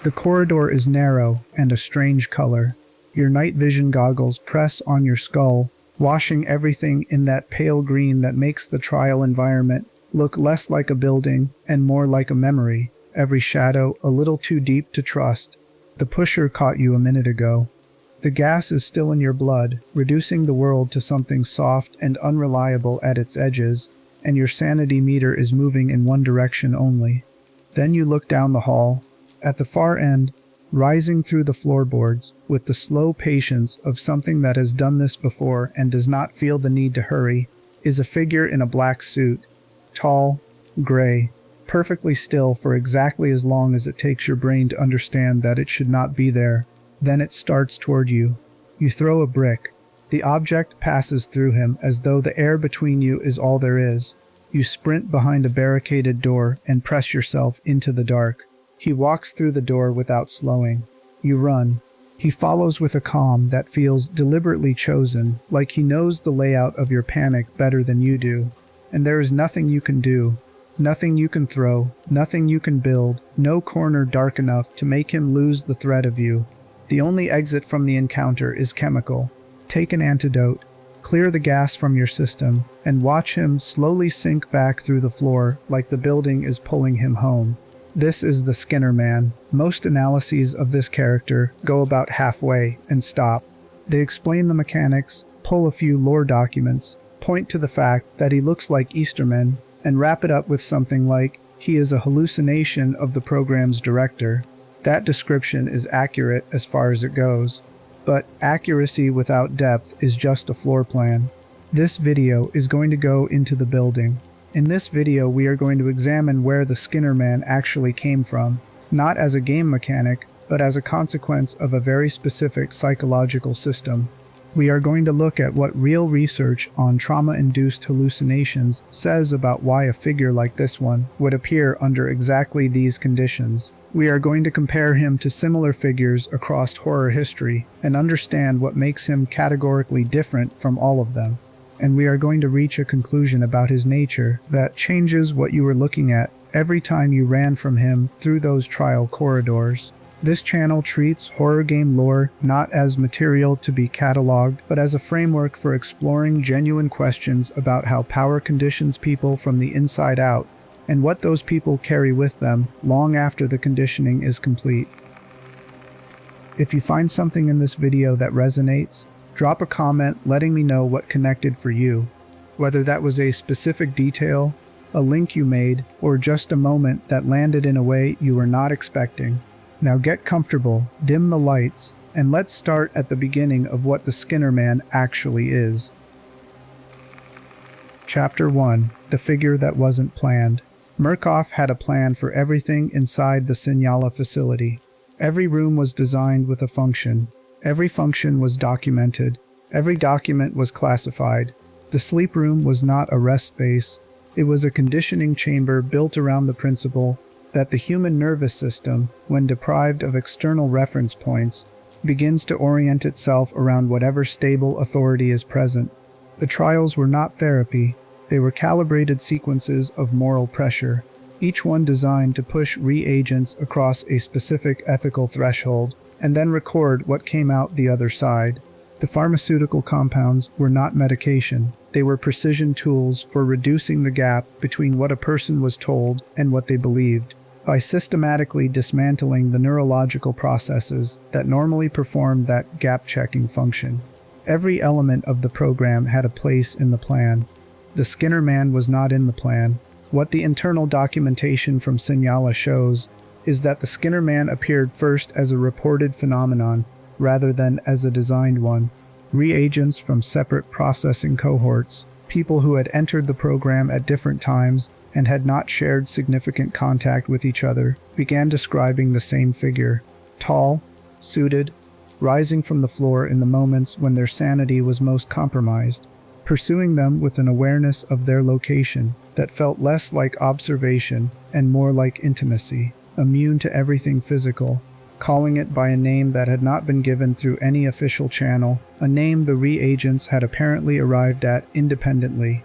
The corridor is narrow and a strange color. Your night vision goggles press on your skull, washing everything in that pale green that makes the trial environment look less like a building and more like a memory, every shadow a little too deep to trust. The pusher caught you a minute ago. The gas is still in your blood, reducing the world to something soft and unreliable at its edges, and your sanity meter is moving in one direction only. Then you look down the hall. At the far end, rising through the floorboards, with the slow patience of something that has done this before and does not feel the need to hurry, is a figure in a black suit. Tall, gray, perfectly still for exactly as long as it takes your brain to understand that it should not be there. Then it starts toward you. You throw a brick. The object passes through him as though the air between you is all there is. You sprint behind a barricaded door and press yourself into the dark. He walks through the door without slowing. You run. He follows with a calm that feels deliberately chosen, like he knows the layout of your panic better than you do. And there is nothing you can do. Nothing you can throw, nothing you can build, no corner dark enough to make him lose the threat of you. The only exit from the encounter is chemical. Take an antidote, clear the gas from your system, and watch him slowly sink back through the floor like the building is pulling him home. This is the Skinner Man. Most analyses of this character go about halfway and stop. They explain the mechanics, pull a few lore documents, point to the fact that he looks like Easterman, and wrap it up with something like, he is a hallucination of the program's director. That description is accurate as far as it goes, but accuracy without depth is just a floor plan. This video is going to go into the building. In this video we are going to examine where the Skinner Man actually came from, not as a game mechanic, but as a consequence of a very specific psychological system. We are going to look at what real research on trauma-induced hallucinations says about why a figure like this one would appear under exactly these conditions. We are going to compare him to similar figures across horror history and understand what makes him categorically different from all of them. And we are going to reach a conclusion about his nature that changes what you were looking at every time you ran from him through those trial corridors. This channel treats horror game lore not as material to be cataloged, but as a framework for exploring genuine questions about how power conditions people from the inside out, and what those people carry with them long after the conditioning is complete. If you find something in this video that resonates, drop a comment letting me know what connected for you, whether that was a specific detail, a link you made, or just a moment that landed in a way you were not expecting. Now get comfortable, dim the lights, and let's start at the beginning of what the Skinner Man actually is. Chapter 1. The Figure That Wasn't Planned. Murkoff had a plan for everything inside the Sinyala facility. Every room was designed with a function. Every function was documented. Every document was classified. The sleep room was not a rest space. It was a conditioning chamber built around the principle that the human nervous system, when deprived of external reference points, begins to orient itself around whatever stable authority is present. The trials were not therapy. They were calibrated sequences of moral pressure, each one designed to push reagents across a specific ethical threshold, and then record what came out the other side. The pharmaceutical compounds were not medication. They were precision tools for reducing the gap between what a person was told and what they believed, by systematically dismantling the neurological processes that normally perform that gap-checking function. Every element of the program had a place in the plan. The Skinner Man was not in the plan. What the internal documentation from Sinyala shows is that the Skinner Man appeared first as a reported phenomenon, rather than as a designed one. Reagents from separate processing cohorts, people who had entered the program at different times and had not shared significant contact with each other, began describing the same figure. Tall, suited, rising from the floor in the moments when their sanity was most compromised, pursuing them with an awareness of their location that felt less like observation and more like intimacy, immune to everything physical, calling it by a name that had not been given through any official channel, a name the reagents had apparently arrived at independently.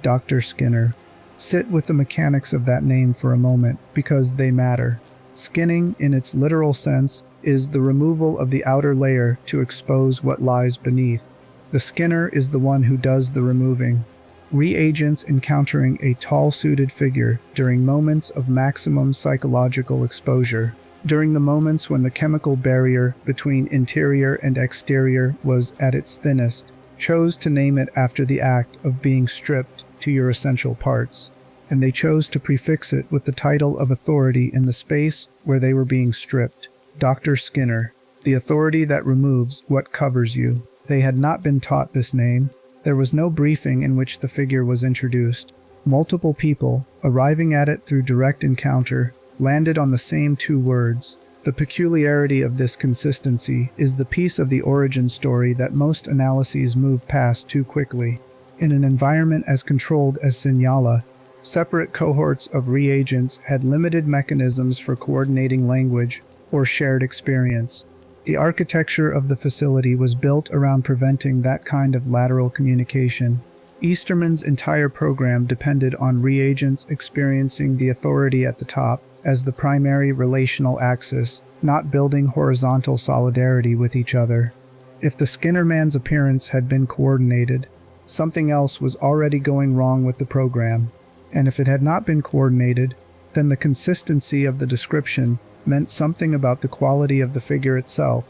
Dr. Skinner. Sit with the mechanics of that name for a moment, because they matter. Skinning, in its literal sense, is the removal of the outer layer to expose what lies beneath. The skinner is the one who does the removing. Reagents encountering a tall-suited figure during moments of maximum psychological exposure, during the moments when the chemical barrier between interior and exterior was at its thinnest, chose to name it after the act of being stripped to your essential parts, and they chose to prefix it with the title of authority in the space where they were being stripped. Dr. Skinner, the authority that removes what covers you. They had not been taught this name. There was no briefing in which the figure was introduced. Multiple people, arriving at it through direct encounter, landed on the same two words. The peculiarity of this consistency is the piece of the origin story that most analyses move past too quickly. In an environment as controlled as Sinyala, separate cohorts of reagents had limited mechanisms for coordinating language or shared experience. The architecture of the facility was built around preventing that kind of lateral communication. Easterman's entire program depended on reagents experiencing the authority at the top as the primary relational axis, not building horizontal solidarity with each other. If the Skinner man's appearance had been coordinated, something else was already going wrong with the program. And if it had not been coordinated, then the consistency of the description meant something about the quality of the figure itself,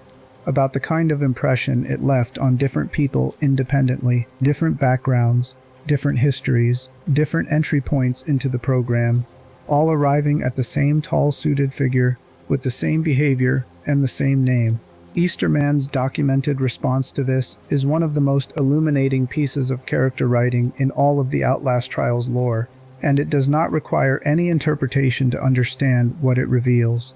about the kind of impression it left on different people independently, different backgrounds, different histories, different entry points into the program, all arriving at the same tall-suited figure with the same behavior and the same name. Easterman's documented response to this is one of the most illuminating pieces of character writing in all of the Outlast trials lore, and it does not require any interpretation to understand what it reveals.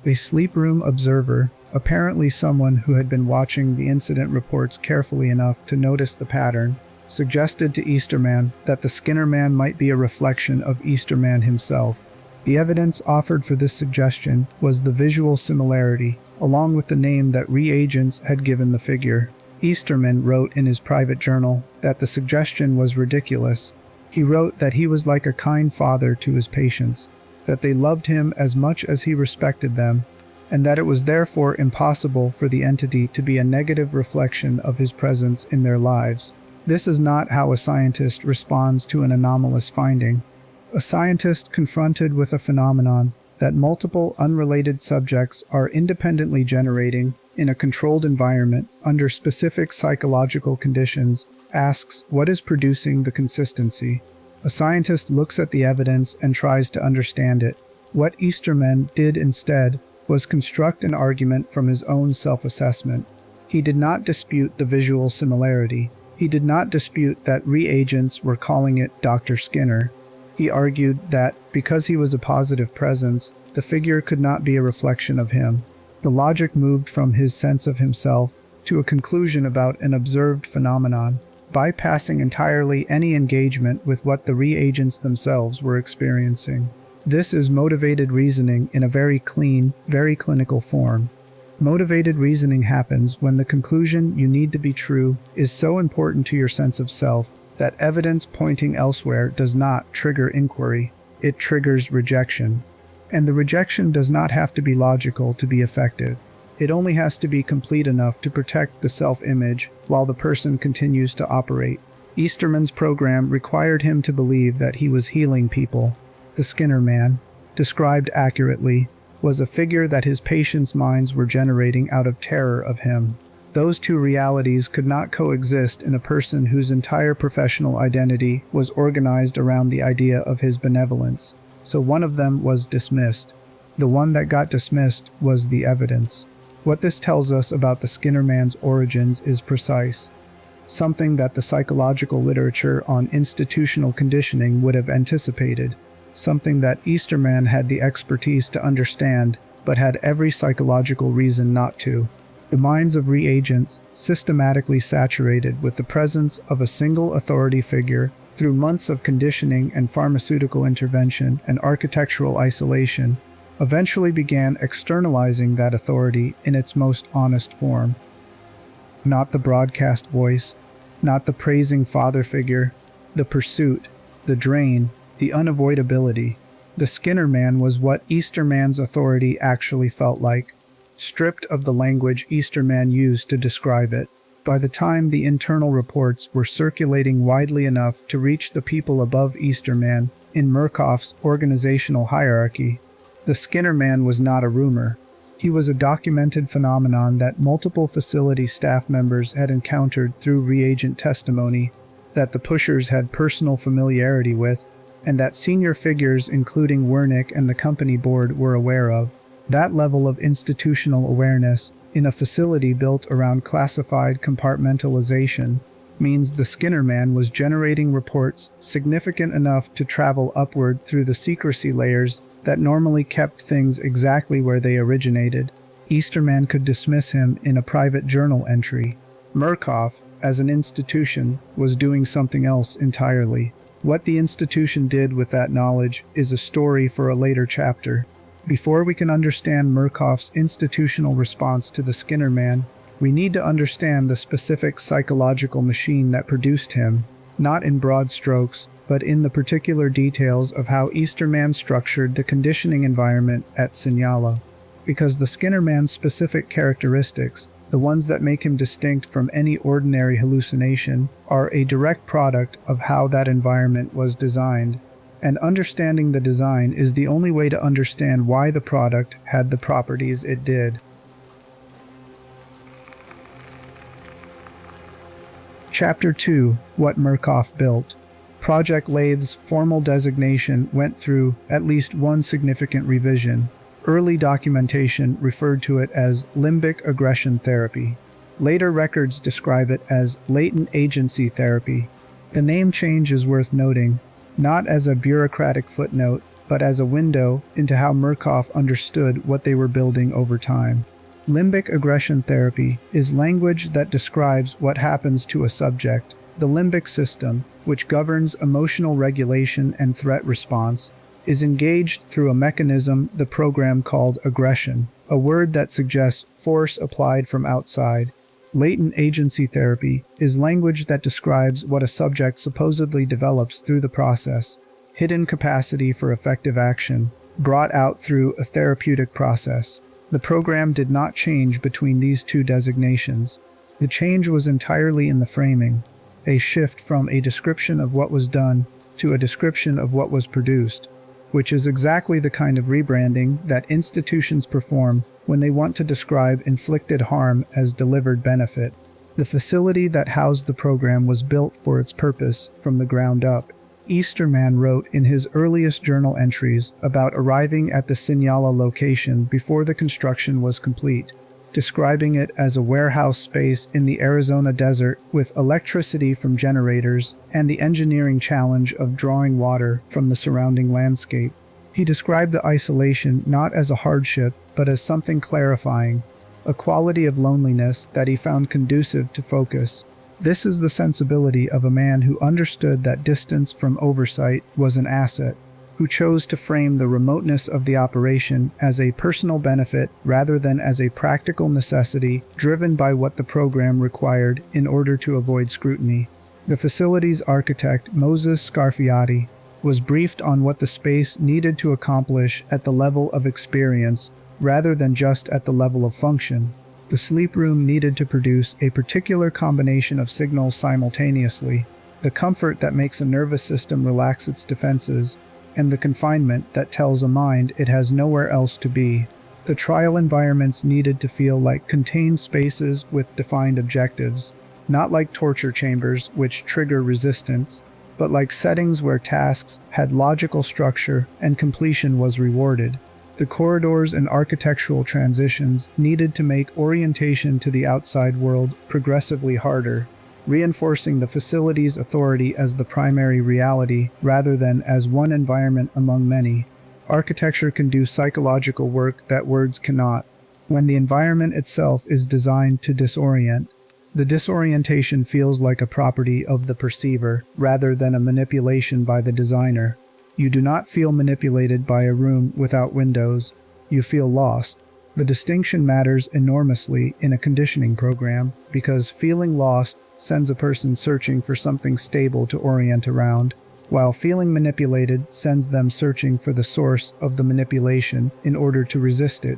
A sleep room observer, apparently someone who had been watching the incident reports carefully enough to notice the pattern, suggested to Easterman that the Skinner man might be a reflection of Easterman himself. The evidence offered for this suggestion was the visual similarity, along with the name that reagents had given the figure. Easterman wrote in his private journal that the suggestion was ridiculous. He wrote that he was like a kind father to his patients, that they loved him as much as he respected them, and that it was therefore impossible for the entity to be a negative reflection of his presence in their lives. This is not how a scientist responds to an anomalous finding. A scientist confronted with a phenomenon that multiple unrelated subjects are independently generating in a controlled environment under specific psychological conditions asks what is producing the consistency. A scientist looks at the evidence and tries to understand it. What Easterman did instead was construct an argument from his own self-assessment. He did not dispute the visual similarity. He did not dispute that reagents were calling it Dr. Skinner. He argued that, because he was a positive presence, the figure could not be a reflection of him. The logic moved from his sense of himself to a conclusion about an observed phenomenon, bypassing entirely any engagement with what the reagents themselves were experiencing. This is motivated reasoning in a very clean, very clinical form. Motivated reasoning happens when the conclusion you need to be true is so important to your sense of self that evidence pointing elsewhere does not trigger inquiry, it triggers rejection. And the rejection does not have to be logical to be effective. It only has to be complete enough to protect the self-image while the person continues to operate. Easterman's program required him to believe that he was healing people. The Skinner man, described accurately, was a figure that his patients' minds were generating out of terror of him. Those two realities could not coexist in a person whose entire professional identity was organized around the idea of his benevolence. So one of them was dismissed. The one that got dismissed was the evidence. What this tells us about the Skinner man's origins is precise, something that the psychological literature on institutional conditioning would have anticipated, something that Easterman had the expertise to understand, but had every psychological reason not to. The minds of reagents, systematically saturated with the presence of a single authority figure through months of conditioning and pharmaceutical intervention and architectural isolation, eventually began externalizing that authority in its most honest form. Not the broadcast voice, not the praising father figure, the pursuit, the drain, the unavoidability. The Skinner Man was what Easterman's authority actually felt like, stripped of the language Easterman used to describe it. By the time the internal reports were circulating widely enough to reach the people above Easterman in Murkoff's organizational hierarchy, the Skinner Man was not a rumor. He was a documented phenomenon that multiple facility staff members had encountered through reagent testimony, that the pushers had personal familiarity with, and that senior figures including Wernick and the company board were aware of. That level of institutional awareness in a facility built around classified compartmentalization means the Skinner Man was generating reports significant enough to travel upward through the secrecy layers that normally kept things exactly where they originated. Easterman could dismiss him in a private journal entry. Murkoff, as an institution, was doing something else entirely. What the institution did with that knowledge is a story for a later chapter. Before we can understand Murkoff's institutional response to the Skinner Man, we need to understand the specific psychological machine that produced him, not in broad strokes, but in the particular details of how Easterman structured the conditioning environment at Sinyala. Because the Skinner Man's specific characteristics, the ones that make him distinct from any ordinary hallucination, are a direct product of how that environment was designed. And understanding the design is the only way to understand why the product had the properties it did. Chapter 2: What Murkoff Built. Project Lathe's formal designation went through at least one significant revision. Early documentation referred to it as limbic aggression therapy. Later records describe it as latent agency therapy. The name change is worth noting, not as a bureaucratic footnote, but as a window into how Murkoff understood what they were building over time. Limbic aggression therapy is language that describes what happens to a subject. The limbic system, which governs emotional regulation and threat response, is engaged through a mechanism the program called aggression, a word that suggests force applied from outside. Latent agency therapy is language that describes what a subject supposedly develops through the process, hidden capacity for effective action, brought out through a therapeutic process. The program did not change between these two designations. The change was entirely in the framing, a shift from a description of what was done to a description of what was produced, which is exactly the kind of rebranding that institutions perform when they want to describe inflicted harm as delivered benefit. The facility that housed the program was built for its purpose from the ground up. Easterman wrote in his earliest journal entries about arriving at the Sinyala location before the construction was complete, describing it as a warehouse space in the Arizona desert with electricity from generators and the engineering challenge of drawing water from the surrounding landscape. He described the isolation not as a hardship, but as something clarifying, a quality of loneliness that he found conducive to focus. This is the sensibility of a man who understood that distance from oversight was an asset, who chose to frame the remoteness of the operation as a personal benefit rather than as a practical necessity driven by what the program required in order to avoid scrutiny. The facility's architect, Moses Scarfiati, was briefed on what the space needed to accomplish at the level of experience rather than just at the level of function. The sleep room needed to produce a particular combination of signals simultaneously, the comfort that makes a nervous system relax its defenses, and the confinement that tells a mind it has nowhere else to be. The trial environments needed to feel like contained spaces with defined objectives, not like torture chambers which trigger resistance, but like settings where tasks had logical structure and completion was rewarded. The corridors and architectural transitions needed to make orientation to the outside world progressively harder, reinforcing the facility's authority as the primary reality rather than as one environment among many. Architecture can do psychological work that words cannot. When the environment itself is designed to disorient, the disorientation feels like a property of the perceiver rather than a manipulation by the designer. You do not feel manipulated by a room without windows. You feel lost. The distinction matters enormously in a conditioning program because feeling lost sends a person searching for something stable to orient around, while feeling manipulated sends them searching for the source of the manipulation in order to resist it.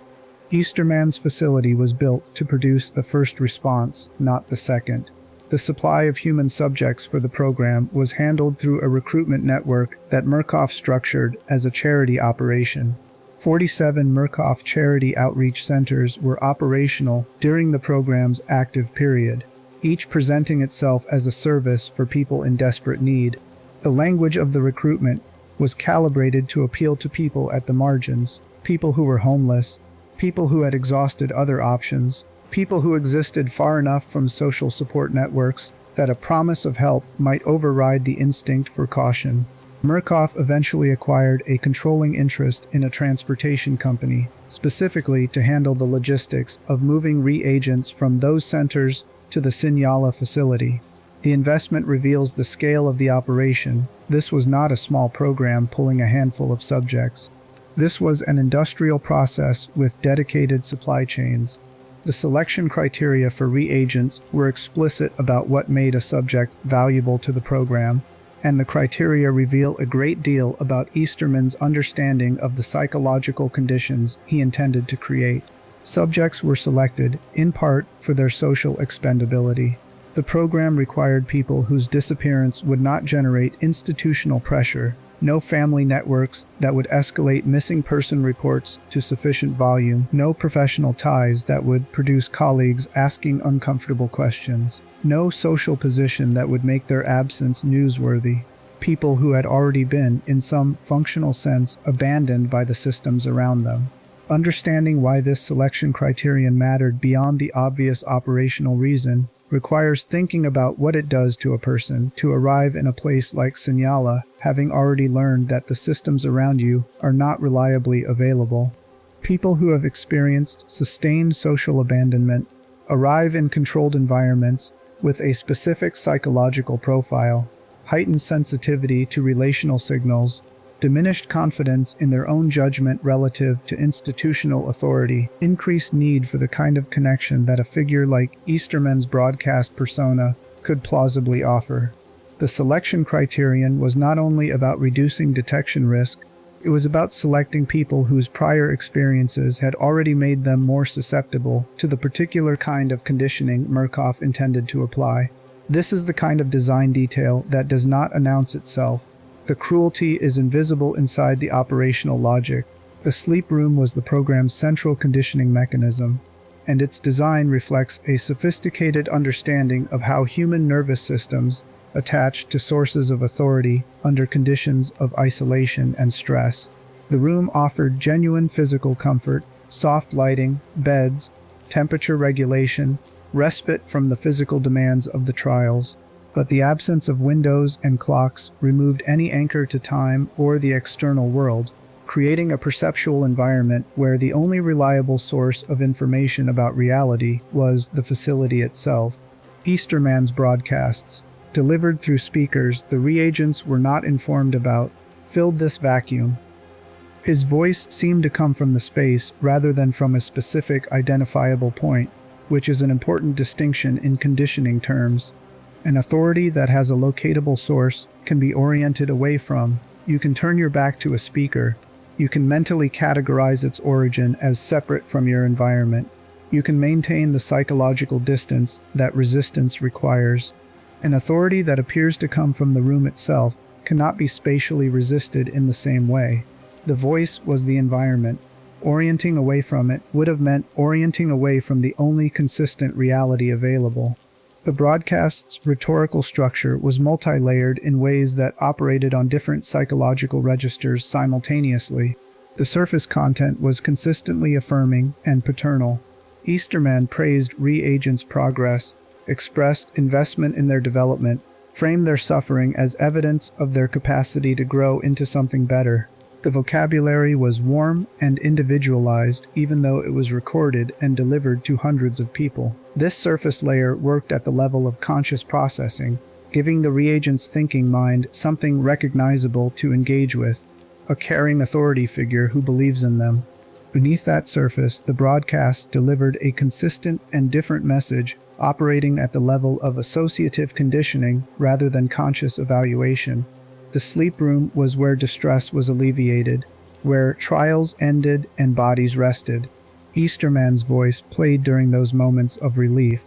Easterman's facility was built to produce the first response, not the second. The supply of human subjects for the program was handled through a recruitment network that Murkoff structured as a charity operation. 47 Murkoff charity outreach centers were operational during the program's active period, each presenting itself as a service for people in desperate need. The language of the recruitment was calibrated to appeal to people at the margins, people who were homeless, people who had exhausted other options, people who existed far enough from social support networks that a promise of help might override the instinct for caution. Murkoff eventually acquired a controlling interest in a transportation company, specifically to handle the logistics of moving reagents from those centers to the Sinyala facility. The investment reveals the scale of the operation. This was not a small program pulling a handful of subjects. This was an industrial process with dedicated supply chains. The selection criteria for reagents were explicit about what made a subject valuable to the program, and the criteria reveal a great deal about Easterman's understanding of the psychological conditions he intended to create. Subjects were selected, in part, for their social expendability. The program required people whose disappearance would not generate institutional pressure, no family networks that would escalate missing person reports to sufficient volume, no professional ties that would produce colleagues asking uncomfortable questions, no social position that would make their absence newsworthy. People who had already been, in some functional sense, abandoned by the systems around them. Understanding why this selection criterion mattered beyond the obvious operational reason requires thinking about what it does to a person to arrive in a place like Sinyala, having already learned that the systems around you are not reliably available. People who have experienced sustained social abandonment arrive in controlled environments with a specific psychological profile, heightened sensitivity to relational signals, diminished confidence in their own judgment relative to institutional authority, increased need for the kind of connection that a figure like Easterman's broadcast persona could plausibly offer. The selection criterion was not only about reducing detection risk, it was about selecting people whose prior experiences had already made them more susceptible to the particular kind of conditioning Murkoff intended to apply. This is the kind of design detail that does not announce itself. The cruelty is invisible inside the operational logic. The sleep room was the program's central conditioning mechanism, and its design reflects a sophisticated understanding of how human nervous systems attach to sources of authority under conditions of isolation and stress. The room offered genuine physical comfort, soft lighting, beds, temperature regulation, respite from the physical demands of the trials. But the absence of windows and clocks removed any anchor to time or the external world, creating a perceptual environment where the only reliable source of information about reality was the facility itself. Easterman's broadcasts, delivered through speakers the reagents were not informed about, filled this vacuum. His voice seemed to come from the space rather than from a specific identifiable point, which is an important distinction in conditioning terms. An authority that has a locatable source can be oriented away from. You can turn your back to a speaker. You can mentally categorize its origin as separate from your environment. You can maintain the psychological distance that resistance requires. An authority that appears to come from the room itself cannot be spatially resisted in the same way. The voice was the environment. Orienting away from it would have meant orienting away from the only consistent reality available. The broadcast's rhetorical structure was multi-layered in ways that operated on different psychological registers simultaneously. The surface content was consistently affirming and paternal. Easterman praised reagents' progress, expressed investment in their development, framed their suffering as evidence of their capacity to grow into something better. The vocabulary was warm and individualized, even though it was recorded and delivered to hundreds of people. This surface layer worked at the level of conscious processing, giving the reagent's thinking mind something recognizable to engage with, a caring authority figure who believes in them. Beneath that surface, the broadcast delivered a consistent and different message, operating at the level of associative conditioning rather than conscious evaluation. The sleep room was where distress was alleviated, where trials ended and bodies rested. Easterman's voice played during those moments of relief.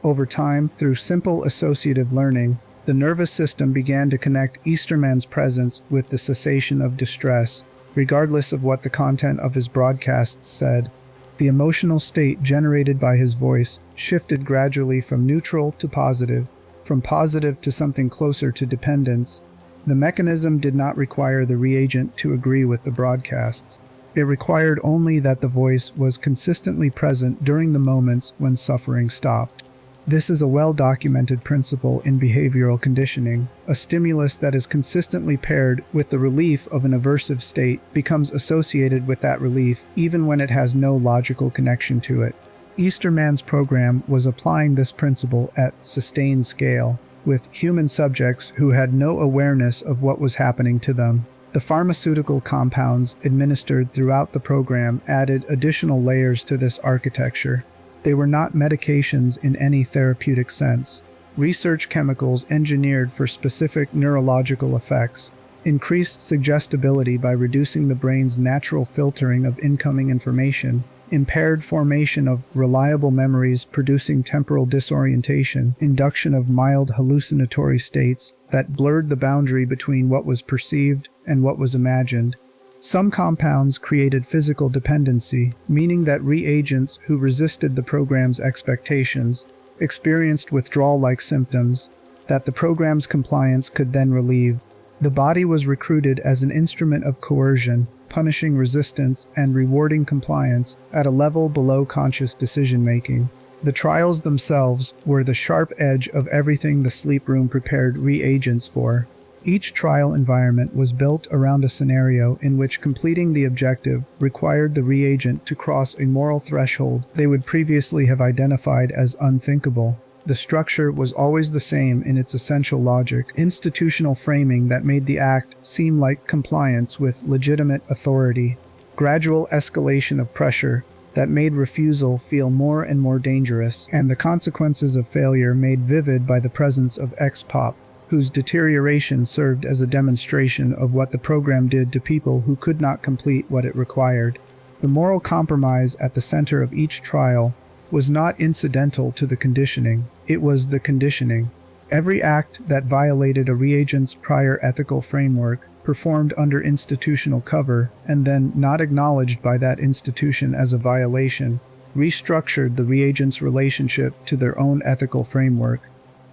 Over time, through simple associative learning, the nervous system began to connect Easterman's presence with the cessation of distress, regardless of what the content of his broadcasts said. The emotional state generated by his voice shifted gradually from neutral to positive, from positive to something closer to dependence. The mechanism did not require the reagent to agree with the broadcasts. It required only that the voice was consistently present during the moments when suffering stopped. This is a well-documented principle in behavioral conditioning. A stimulus that is consistently paired with the relief of an aversive state becomes associated with that relief even when it has no logical connection to it. Easterman's program was applying this principle at sustained scale, with human subjects who had no awareness of what was happening to them. The pharmaceutical compounds administered throughout the program added additional layers to this architecture. They were not medications in any therapeutic sense. Research chemicals engineered for specific neurological effects, increased suggestibility by reducing the brain's natural filtering of incoming information, impaired formation of reliable memories producing temporal disorientation, induction of mild hallucinatory states that blurred the boundary between what was perceived and what was imagined. Some compounds created physical dependency, meaning that reagents who resisted the program's expectations experienced withdrawal-like symptoms that the program's compliance could then relieve. The body was recruited as an instrument of coercion, punishing resistance and rewarding compliance at a level below conscious decision-making. The trials themselves were the sharp edge of everything the sleep room prepared reagents for. Each trial environment was built around a scenario in which completing the objective required the reagent to cross a moral threshold they would previously have identified as unthinkable. The structure was always the same in its essential logic, institutional framing that made the act seem like compliance with legitimate authority, gradual escalation of pressure that made refusal feel more and more dangerous, and the consequences of failure made vivid by the presence of ex-pop, whose deterioration served as a demonstration of what the program did to people who could not complete what it required. The moral compromise at the center of each trial was not incidental to the conditioning, it was the conditioning. Every act that violated a reagent's prior ethical framework, performed under institutional cover, and then not acknowledged by that institution as a violation, restructured the reagent's relationship to their own ethical framework.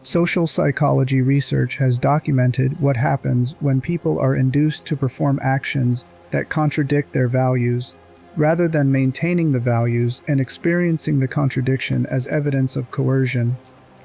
Social psychology research has documented what happens when people are induced to perform actions that contradict their values, rather than maintaining the values and experiencing the contradiction as evidence of coercion.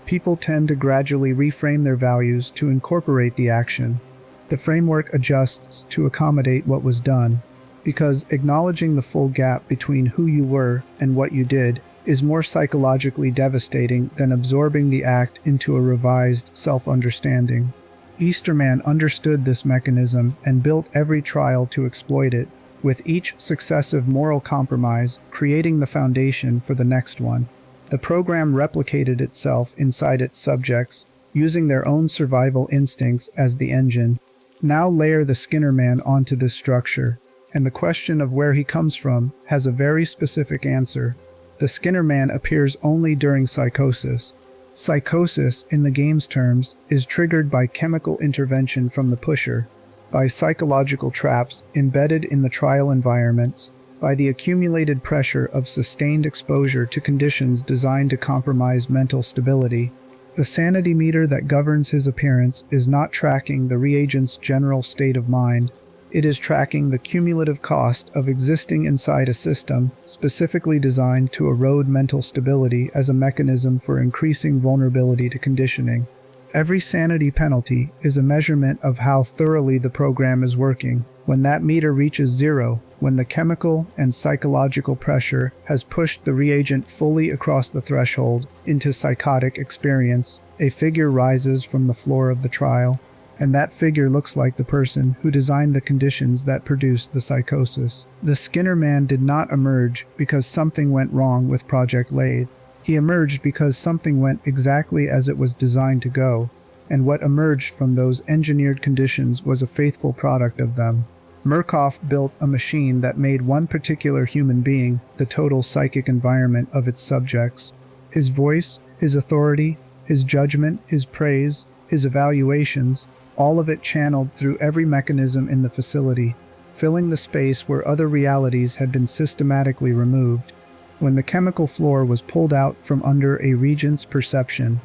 People tend to gradually reframe their values to incorporate the action. The framework adjusts to accommodate what was done, because acknowledging the full gap between who you were and what you did is more psychologically devastating than absorbing the act into a revised self-understanding. Easterman understood this mechanism and built every trial to exploit it, with each successive moral compromise creating the foundation for the next one. The program replicated itself inside its subjects, using their own survival instincts as the engine. Now layer the Skinnerman onto this structure, and the question of where he comes from has a very specific answer. The Skinnerman appears only during psychosis. Psychosis, in the game's terms, is triggered by chemical intervention from the pusher, by psychological traps embedded in the trial environments, by the accumulated pressure of sustained exposure to conditions designed to compromise mental stability. The sanity meter that governs his appearance is not tracking the reagent's general state of mind. It is tracking the cumulative cost of existing inside a system specifically designed to erode mental stability as a mechanism for increasing vulnerability to conditioning. Every sanity penalty is a measurement of how thoroughly the program is working. When that meter reaches zero, when the chemical and psychological pressure has pushed the reagent fully across the threshold into psychotic experience, a figure rises from the floor of the trial. And that figure looks like the person who designed the conditions that produced the psychosis. The Skinnerman did not emerge because something went wrong with Project Lathe. He emerged because something went exactly as it was designed to go, and what emerged from those engineered conditions was a faithful product of them. Murkoff built a machine that made one particular human being the total psychic environment of its subjects. His voice, his authority, his judgment, his praise, his evaluations, all of it channeled through every mechanism in the facility, filling the space where other realities had been systematically removed. When the chemical floor was pulled out from under a Reagent's perception,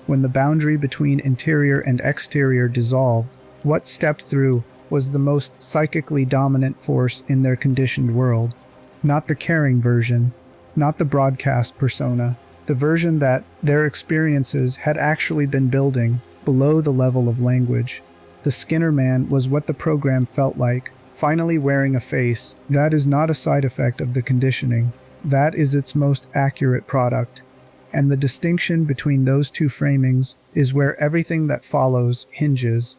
when the boundary between interior and exterior dissolved, what stepped through was the most psychically dominant force in their conditioned world. Not the caring version, not the broadcast persona, the version that their experiences had actually been building below the level of language. The Skinner man was what the program felt like, finally wearing a face. That is not a side effect of the conditioning. That is its most accurate product. And the distinction between those two framings is where everything that follows hinges.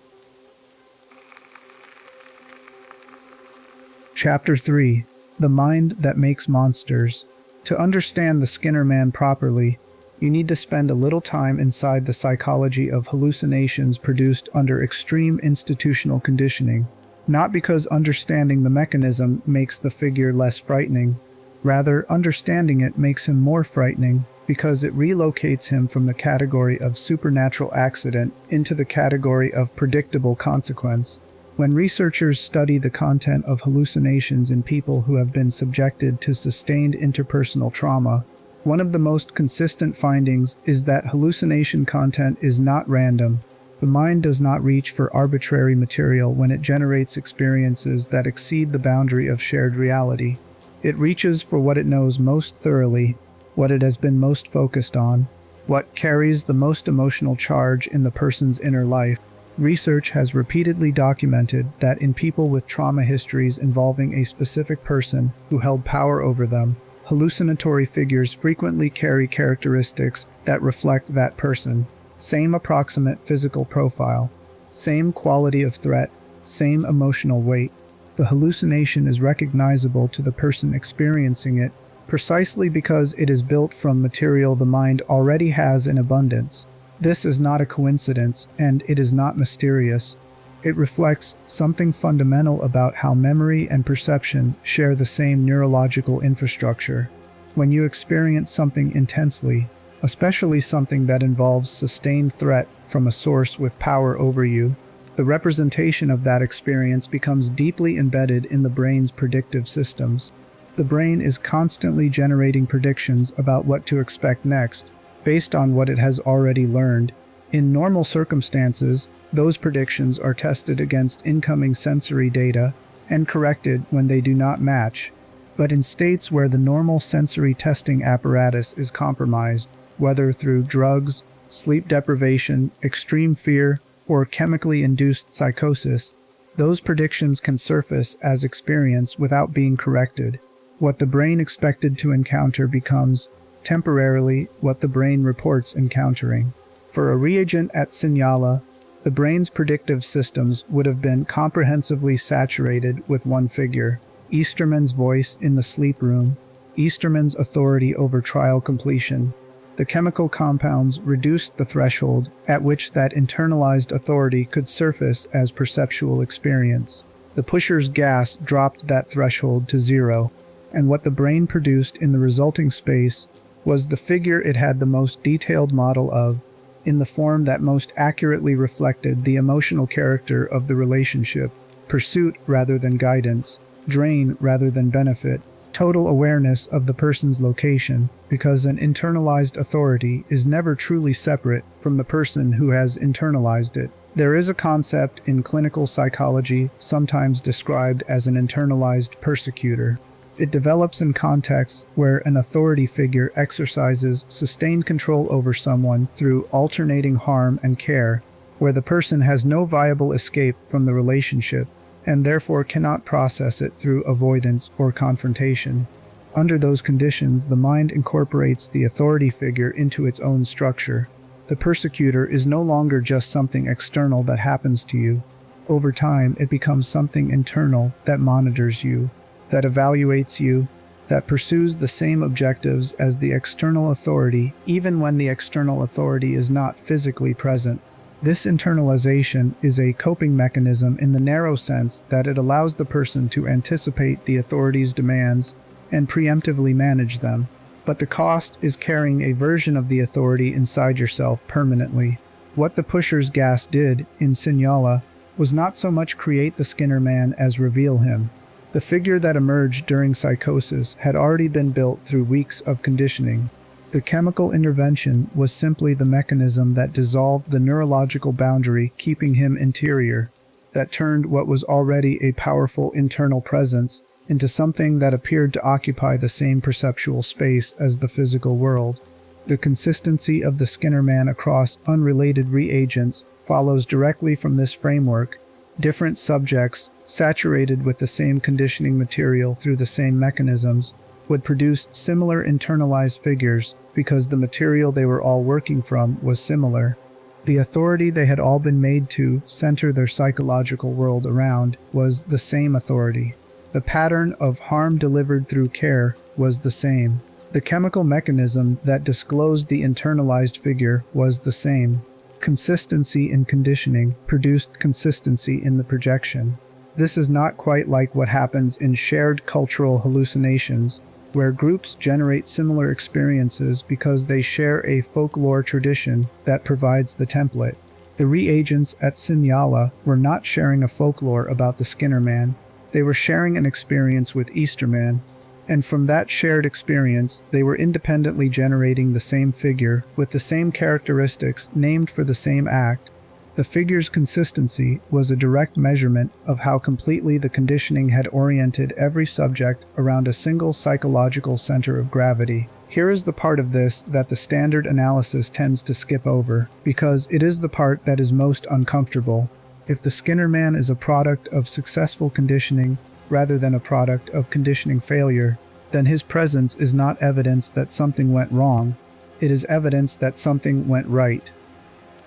Chapter 3. The Mind That Makes Monsters. To understand the Skinner man properly, you need to spend a little time inside the psychology of hallucinations produced under extreme institutional conditioning. Not because understanding the mechanism makes the figure less frightening. Rather, understanding it makes him more frightening because it relocates him from the category of supernatural accident into the category of predictable consequence. When researchers study the content of hallucinations in people who have been subjected to sustained interpersonal trauma, one of the most consistent findings is that hallucination content is not random. The mind does not reach for arbitrary material when it generates experiences that exceed the boundary of shared reality. It reaches for what it knows most thoroughly, what it has been most focused on, what carries the most emotional charge in the person's inner life. Research has repeatedly documented that in people with trauma histories involving a specific person who held power over them, hallucinatory figures frequently carry characteristics that reflect that person. Same approximate physical profile, same quality of threat, same emotional weight. The hallucination is recognizable to the person experiencing it precisely because it is built from material the mind already has in abundance. This is not a coincidence, and it is not mysterious. It reflects something fundamental about how memory and perception share the same neurological infrastructure. When you experience something intensely, especially something that involves sustained threat from a source with power over you, the representation of that experience becomes deeply embedded in the brain's predictive systems. The brain is constantly generating predictions about what to expect next, based on what it has already learned. In normal circumstances, those predictions are tested against incoming sensory data and corrected when they do not match. But in states where the normal sensory testing apparatus is compromised, whether through drugs, sleep deprivation, extreme fear, or chemically induced psychosis, those predictions can surface as experience without being corrected. What the brain expected to encounter becomes, temporarily, what the brain reports encountering. For a reagent at Sinyala, the brain's predictive systems would have been comprehensively saturated with one figure: Easterman's voice in the sleep room, Easterman's authority over trial completion. The chemical compounds reduced the threshold at which that internalized authority could surface as perceptual experience. The pusher's gas dropped that threshold to zero, and what the brain produced in the resulting space was the figure it had the most detailed model of, in the form that most accurately reflected the emotional character of the relationship: pursuit rather than guidance, drain rather than benefit, total awareness of the person's location, because an internalized authority is never truly separate from the person who has internalized it. There is a concept in clinical psychology sometimes described as an internalized persecutor. It develops in contexts where an authority figure exercises sustained control over someone through alternating harm and care, where the person has no viable escape from the relationship, and therefore cannot process it through avoidance or confrontation. Under those conditions, the mind incorporates the authority figure into its own structure. The persecutor is no longer just something external that happens to you. Over time, it becomes something internal that monitors you, that evaluates you, that pursues the same objectives as the external authority, even when the external authority is not physically present. This internalization is a coping mechanism in the narrow sense that it allows the person to anticipate the authorities' demands and preemptively manage them. But the cost is carrying a version of the authority inside yourself permanently. What the Pusher's gas did in Sinyala was not so much create the Skinner Man as reveal him. The figure that emerged during Psychosis had already been built through weeks of conditioning. The chemical intervention was simply the mechanism that dissolved the neurological boundary keeping him interior, that turned what was already a powerful internal presence into something that appeared to occupy the same perceptual space as the physical world. The consistency of the Skinner Man across unrelated reagents follows directly from this framework. Different subjects, saturated with the same conditioning material through the same mechanisms, would produce similar internalized figures because the material they were all working from was similar. The authority they had all been made to center their psychological world around was the same authority. The pattern of harm delivered through care was the same. The chemical mechanism that disclosed the internalized figure was the same. Consistency in conditioning produced consistency in the projection. This is not quite like what happens in shared cultural hallucinations, where groups generate similar experiences because they share a folklore tradition that provides the template. The reagents at Sinyala were not sharing a folklore about the Skinner Man. They were sharing an experience with Easterman, and from that shared experience, they were independently generating the same figure with the same characteristics named for the same act. The figure's consistency was a direct measurement of how completely the conditioning had oriented every subject around a single psychological center of gravity. Here is the part of this that the standard analysis tends to skip over, because it is the part that is most uncomfortable. If the Skinner Man is a product of successful conditioning rather than a product of conditioning failure, then his presence is not evidence that something went wrong. It is evidence that something went right.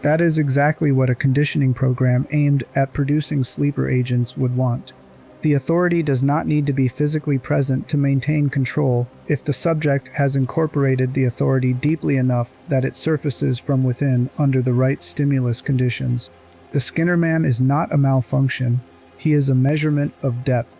That is exactly what a conditioning program aimed at producing sleeper agents would want. The authority does not need to be physically present to maintain control if the subject has incorporated the authority deeply enough that it surfaces from within under the right stimulus conditions. The Skinner Man is not a malfunction, he is a measurement of depth.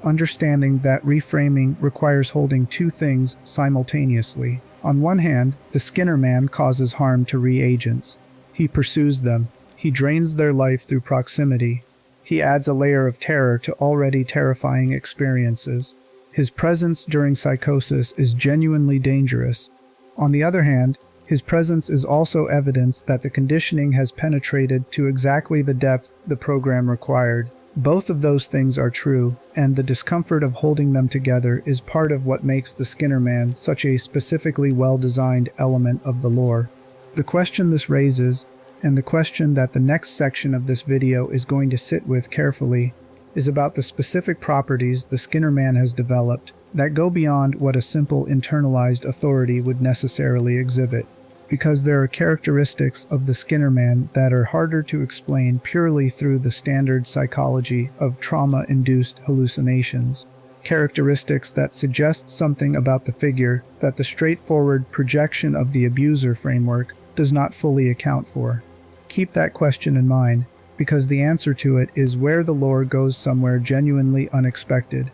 Understanding that reframing requires holding two things simultaneously. On one hand, the Skinner Man causes harm to reagents. He pursues them. He drains their life through proximity. He adds a layer of terror to already terrifying experiences. His presence during Psychosis is genuinely dangerous. On the other hand, his presence is also evidence that the conditioning has penetrated to exactly the depth the program required. Both of those things are true, and the discomfort of holding them together is part of what makes the Skinner Man such a specifically well-designed element of the lore. The question this raises, and the question that the next section of this video is going to sit with carefully, is about the specific properties the Skinner Man has developed that go beyond what a simple internalized authority would necessarily exhibit. Because there are characteristics of the Skinner Man that are harder to explain purely through the standard psychology of trauma-induced hallucinations. Characteristics that suggest something about the figure that the straightforward projection of the abuser framework does not fully account for. Keep that question in mind, because the answer to it is where the lore goes somewhere genuinely unexpected.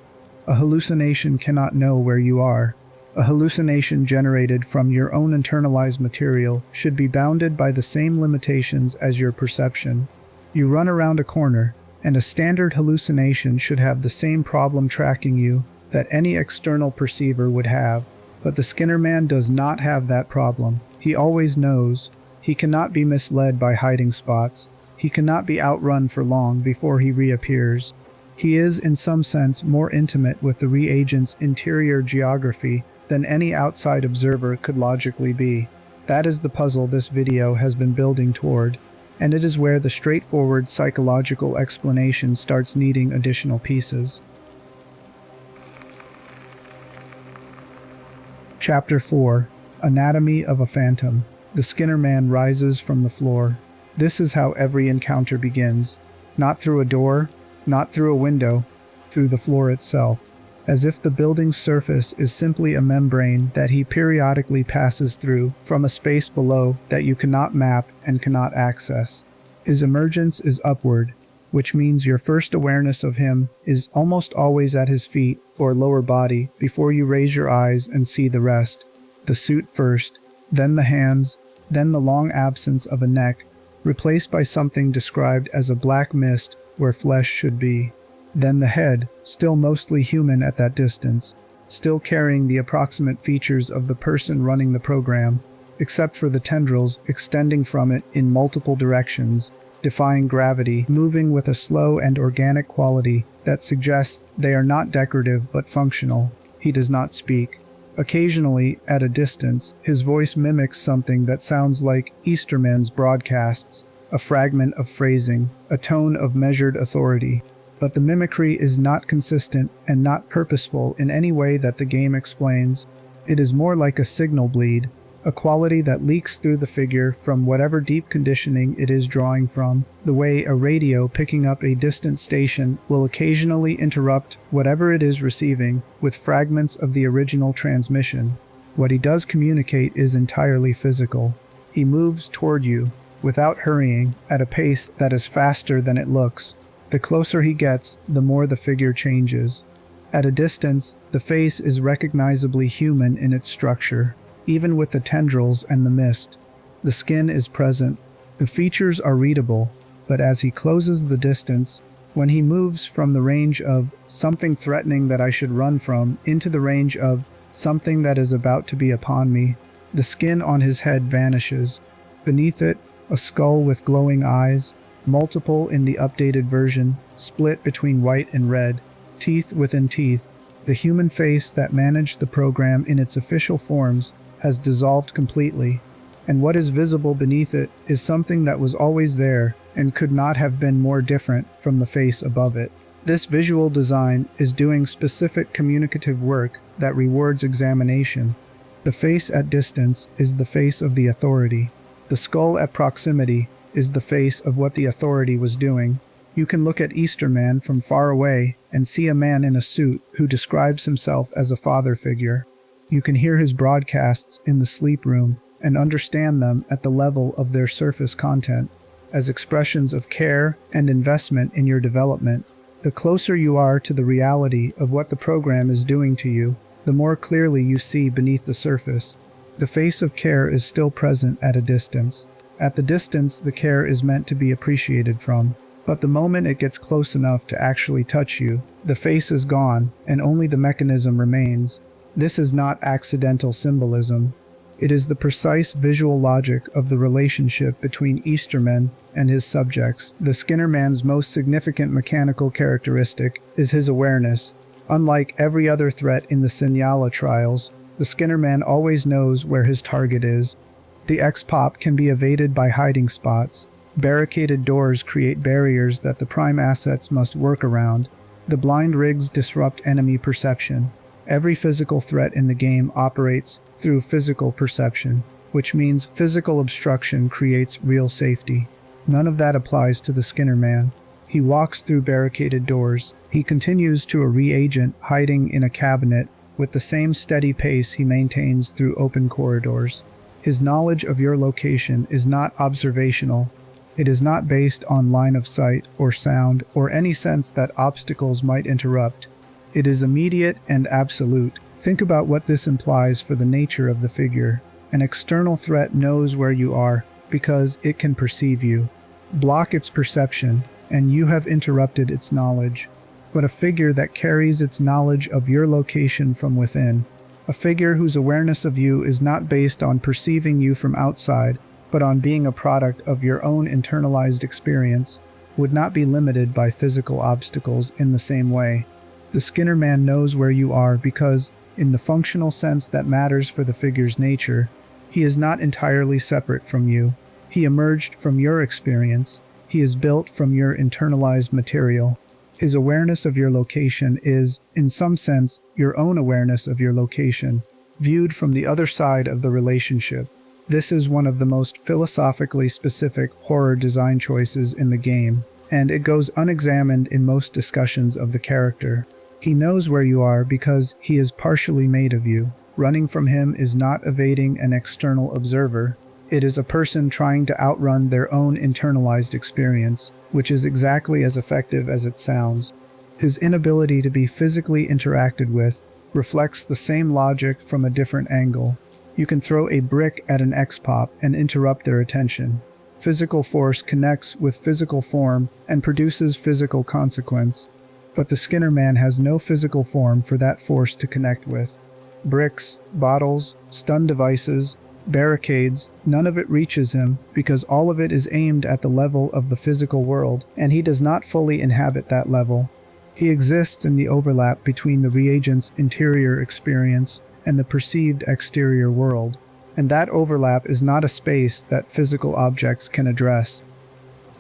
A hallucination cannot know where you are. A hallucination generated from your own internalized material should be bounded by the same limitations as your perception. You run around a corner, and a standard hallucination should have the same problem tracking you that any external perceiver would have. But the Skinner Man does not have that problem. He always knows. He cannot be misled by hiding spots. He cannot be outrun for long before he reappears. He is, in some sense, more intimate with the reagent's interior geography than any outside observer could logically be. That is the puzzle this video has been building toward, and it is where the straightforward psychological explanation starts needing additional pieces. Chapter 4: Anatomy of a Phantom. The Skinner Man rises from the floor. This is how every encounter begins. Not through a door, not through a window, through the floor itself. as if the building's surface is simply a membrane that he periodically passes through from a space below that you cannot map and cannot access. His emergence is upward, which means your first awareness of him is almost always at his feet or lower body before you raise your eyes and see the rest. The suit first, then the hands, then the long absence of a neck, replaced by something described as a black mist where flesh should be. Then the head, still mostly human at that distance, still carrying the approximate features of the person running the program, except for the tendrils extending from it in multiple directions, defying gravity, moving with a slow and organic quality that suggests they are not decorative but functional. He does not speak. Occasionally, at a distance, his voice mimics something that sounds like Easterman's broadcasts, a fragment of phrasing, a tone of measured authority. But the mimicry is not consistent and not purposeful in any way that the game explains. It is more like a signal bleed, a quality that leaks through the figure from whatever deep conditioning it is drawing from, the way a radio picking up a distant station will occasionally interrupt whatever it is receiving with fragments of the original transmission. What he does communicate is entirely physical. He moves toward you, without hurrying, at a pace that is faster than it looks. The closer he gets, the more the figure changes. At a distance, the face is recognizably human in its structure, even with the tendrils and the mist. The skin is present. The features are readable, but as he closes the distance, when he moves from the range of something threatening that I should run from into the range of something that is about to be upon me, the skin on his head vanishes. Beneath it, a skull with glowing eyes, multiple in the updated version, split between white and red, teeth within teeth. The human face that managed the program in its official forms has dissolved completely, and what is visible beneath it is something that was always there and could not have been more different from the face above it. This visual design is doing specific communicative work that rewards examination. The face at distance is the face of the authority. The skull at proximity is the face of what the authority was doing. You can look at Easterman from far away and see a man in a suit who describes himself as a father figure. You can hear his broadcasts in the sleep room and understand them at the level of their surface content, as expressions of care and investment in your development. The closer you are to the reality of what the program is doing to you, the more clearly you see beneath the surface. The face of care is still present at a distance. At the distance, the care is meant to be appreciated from. But the moment it gets close enough to actually touch you, the face is gone and only the mechanism remains. This is not accidental symbolism. It is the precise visual logic of the relationship between Easterman and his subjects. The Skinner Man's most significant mechanical characteristic is his awareness. Unlike every other threat in the Sinyala trials, the Skinner Man always knows where his target is. The X-Pop can be evaded by hiding spots. Barricaded doors create barriers that the prime assets must work around. The blind rigs disrupt enemy perception. Every physical threat in the game operates through physical perception, which means physical obstruction creates real safety. None of that applies to the Skinner Man. He walks through barricaded doors. He continues to a reagent hiding in a cabinet with the same steady pace he maintains through open corridors. His knowledge of your location is not observational. It is not based on line of sight or sound or any sense that obstacles might interrupt. It is immediate and absolute. Think about what this implies for the nature of the figure. An external threat knows where you are because it can perceive you. Block its perception, and you have interrupted its knowledge. But a figure that carries its knowledge of your location from within, a figure whose awareness of you is not based on perceiving you from outside, but on being a product of your own internalized experience, would not be limited by physical obstacles in the same way. The Skinner Man knows where you are because, in the functional sense that matters for the figure's nature, he is not entirely separate from you. He emerged from your experience. He is built from your internalized material. His awareness of your location is, in some sense, your own awareness of your location, viewed from the other side of the relationship. This is one of the most philosophically specific horror design choices in the game, and it goes unexamined in most discussions of the character. He knows where you are because he is partially made of you. Running from him is not evading an external observer. It is a person trying to outrun their own internalized experience, which is exactly as effective as it sounds. His inability to be physically interacted with reflects the same logic from a different angle. You can throw a brick at an X-pop and interrupt their attention. Physical force connects with physical form and produces physical consequence. But the Skinner man has no physical form for that force to connect with. Bricks, bottles, stun devices, barricades, none of it reaches him because all of it is aimed at the level of the physical world, and he does not fully inhabit that level. He exists in the overlap between the reagent's interior experience and the perceived exterior world, and that overlap is not a space that physical objects can address.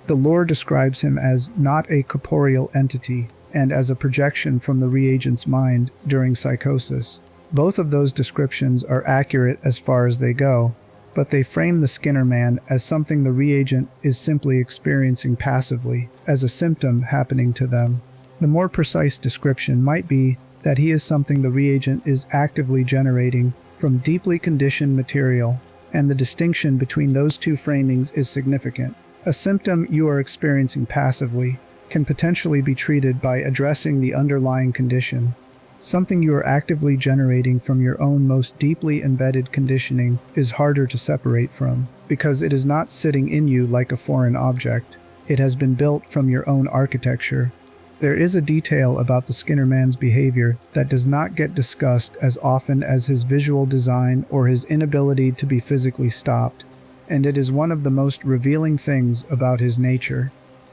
The lore describes him as not a corporeal entity, and as a projection from the reagent's mind during psychosis. Both of those descriptions are accurate as far as they go, but they frame the Skinner man as something the reagent is simply experiencing passively, as a symptom happening to them. The more precise description might be that he is something the reagent is actively generating from deeply conditioned material, and the distinction between those two framings is significant. A symptom you are experiencing passively can potentially be treated by addressing the underlying condition. Something you are actively generating from your own most deeply embedded conditioning is harder to separate from, because it is not sitting in you like a foreign object. It has been built from your own architecture. There is a detail about the Skinner man's behavior that does not get discussed as often as his visual design or his inability to be physically stopped, and it is one of the most revealing things about his nature.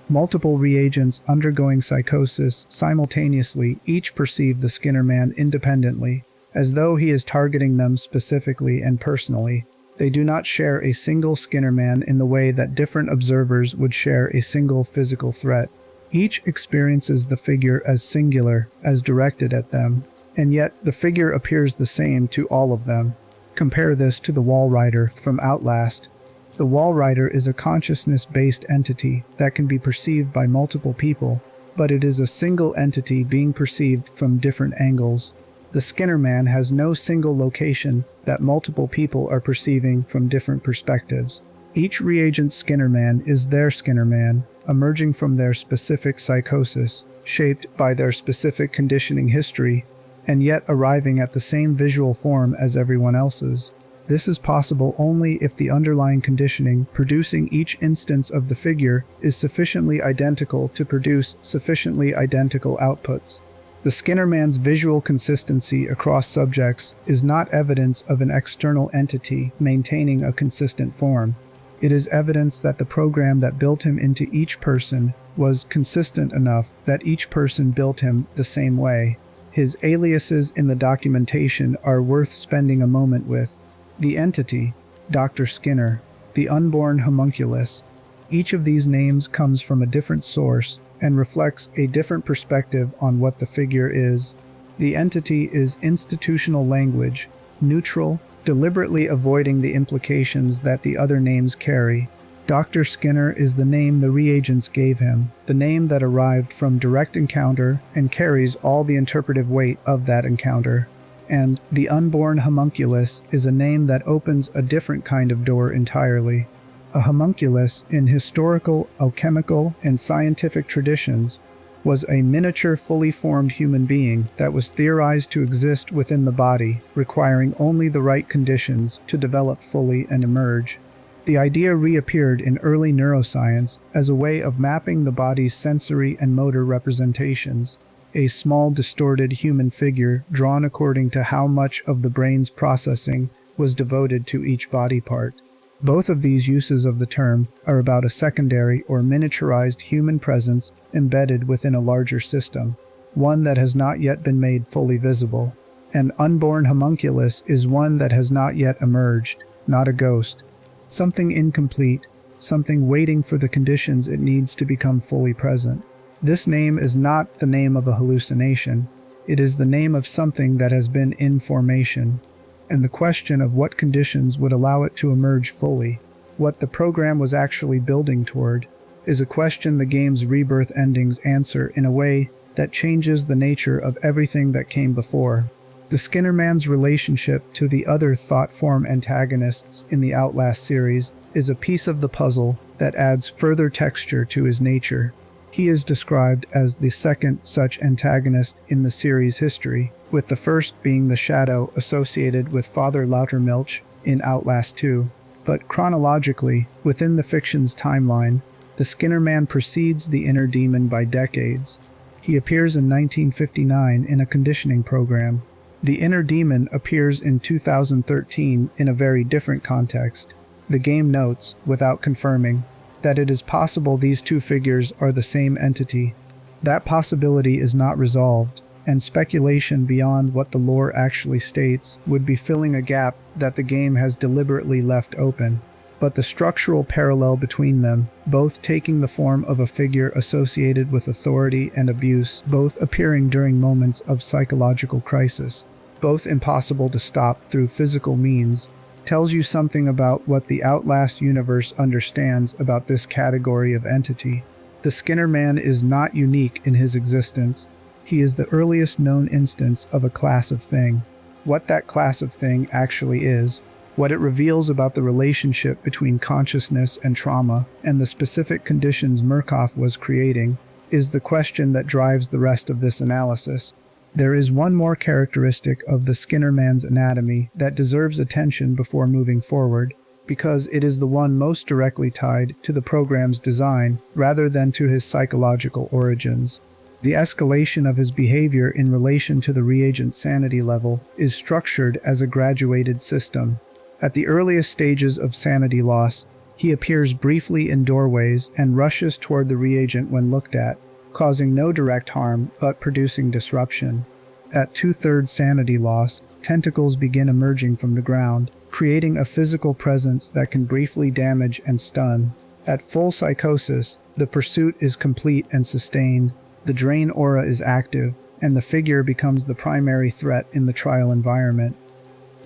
Multiple reagents undergoing psychosis simultaneously each perceive the Skinner man independently, as though he is targeting them specifically and personally. They do not share a single Skinner man in the way that different observers would share a single physical threat. Each experiences the figure as singular, as directed at them, and yet the figure appears the same to all of them. Compare this to the Wall Rider from Outlast. The Wall Rider is a consciousness-based entity that can be perceived by multiple people, but it is a single entity being perceived from different angles. The Skinner man has no single location that multiple people are perceiving from different perspectives. Each reagent's Skinner man is their Skinner man, emerging from their specific psychosis, shaped by their specific conditioning history, and yet arriving at the same visual form as everyone else's. This is possible only if the underlying conditioning producing each instance of the figure is sufficiently identical to produce sufficiently identical outputs. The Skinner man's visual consistency across subjects is not evidence of an external entity maintaining a consistent form. It is evidence that the program that built him into each person was consistent enough that each person built him the same way. His aliases in the documentation are worth spending a moment with. The entity, Dr. Skinner, the unborn homunculus. Each of these names comes from a different source and reflects a different perspective on what the figure is. The entity is institutional language, neutral, deliberately avoiding the implications that the other names carry. Dr. Skinner is the name the reagents gave him, the name that arrived from direct encounter and carries all the interpretive weight of that encounter. And the unborn homunculus is a name that opens a different kind of door entirely. A homunculus, in historical, alchemical, and scientific traditions, was a miniature fully formed human being that was theorized to exist within the body, requiring only the right conditions to develop fully and emerge. The idea reappeared in early neuroscience as a way of mapping the body's sensory and motor representations. A small distorted human figure drawn according to how much of the brain's processing was devoted to each body part. Both of these uses of the term are about a secondary or miniaturized human presence embedded within a larger system, one that has not yet been made fully visible. An unborn homunculus is one that has not yet emerged, not a ghost. Something incomplete, something waiting for the conditions it needs to become fully present. This name is not the name of a hallucination. It is the name of something that has been in formation. And the question of what conditions would allow it to emerge fully, what the program was actually building toward, is a question the game's Rebirth endings answer in a way that changes the nature of everything that came before. The Skinnerman's relationship to the other thought form antagonists in the Outlast series is a piece of the puzzle that adds further texture to his nature. He is described as the second such antagonist in the series' history, with the first being the shadow associated with Father Loutermilch in Outlast 2. But chronologically, within the fiction's timeline, the Skinnerman precedes the inner demon by decades. He appears in 1959 in a conditioning program. The inner demon appears in 2013 in a very different context. The game notes, without confirming, that it is possible these two figures are the same entity. That possibility is not resolved, and speculation beyond what the lore actually states would be filling a gap that the game has deliberately left open. But the structural parallel between them, both taking the form of a figure associated with authority and abuse, both appearing during moments of psychological crisis, both impossible to stop through physical means, tells you something about what the Outlast universe understands about this category of entity. The Skinnerman is not unique in his existence. He is the earliest known instance of a class of thing. What that class of thing actually is, what it reveals about the relationship between consciousness and trauma, and the specific conditions Murkoff was creating, is the question that drives the rest of this analysis. There is one more characteristic of the Skinnerman's anatomy that deserves attention before moving forward, because it is the one most directly tied to the program's design rather than to his psychological origins. The escalation of his behavior in relation to the reagent sanity level is structured as a graduated system. At the earliest stages of sanity loss, he appears briefly in doorways and rushes toward the reagent when looked at, causing no direct harm but producing disruption. At 2/3 sanity loss, tentacles begin emerging from the ground, creating a physical presence that can briefly damage and stun. At full psychosis, the pursuit is complete and sustained, the drain aura is active, and the figure becomes the primary threat in the trial environment.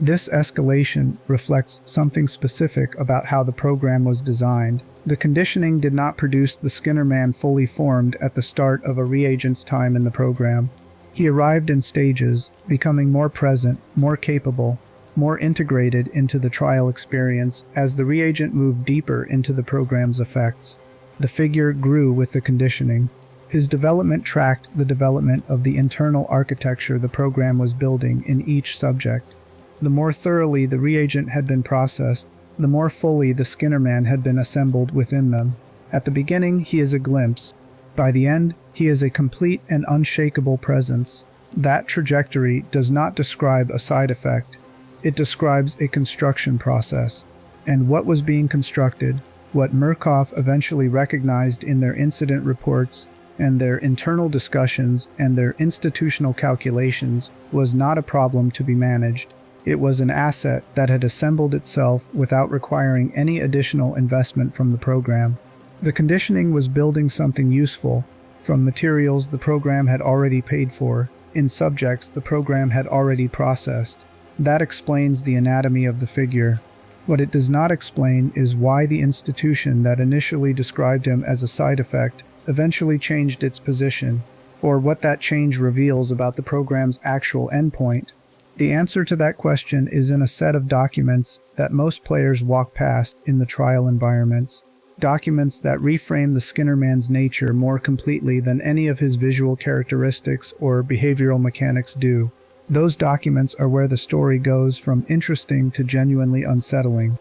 This escalation reflects something specific about how the program was designed. The conditioning did not produce the Skinnerman fully formed at the start of a reagent's time in the program. He arrived in stages, becoming more present, more capable, more integrated into the trial experience as the reagent moved deeper into the program's effects. The figure grew with the conditioning. His development tracked the development of the internal architecture the program was building in each subject. The more thoroughly the reagent had been processed, the more fully the Skinnerman had been assembled within them. At the beginning, he is a glimpse. By the end, he is a complete and unshakable presence. That trajectory does not describe a side effect. It describes a construction process. And what was being constructed, what Murkoff eventually recognized in their incident reports and their internal discussions and their institutional calculations, was not a problem to be managed. It was an asset that had assembled itself without requiring any additional investment from the program. The conditioning was building something useful, from materials the program had already paid for, in subjects the program had already processed. That explains the anatomy of the figure. What it does not explain is why the institution that initially described him as a side effect eventually changed its position, or what that change reveals about the program's actual endpoint. The answer to that question is in a set of documents that most players walk past in the trial environments. Documents that reframe the Skinnerman's nature more completely than any of his visual characteristics or behavioral mechanics do. Those documents are where the story goes from interesting to genuinely unsettling.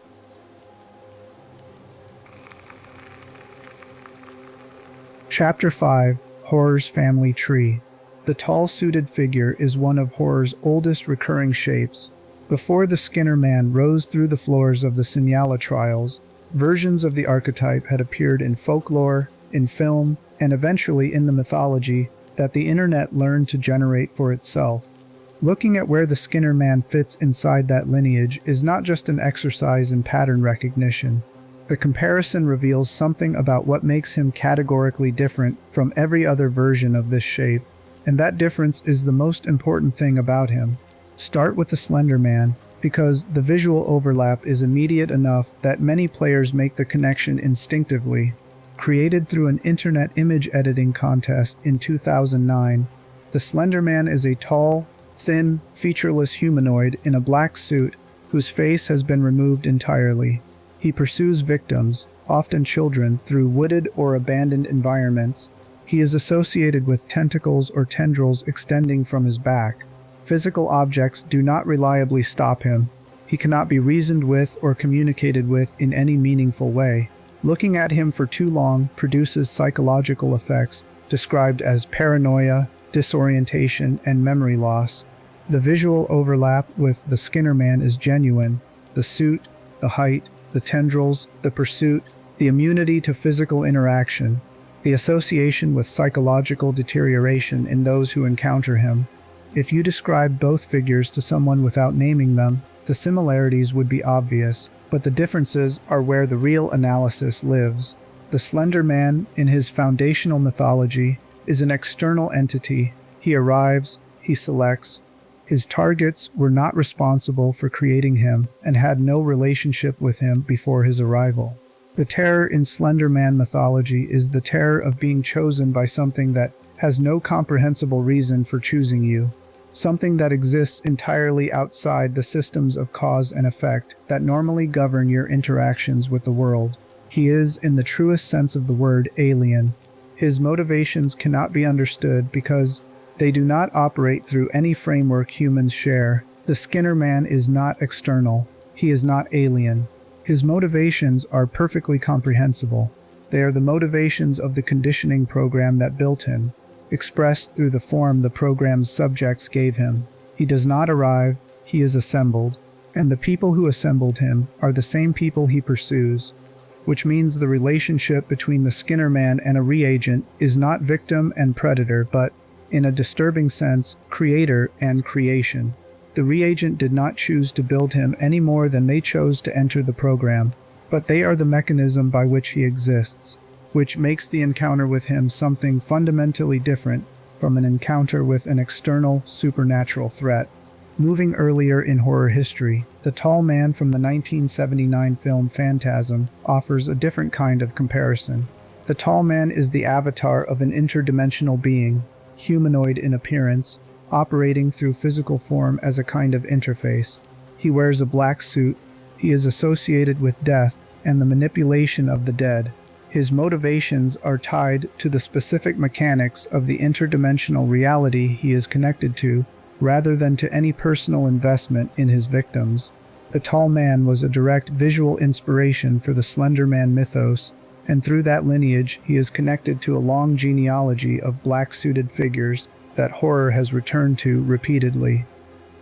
Chapter 5: Horror's Family Tree. The tall suited figure is one of horror's oldest recurring shapes. Before the Skinnerman rose through the floors of the Sinyala trials, versions of the archetype had appeared in folklore, in film, and eventually in the mythology that the internet learned to generate for itself. Looking at where the Skinnerman fits inside that lineage is not just an exercise in pattern recognition. The comparison reveals something about what makes him categorically different from every other version of this shape. And that difference is the most important thing about him. Start with the Slender Man, because the visual overlap is immediate enough that many players make the connection instinctively. Created through an internet image editing contest in 2009, the Slender Man is a tall, thin, featureless humanoid in a black suit whose face has been removed entirely. He pursues victims, often children, through wooded or abandoned environments. He is associated with tentacles or tendrils extending from his back. Physical objects do not reliably stop him. He cannot be reasoned with or communicated with in any meaningful way. Looking at him for too long produces psychological effects described as paranoia, disorientation, and memory loss. The visual overlap with the Skinner Man is genuine. The suit, the height, the tendrils, the pursuit, the immunity to physical interaction, the association with psychological deterioration in those who encounter him. If you describe both figures to someone without naming them, the similarities would be obvious, but the differences are where the real analysis lives. The Slender Man, in his foundational mythology, is an external entity. He arrives, he selects. His targets were not responsible for creating him and had no relationship with him before his arrival. The terror in Slender Man mythology is the terror of being chosen by something that has no comprehensible reason for choosing you. Something that exists entirely outside the systems of cause and effect that normally govern your interactions with the world. He is, in the truest sense of the word, alien. His motivations cannot be understood because they do not operate through any framework humans share. The Skinner Man is not external. He is not alien. His motivations are perfectly comprehensible. They are the motivations of the conditioning program that built him, expressed through the form the program's subjects gave him. He does not arrive, he is assembled, and the people who assembled him are the same people he pursues, which means the relationship between the Skinner Man and a reagent is not victim and predator, but, in a disturbing sense, creator and creation. The reagent did not choose to build him any more than they chose to enter the program, but they are the mechanism by which he exists, which makes the encounter with him something fundamentally different from an encounter with an external, supernatural threat. Moving earlier in horror history, the tall man from the 1979 film Phantasm offers a different kind of comparison. The tall man is the avatar of an interdimensional being, humanoid in appearance, operating through physical form as a kind of interface. He wears a black suit. He is associated with death and the manipulation of the dead. His motivations are tied to the specific mechanics of the interdimensional reality he is connected to, rather than to any personal investment in his victims. The tall man was a direct visual inspiration for the Slender Man mythos, and through that lineage he is connected to a long genealogy of black-suited figures that horror has returned to repeatedly.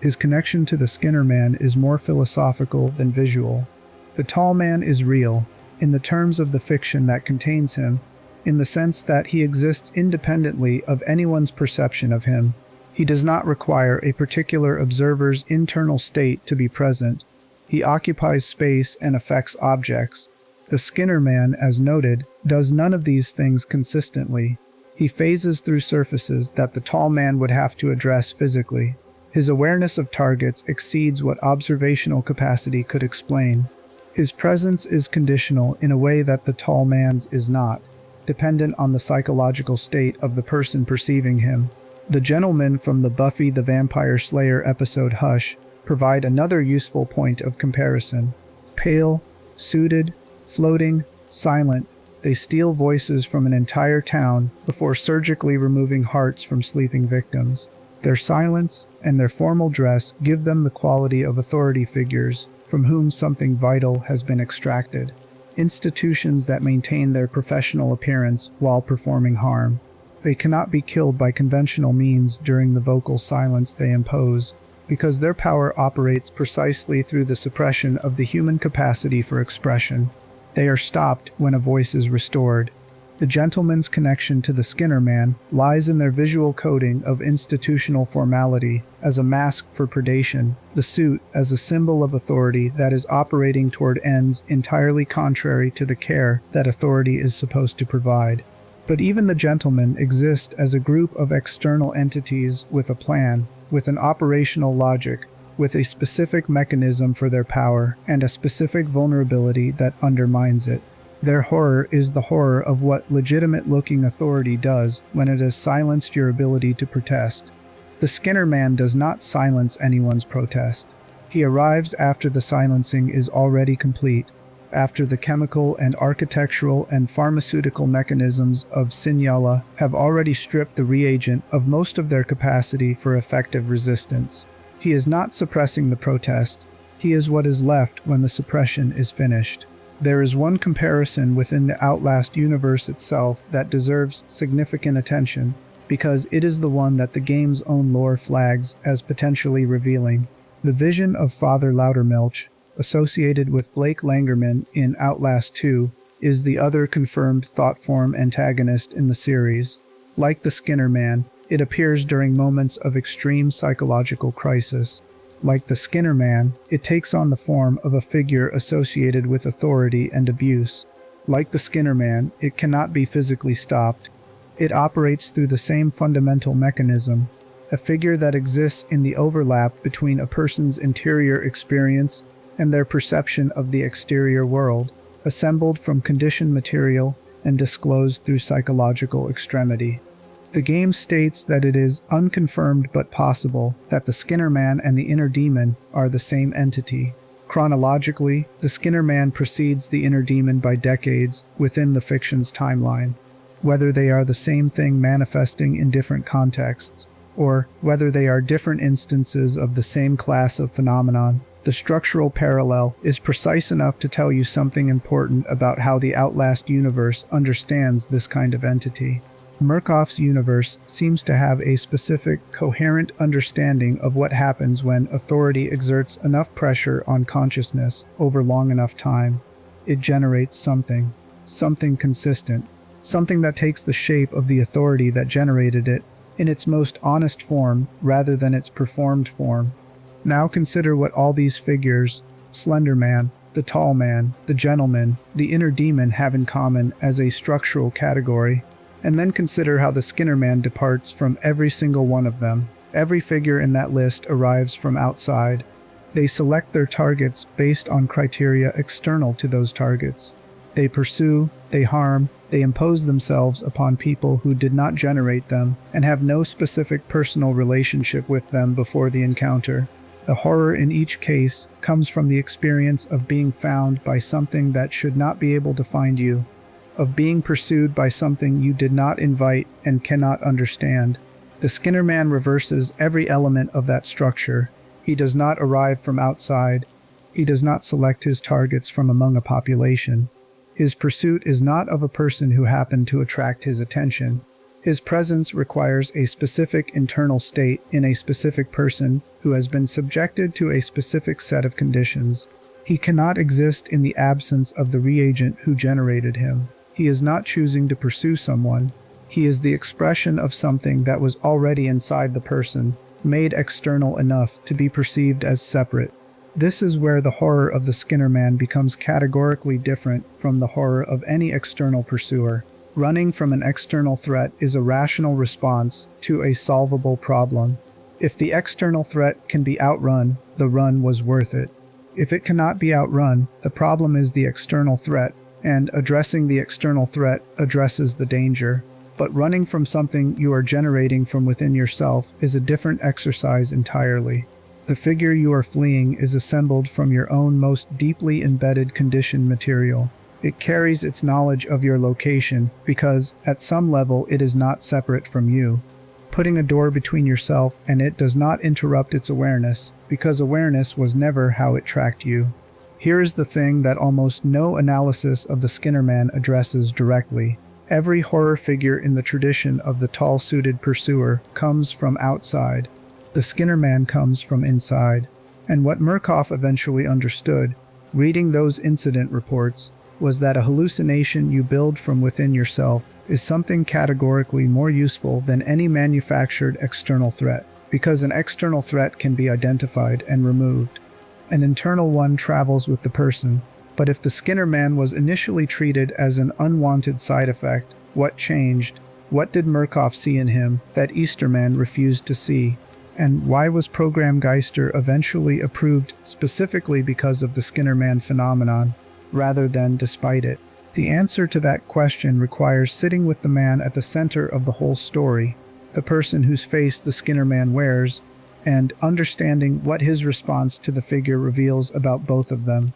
His connection to the Skinner Man is more philosophical than visual. The tall man is real, in the terms of the fiction that contains him, in the sense that he exists independently of anyone's perception of him. He does not require a particular observer's internal state to be present. He occupies space and affects objects. The Skinner Man, as noted, does none of these things consistently. He phases through surfaces that the tall man would have to address physically. His awareness of targets exceeds what observational capacity could explain. His presence is conditional in a way that the tall man's is not, dependent on the psychological state of the person perceiving him. The gentlemen from the Buffy the Vampire Slayer episode Hush provide another useful point of comparison. Pale, suited, floating, silent, they steal voices from an entire town before surgically removing hearts from sleeping victims. Their silence and their formal dress give them the quality of authority figures from whom something vital has been extracted. Institutions that maintain their professional appearance while performing harm. They cannot be killed by conventional means during the vocal silence they impose, because their power operates precisely through the suppression of the human capacity for expression. They are stopped when a voice is restored. The gentleman's connection to the Skinner Man lies in their visual coding of institutional formality as a mask for predation, the suit as a symbol of authority that is operating toward ends entirely contrary to the care that authority is supposed to provide. But even the gentlemen exist as a group of external entities with a plan, with an operational logic, with a specific mechanism for their power, and a specific vulnerability that undermines it. Their horror is the horror of what legitimate-looking authority does when it has silenced your ability to protest. The Skinner Man does not silence anyone's protest. He arrives after the silencing is already complete, after the chemical and architectural and pharmaceutical mechanisms of Sinyala have already stripped the reagent of most of their capacity for effective resistance. He is not suppressing the protest. He is what is left when the suppression is finished. There is one comparison within the Outlast universe itself that deserves significant attention, because it is the one that the game's own lore flags as potentially revealing. The vision of Father Loudermilch, associated with Blake Langerman in Outlast 2, is the other confirmed thought-form antagonist in the series. Like the Skinner Man, it appears during moments of extreme psychological crisis. Like the Skinner Man, it takes on the form of a figure associated with authority and abuse. Like the Skinner Man, it cannot be physically stopped. It operates through the same fundamental mechanism, a figure that exists in the overlap between a person's interior experience and their perception of the exterior world, assembled from conditioned material and disclosed through psychological extremity. The game states that it is unconfirmed but possible that the Skinner Man and the Inner Demon are the same entity. Chronologically, the Skinner Man precedes the Inner Demon by decades within the fiction's timeline. Whether they are the same thing manifesting in different contexts, or whether they are different instances of the same class of phenomenon, the structural parallel is precise enough to tell you something important about how the Outlast universe understands this kind of entity. Murkoff's universe seems to have a specific, coherent understanding of what happens when authority exerts enough pressure on consciousness over long enough time. It generates something consistent, something that takes the shape of the authority that generated it in its most honest form rather than its performed form. Now consider what all these figures, Slender Man, the Tall Man, the Gentleman, the Inner Demon, have in common as a structural category. And then consider how the Skinner Man departs from every single one of them. Every figure in that list arrives from outside. They select their targets based on criteria external to those targets. They pursue, they harm, they impose themselves upon people who did not generate them and have no specific personal relationship with them before the encounter. The horror in each case comes from the experience of being found by something that should not be able to find you, of being pursued by something you did not invite and cannot understand. The Skinner Man reverses every element of that structure. He does not arrive from outside. He does not select his targets from among a population. His pursuit is not of a person who happened to attract his attention. His presence requires a specific internal state in a specific person who has been subjected to a specific set of conditions. He cannot exist in the absence of the reagent who generated him. He is not choosing to pursue someone. He is the expression of something that was already inside the person, made external enough to be perceived as separate. This is where the horror of the Skinner Man becomes categorically different from the horror of any external pursuer. Running from an external threat is a rational response to a solvable problem. If the external threat can be outrun, the run was worth it. If it cannot be outrun, the problem is the external threat, and addressing the external threat addresses the danger. But running from something you are generating from within yourself is a different exercise entirely. The figure you are fleeing is assembled from your own most deeply embedded conditioned material. It carries its knowledge of your location because, at some level, it is not separate from you. Putting a door between yourself and it does not interrupt its awareness, because awareness was never how it tracked you. Here is the thing that almost no analysis of the Skinner Man addresses directly. Every horror figure in the tradition of the tall-suited pursuer comes from outside. The Skinner Man comes from inside. And what Murkoff eventually understood, reading those incident reports, was that a hallucination you build from within yourself is something categorically more useful than any manufactured external threat, because an external threat can be identified and removed. An internal one travels with the person, but if the Skinner Man was initially treated as an unwanted side effect, what changed? What did Murkoff see in him that Easterman refused to see? And why was Program Geister eventually approved specifically because of the Skinner Man phenomenon, rather than despite it? The answer to that question requires sitting with the man at the center of the whole story, the person whose face the Skinner man wears, and understanding what his response to the figure reveals about both of them.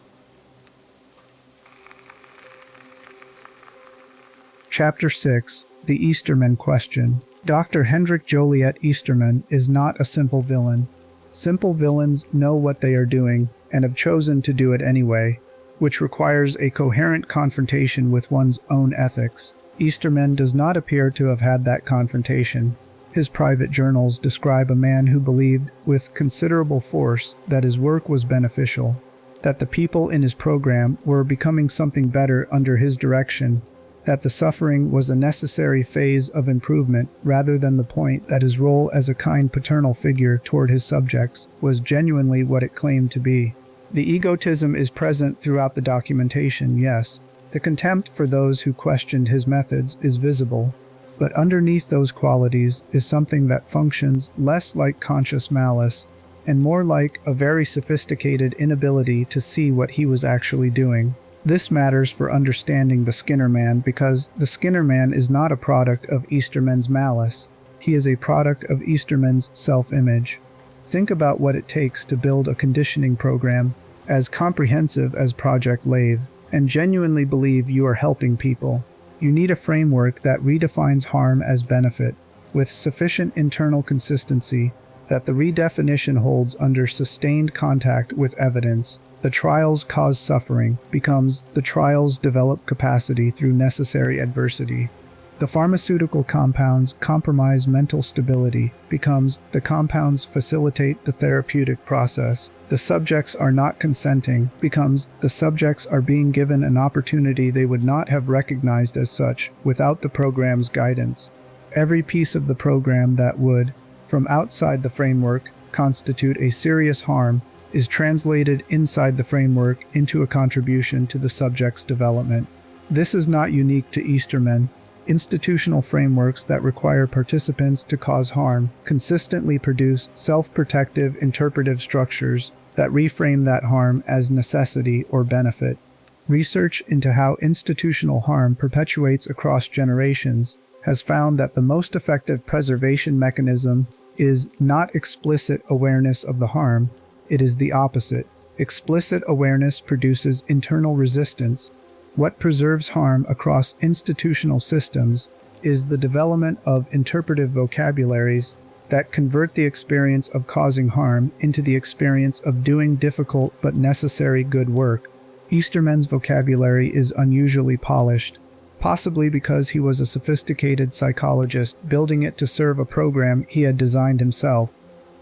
Chapter 6: The Easterman Question. Dr. Hendrik Joliet Easterman is not a simple villain. Simple villains know what they are doing and have chosen to do it anyway, which requires a coherent confrontation with one's own ethics. Easterman does not appear to have had that confrontation. His private journals describe a man who believed with considerable force that his work was beneficial, that the people in his program were becoming something better under his direction, that the suffering was a necessary phase of improvement rather than the point, that his role as a kind paternal figure toward his subjects was genuinely what it claimed to be. The egotism is present throughout the documentation, yes. The contempt for those who questioned his methods is visible, but underneath those qualities is something that functions less like conscious malice and more like a very sophisticated inability to see what he was actually doing. This matters for understanding the Skinner man because the Skinner man is not a product of Easterman's malice. He is a product of Easterman's self-image. Think about what it takes to build a conditioning program as comprehensive as Project Lathe and genuinely believe you are helping people. You need a framework that redefines harm as benefit, with sufficient internal consistency that the redefinition holds under sustained contact with evidence. The trials cause suffering becomes the trials develop capacity through necessary adversity. The pharmaceutical compounds compromise mental stability becomes the compounds facilitate the therapeutic process. The subjects are not consenting becomes the subjects are being given an opportunity they would not have recognized as such without the program's guidance. Every piece of the program that would, from outside the framework, constitute a serious harm is translated inside the framework into a contribution to the subject's development. This is not unique to Easterman. Institutional frameworks that require participants to cause harm consistently produce self-protective interpretive structures that reframe that harm as necessity or benefit. Research into how institutional harm perpetuates across generations has found that the most effective preservation mechanism is not explicit awareness of the harm. It is the opposite. Explicit awareness produces internal resistance. What preserves harm across institutional systems is the development of interpretive vocabularies that convert the experience of causing harm into the experience of doing difficult but necessary good work. Easterman's vocabulary is unusually polished, possibly because he was a sophisticated psychologist building it to serve a program he had designed himself.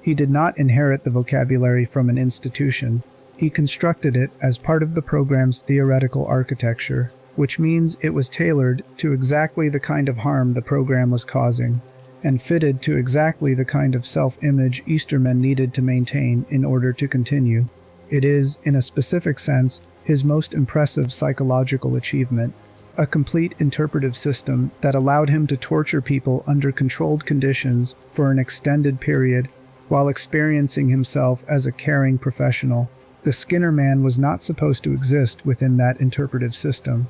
He did not inherit the vocabulary from an institution. He constructed it as part of the program's theoretical architecture, which means it was tailored to exactly the kind of harm the program was causing, and fitted to exactly the kind of self-image Easterman needed to maintain in order to continue. It is, in a specific sense, his most impressive psychological achievement, a complete interpretive system that allowed him to torture people under controlled conditions for an extended period while experiencing himself as a caring professional. The Skinner man was not supposed to exist within that interpretive system.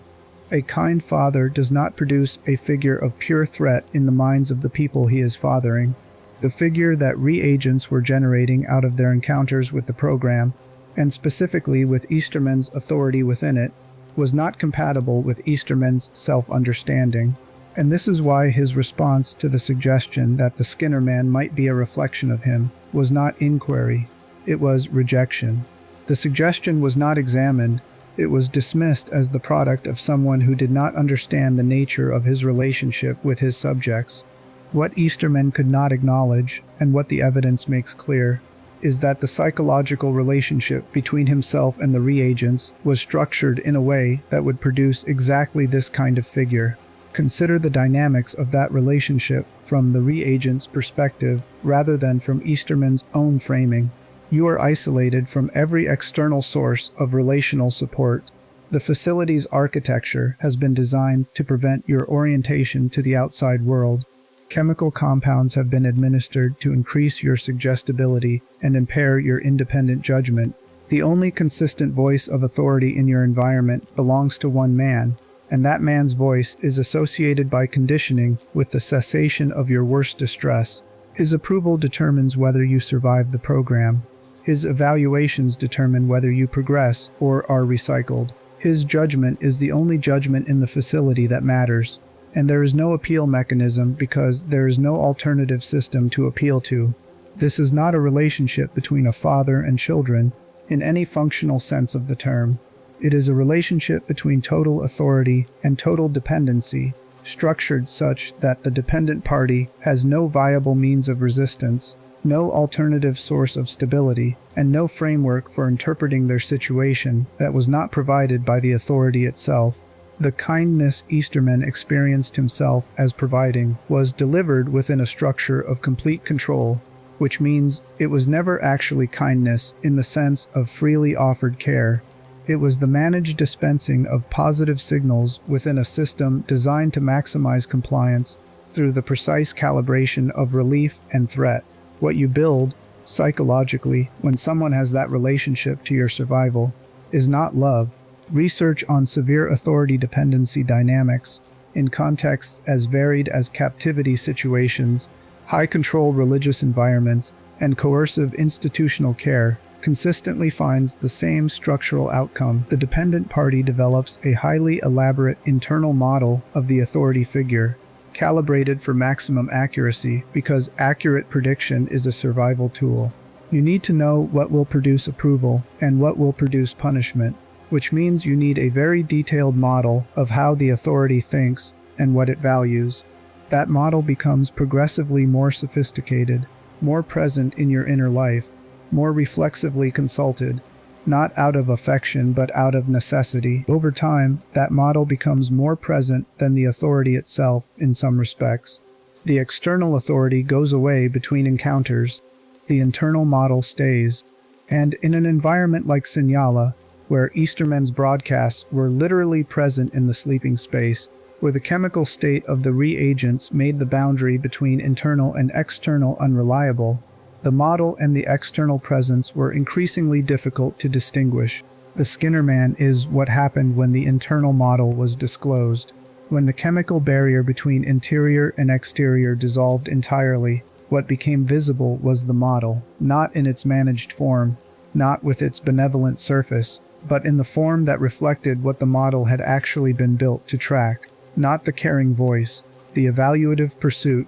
A kind father does not produce a figure of pure threat in the minds of the people he is fathering. The figure that reagents were generating out of their encounters with the program, and specifically with Easterman's authority within it, was not compatible with Easterman's self-understanding. And this is why his response to the suggestion that the Skinner man might be a reflection of him was not inquiry, it was rejection. The suggestion was not examined, it was dismissed as the product of someone who did not understand the nature of his relationship with his subjects. What Easterman could not acknowledge, and what the evidence makes clear, is that the psychological relationship between himself and the reagents was structured in a way that would produce exactly this kind of figure. Consider the dynamics of that relationship from the reagent's perspective rather than from Easterman's own framing. You are isolated from every external source of relational support. The facility's architecture has been designed to prevent your orientation to the outside world. Chemical compounds have been administered to increase your suggestibility and impair your independent judgment. The only consistent voice of authority in your environment belongs to one man, and that man's voice is associated by conditioning with the cessation of your worst distress. His approval determines whether you survive the program. His evaluations determine whether you progress or are recycled. His judgment is the only judgment in the facility that matters, and there is no appeal mechanism because there is no alternative system to appeal to. This is not a relationship between a father and children in any functional sense of the term. It is a relationship between total authority and total dependency, structured such that the dependent party has no viable means of resistance, no alternative source of stability, and no framework for interpreting their situation that was not provided by the authority itself. The kindness Easterman experienced himself as providing was delivered within a structure of complete control, which means it was never actually kindness in the sense of freely offered care. It was the managed dispensing of positive signals within a system designed to maximize compliance through the precise calibration of relief and threat. What you build, psychologically, when someone has that relationship to your survival, is not love. Research on severe authority dependency dynamics, in contexts as varied as captivity situations, high control religious environments, and coercive institutional care, consistently finds the same structural outcome. The dependent party develops a highly elaborate internal model of the authority figure, calibrated for maximum accuracy because accurate prediction is a survival tool. You need to know what will produce approval and what will produce punishment, which means you need a very detailed model of how the authority thinks and what it values. That model becomes progressively more sophisticated, more present in your inner life, more reflexively consulted, not out of affection but out of necessity. Over time, that model becomes more present than the authority itself in some respects. The external authority goes away between encounters. The internal model stays. And in an environment like Sinyala, where Easterman's broadcasts were literally present in the sleeping space, where the chemical state of the reagents made the boundary between internal and external unreliable, the model and the external presence were increasingly difficult to distinguish. The Skinnerman is what happened when the internal model was disclosed. When the chemical barrier between interior and exterior dissolved entirely, what became visible was the model, not in its managed form, not with its benevolent surface, but in the form that reflected what the model had actually been built to track, not the caring voice, the evaluative pursuit,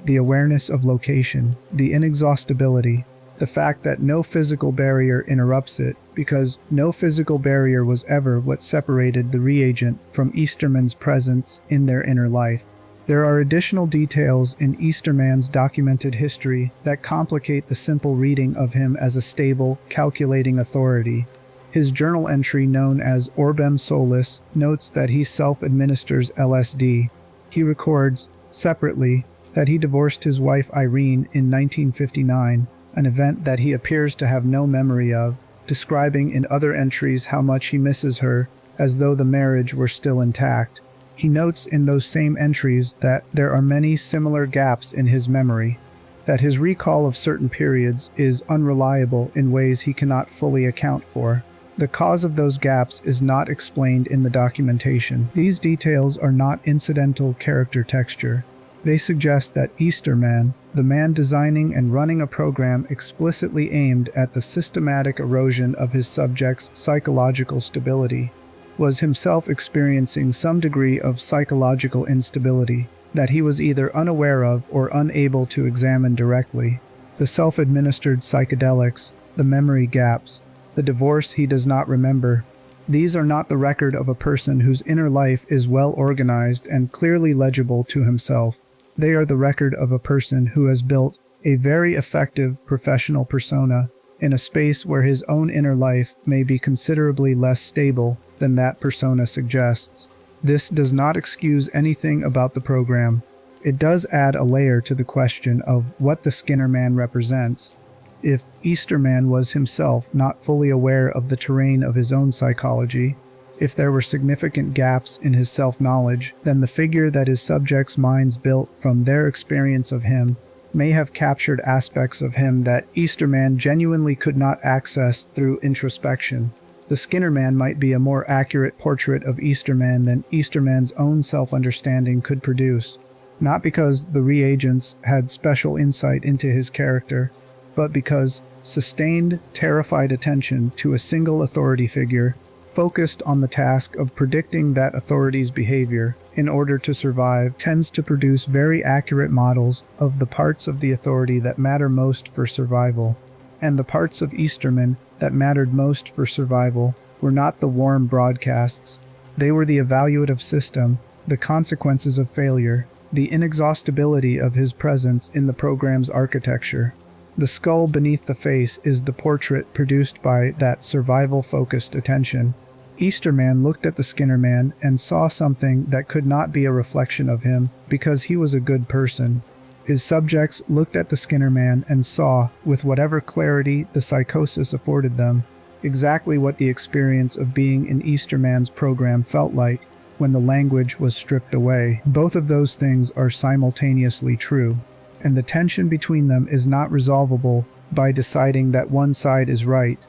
the awareness of location, the inexhaustibility, the fact that no physical barrier interrupts it, because no physical barrier was ever what separated the reagent from Easterman's presence in their inner life. There are additional details in Easterman's documented history that complicate the simple reading of him as a stable, calculating authority. His journal entry known as Orbem Solis notes that he self-administers LSD. He records, separately, that he divorced his wife Irene in 1959, an event that he appears to have no memory of, describing in other entries how much he misses her, as though the marriage were still intact. He notes in those same entries that there are many similar gaps in his memory, that his recall of certain periods is unreliable in ways he cannot fully account for. The cause of those gaps is not explained in the documentation. These details are not incidental character texture. They suggest that Easterman, the man designing and running a program explicitly aimed at the systematic erosion of his subject's psychological stability, was himself experiencing some degree of psychological instability that he was either unaware of or unable to examine directly. The self-administered psychedelics, the memory gaps, the divorce he does not remember, these are not the record of a person whose inner life is well organized and clearly legible to himself. They are the record of a person who has built a very effective professional persona in a space where his own inner life may be considerably less stable than that persona suggests. This does not excuse anything about the program. It does add a layer to the question of what the Skinnerman represents. If Easterman was himself not fully aware of the terrain of his own psychology, if there were significant gaps in his self-knowledge, then the figure that his subjects' minds built from their experience of him may have captured aspects of him that Easterman genuinely could not access through introspection. The Skinner Man might be a more accurate portrait of Easterman than Easterman's own self-understanding could produce, not because the Reagents had special insight into his character, but because sustained, terrified attention to a single authority figure focused on the task of predicting that authority's behavior in order to survive tends to produce very accurate models of the parts of the authority that matter most for survival. And the parts of Easterman that mattered most for survival were not the warm broadcasts. They were the evaluative system, the consequences of failure, the inexhaustibility of his presence in the program's architecture. The skull beneath the face is the portrait produced by that survival-focused attention. Easterman looked at the Skinner Man and saw something that could not be a reflection of him because he was a good person. His subjects looked at the Skinner Man and saw, with whatever clarity the psychosis afforded them, exactly what the experience of being in Easterman's program felt like when the language was stripped away. Both of those things are simultaneously true, and the tension between them is not resolvable by deciding that one side is right.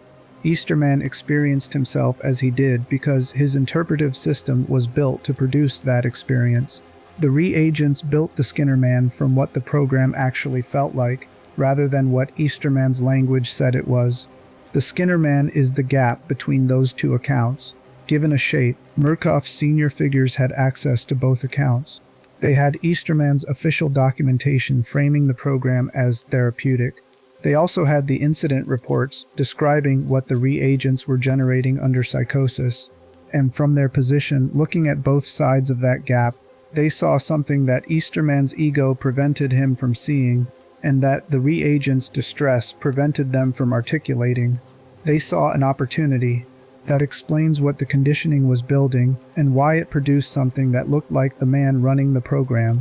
Easterman experienced himself as he did because his interpretive system was built to produce that experience. The Reagents built the Skinner Man from what the program actually felt like, rather than what Easterman's language said it was. The Skinner Man is the gap between those two accounts. Given a shape, Murkoff's senior figures had access to both accounts. They had Easterman's official documentation framing the program as therapeutic. They also had the incident reports describing what the Reagents were generating under psychosis. And from their position, looking at both sides of that gap, they saw something that Easterman's ego prevented him from seeing, and that the Reagents' distress prevented them from articulating. They saw an opportunity that explains what the conditioning was building and why it produced something that looked like the man running the program.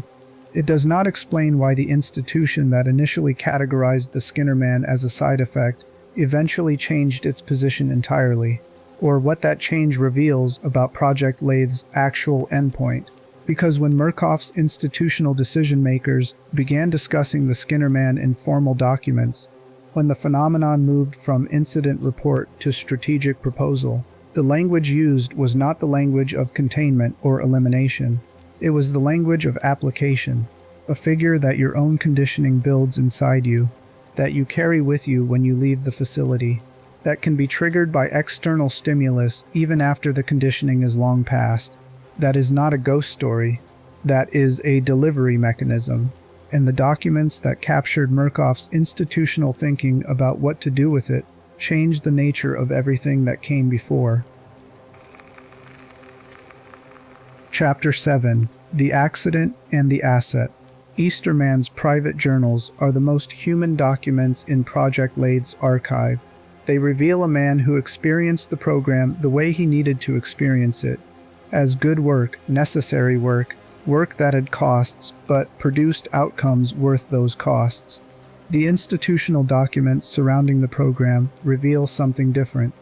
It does not explain why the institution that initially categorized the Skinner Man as a side effect eventually changed its position entirely, or what that change reveals about Project Lathe's actual endpoint. Because when Murkoff's institutional decision-makers began discussing the Skinner Man in formal documents, when the phenomenon moved from incident report to strategic proposal, the language used was not the language of containment or elimination. It was the language of application, a figure that your own conditioning builds inside you, that you carry with you when you leave the facility, that can be triggered by external stimulus even after the conditioning is long past. That is not a ghost story. That is a delivery mechanism. And the documents that captured Murkoff's institutional thinking about what to do with it changed the nature of everything that came before. Chapter 7. The Accident and the Asset. Easterman's private journals are the most human documents in Project Lathe's archive. They reveal a man who experienced the program the way he needed to experience it, as good work, necessary work, work that had costs, but produced outcomes worth those costs. The institutional documents surrounding the program reveal something different,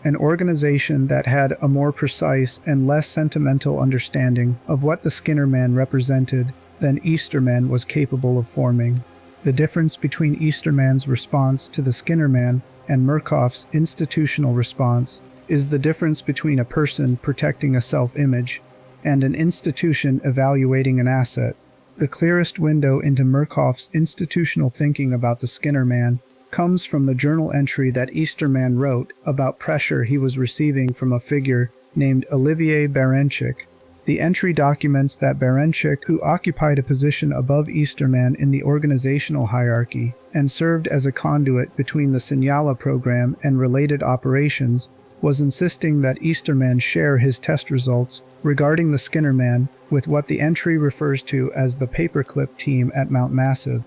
an organization that had a more precise and less sentimental understanding of what the Skinner Man represented than Easterman was capable of forming. The difference between Easterman's response to the Skinner Man and Murkoff's institutional response is the difference between a person protecting a self-image and an institution evaluating an asset. The clearest window into Murkoff's institutional thinking about the Skinner Man comes from the journal entry that Easterman wrote about pressure he was receiving from a figure named Olivier Baranchik. The entry documents that Baranchik, who occupied a position above Easterman in the organizational hierarchy and served as a conduit between the Sinyala program and related operations, was insisting that Easterman share his test results regarding the Skinner Man with what the entry refers to as the paperclip team at Mount Massive.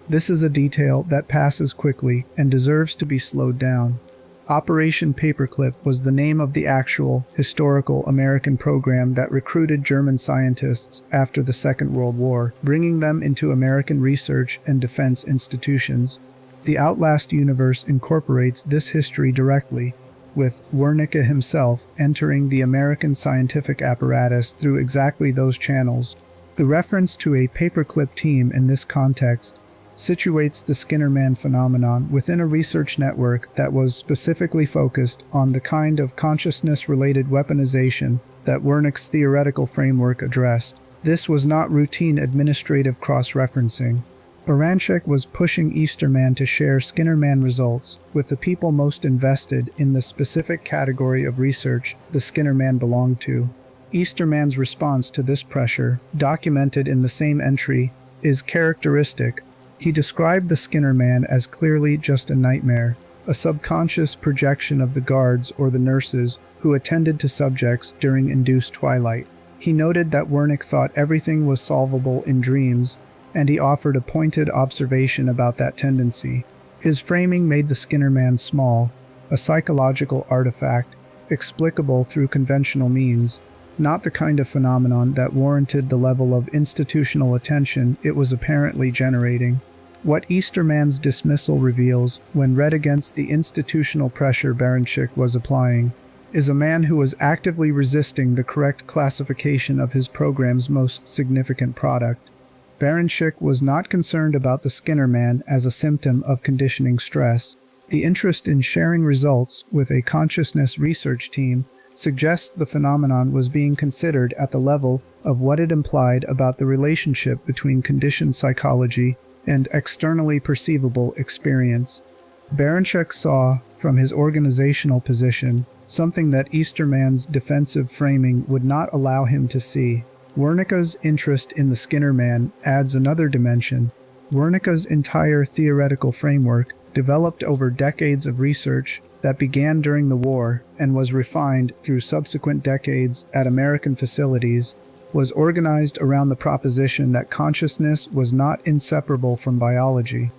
This is a detail that passes quickly and deserves to be slowed down. Operation Paperclip was the name of the actual, historical American program that recruited German scientists after the Second World War, bringing them into American research and defense institutions. The Outlast universe incorporates this history directly, with Wernicke himself entering the American scientific apparatus through exactly those channels. The reference to a paperclip team in this context situates the Skinner-Man phenomenon within a research network that was specifically focused on the kind of consciousness-related weaponization that Wernicke's theoretical framework addressed. This was not routine administrative cross-referencing. Baranchik was pushing Easterman to share Skinner-Man results with the people most invested in the specific category of research the Skinner-Man belonged to. Easterman's response to this pressure, documented in the same entry, is characteristic. He described the Skinner-Man as clearly just a nightmare, a subconscious projection of the guards or the nurses who attended to subjects during induced twilight. He noted that Wernicke thought everything was solvable in dreams, and he offered a pointed observation about that tendency. His framing made the Skinner-Man small, a psychological artifact, explicable through conventional means, not the kind of phenomenon that warranted the level of institutional attention it was apparently generating. What Easterman's dismissal reveals, when read against the institutional pressure Baranchik was applying, is a man who was actively resisting the correct classification of his program's most significant product. Baranchik was not concerned about the Skinner-Man as a symptom of conditioning stress. The interest in sharing results with a consciousness research team suggests the phenomenon was being considered at the level of what it implied about the relationship between conditioned psychology and externally perceivable experience. Baranchik saw, from his organizational position, something that Easterman's defensive framing would not allow him to see. Wernicke's interest in the Skinner-Man adds another dimension. Wernicke's entire theoretical framework, developed over decades of research that began during the war and was refined through subsequent decades at American facilities, was organized around the proposition that consciousness was not inseparable from biology,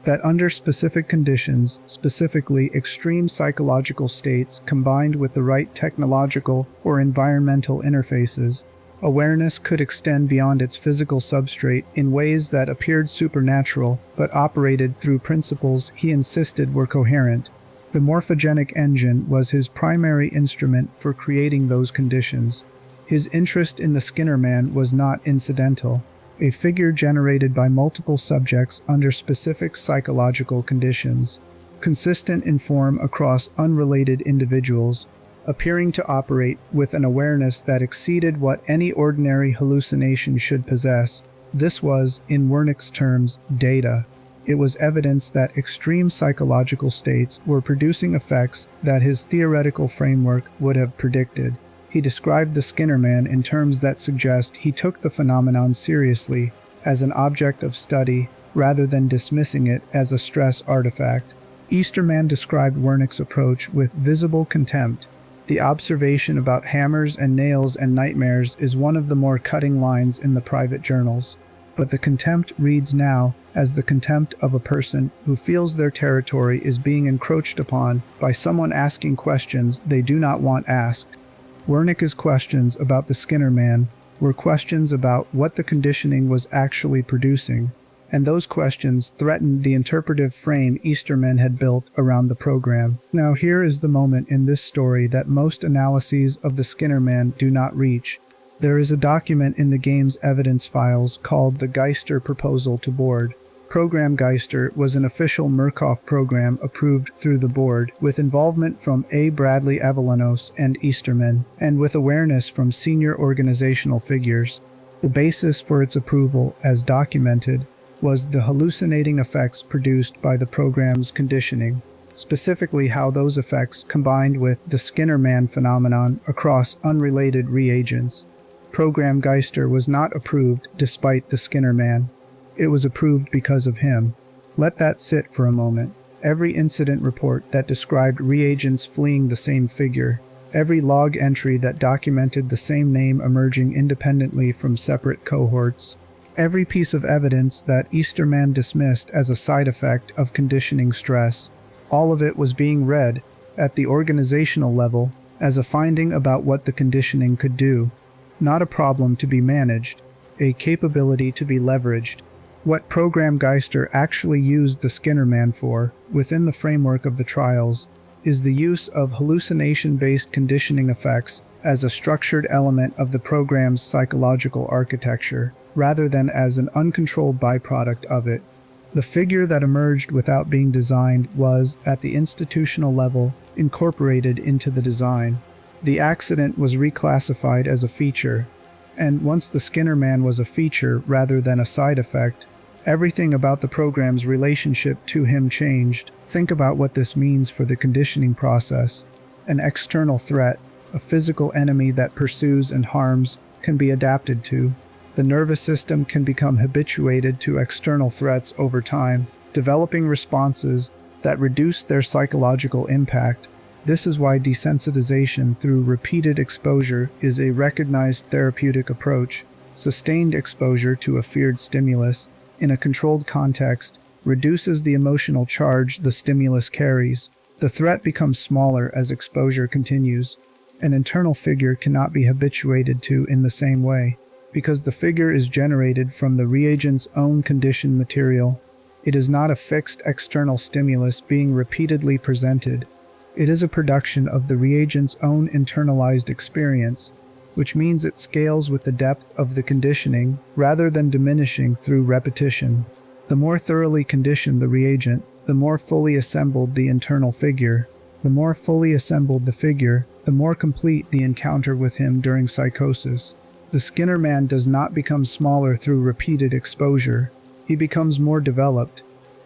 that under specific conditions, specifically extreme psychological states combined with the right technological or environmental interfaces, awareness could extend beyond its physical substrate in ways that appeared supernatural but operated through principles he insisted were coherent. The morphogenic engine was his primary instrument for creating those conditions. His interest in the Skinner-Man was not incidental, a figure generated by multiple subjects under specific psychological conditions, consistent in form across unrelated individuals, appearing to operate with an awareness that exceeded what any ordinary hallucination should possess. This was, in Wernicke's terms, data. It was evidence that extreme psychological states were producing effects that his theoretical framework would have predicted. He described the Skinner-Man in terms that suggest he took the phenomenon seriously, as an object of study, rather than dismissing it as a stress artifact. Easterman described Wernicke's approach with visible contempt. The observation about hammers and nails and nightmares is one of the more cutting lines in the private journals. But the contempt reads now as the contempt of a person who feels their territory is being encroached upon by someone asking questions they do not want asked. Wernicke's questions about the Skinner-Man were questions about what the conditioning was actually producing, and those questions threatened the interpretive frame Easterman had built around the program. Now here is the moment in this story that most analyses of the Skinner-Man do not reach. There is a document in the game's evidence files called the Geister Proposal to Board. Program Geister was an official Murkoff program approved through the board, with involvement from A. Bradley Avellanos and Easterman, and with awareness from senior organizational figures. The basis for its approval, as documented, was the hallucinating effects produced by the program's conditioning, specifically how those effects combined with the Skinner-Man phenomenon across unrelated reagents. Program Geister was not approved despite the Skinner-Man. It was approved because of him. Let that sit for a moment. Every incident report that described reagents fleeing the same figure, every log entry that documented the same name emerging independently from separate cohorts, every piece of evidence that Easterman dismissed as a side effect of conditioning stress, all of it was being read, at the organizational level, as a finding about what the conditioning could do. Not a problem to be managed, a capability to be leveraged. What Program Geister actually used the Skinner-Man for, within the framework of the trials, is the use of hallucination-based conditioning effects as a structured element of the program's psychological architecture, rather than as an uncontrolled byproduct of it. The figure that emerged without being designed was, at the institutional level, incorporated into the design. The accident was reclassified as a feature, and once the Skinner Man was a feature rather than a side effect, everything about the program's relationship to him changed. Think about what this means for the conditioning process. An external threat, a physical enemy that pursues and harms, can be adapted to. The nervous system can become habituated to external threats over time, developing responses that reduce their psychological impact. This is why desensitization through repeated exposure is a recognized therapeutic approach. Sustained exposure to a feared stimulus, in a controlled context, reduces the emotional charge the stimulus carries. The threat becomes smaller as exposure continues. An internal figure cannot be habituated to in the same way, because the figure is generated from the reagent's own conditioned material. It is not a fixed external stimulus being repeatedly presented. It is a production of the reagent's own internalized experience, which means it scales with the depth of the conditioning rather than diminishing through repetition. The more thoroughly conditioned the reagent, the more fully assembled the internal figure. The more fully assembled the figure, the more complete the encounter with him during psychosis. The Skinner Man does not become smaller through repeated exposure. He becomes more developed.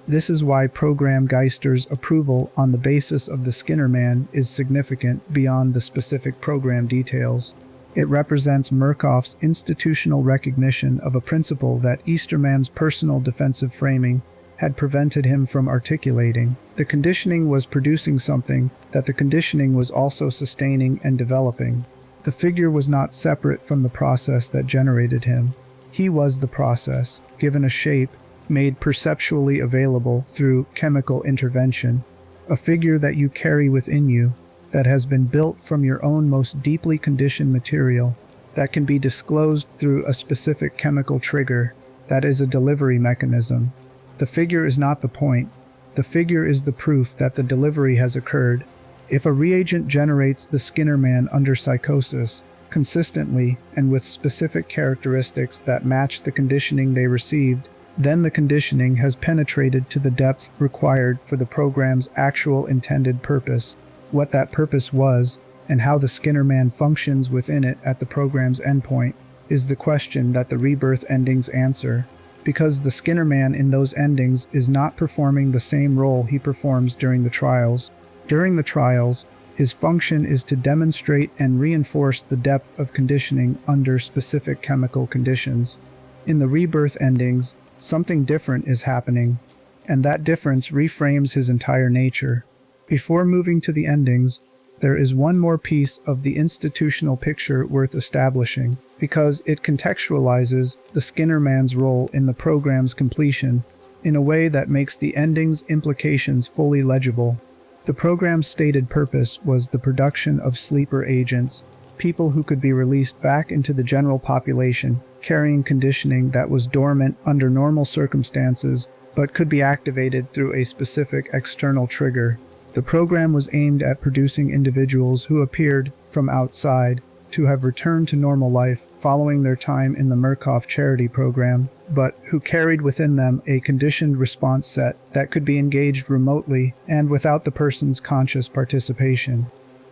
This is why Program Geister's approval on the basis of the Skinner Man is significant beyond the specific program details. It represents Murkoff's institutional recognition of a principle that Easterman's personal defensive framing had prevented him from articulating. The conditioning was producing something that the conditioning was also sustaining and developing. The figure was not separate from the process that generated him. He was the process, given a shape, made perceptually available through chemical intervention, a figure that you carry within you, that has been built from your own most deeply conditioned material, that can be disclosed through a specific chemical trigger, that is a delivery mechanism. The figure is not the point. The figure is the proof that the delivery has occurred. If a reagent generates the Skinner Man under psychosis, consistently and with specific characteristics that match the conditioning they received, then the conditioning has penetrated to the depth required for the program's actual intended purpose. What that purpose was, and how the Skinner Man functions within it at the program's endpoint, is the question that the Rebirth endings answer. Because the Skinner Man in those endings is not performing the same role he performs during the trials. During the trials, his function is to demonstrate and reinforce the depth of conditioning under specific chemical conditions. In the Rebirth endings, something different is happening, and that difference reframes his entire nature. Before moving to the endings, there is one more piece of the institutional picture worth establishing, because it contextualizes the Skinner Man's role in the program's completion in a way that makes the ending's implications fully legible. The program's stated purpose was the production of sleeper agents, people who could be released back into the general population, carrying conditioning that was dormant under normal circumstances, but could be activated through a specific external trigger. The program was aimed at producing individuals who appeared, from outside, to have returned to normal life following their time in the Murkoff charity program, but who carried within them a conditioned response set that could be engaged remotely and without the person's conscious participation.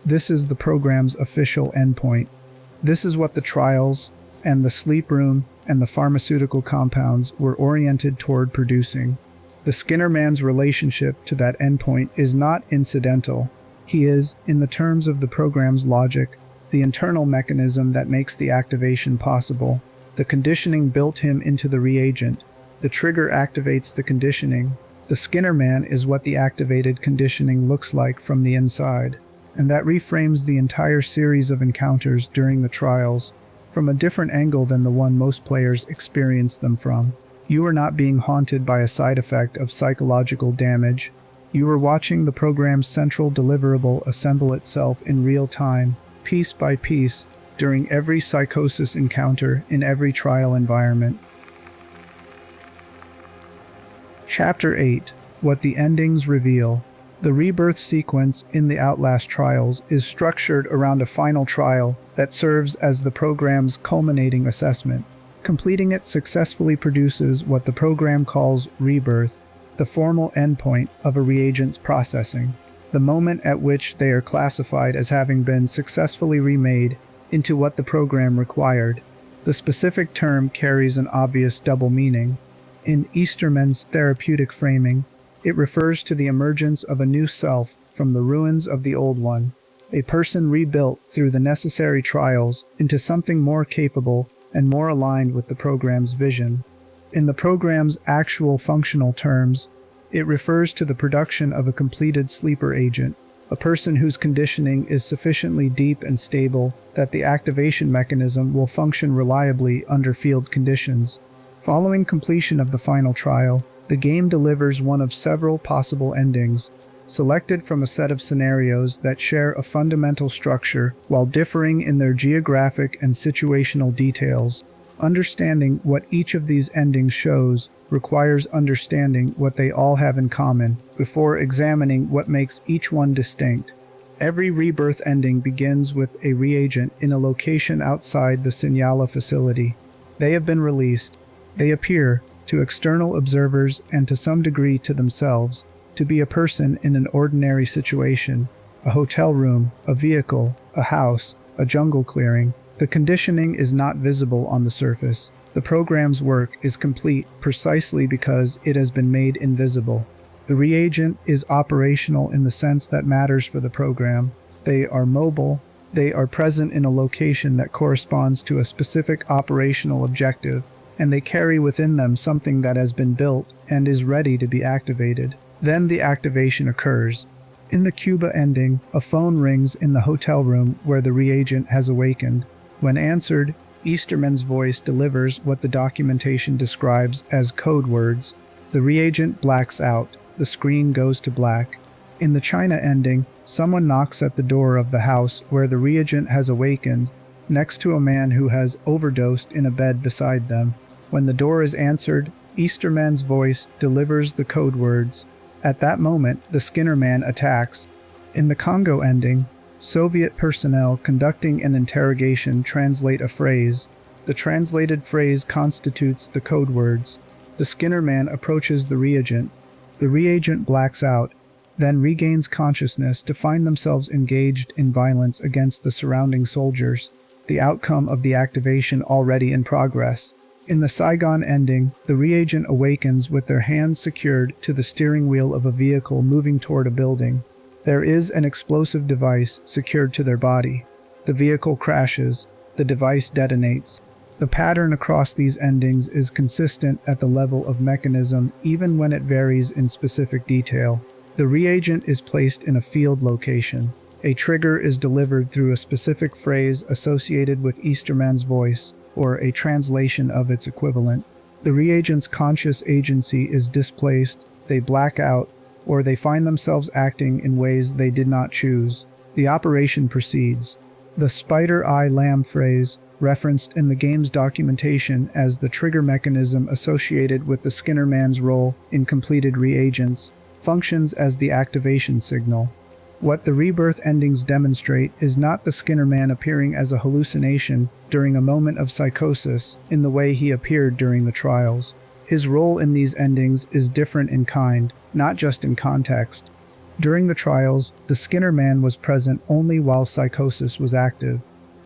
This is the program's official endpoint. This is what the trials, and the sleep room, and the pharmaceutical compounds were oriented toward producing. The Skinner Man's relationship to that endpoint is not incidental. He is, in the terms of the program's logic, the internal mechanism that makes the activation possible. The conditioning built him into the reagent. The trigger activates the conditioning. The Skinner Man is what the activated conditioning looks like from the inside. And that reframes the entire series of encounters during the trials, from a different angle than the one most players experience them from. You are not being haunted by a side effect of psychological damage. You are watching the program's central deliverable assemble itself in real time, piece by piece, during every psychosis encounter in every trial environment. Chapter 8. What the Endings Reveal. The Rebirth sequence in the Outlast trials is structured around a final trial that serves as the program's culminating assessment. Completing it successfully produces what the program calls Rebirth, the formal endpoint of a reagent's processing, the moment at which they are classified as having been successfully remade into what the program required. The specific term carries an obvious double meaning. In Easterman's therapeutic framing, it refers to the emergence of a new self from the ruins of the old one, a person rebuilt through the necessary trials into something more capable and more aligned with the program's vision. In the program's actual functional terms, it refers to the production of a completed sleeper agent, a person whose conditioning is sufficiently deep and stable that the activation mechanism will function reliably under field conditions. Following completion of the final trial, the game delivers one of several possible endings, selected from a set of scenarios that share a fundamental structure while differing in their geographic and situational details. Understanding what each of these endings shows requires understanding what they all have in common before examining what makes each one distinct. Every Rebirth ending begins with a reagent in a location outside the Sinyala facility. They have been released. They appear, to external observers and to some degree to themselves, to be a person in an ordinary situation, a hotel room, a vehicle, a house, a jungle clearing. The conditioning is not visible on the surface. The program's work is complete precisely because it has been made invisible. The reagent is operational in the sense that matters for the program. They are mobile. They are present in a location that corresponds to a specific operational objective, and they carry within them something that has been built and is ready to be activated. Then the activation occurs. In the Cuba ending, a phone rings in the hotel room where the reagent has awakened. When answered, Easterman's voice delivers what the documentation describes as code words. The reagent blacks out. The screen goes to black. In the China ending, someone knocks at the door of the house where the reagent has awakened, next to a man who has overdosed in a bed beside them. When the door is answered, Easterman's voice delivers the code words. At that moment, the Skinner man attacks. In the Congo ending, Soviet personnel conducting an interrogation translate a phrase. The translated phrase constitutes the code words. The Skinner man approaches the reagent. The reagent blacks out, then regains consciousness to find themselves engaged in violence against the surrounding soldiers, the outcome of the activation already in progress. In the Saigon ending, the reagent awakens with their hands secured to the steering wheel of a vehicle moving toward a building. There is an explosive device secured to their body. The vehicle crashes. The device detonates. The pattern across these endings is consistent at the level of mechanism, even when it varies in specific detail. The reagent is placed in a field location. A trigger is delivered through a specific phrase associated with Easterman's voice, or a translation of its equivalent. The reagent's conscious agency is displaced. They black out, or they find themselves acting in ways they did not choose. The operation proceeds. The spider eye lamb phrase, referenced in the game's documentation as the trigger mechanism associated with the Skinner man's role in completed reagents, functions as the activation signal. What the Rebirth endings demonstrate is not the Skinner man appearing as a hallucination during a moment of psychosis in the way he appeared during the trials. His role in these endings is different in kind, not just in context. During the trials, the Skinner man was present only while psychosis was active.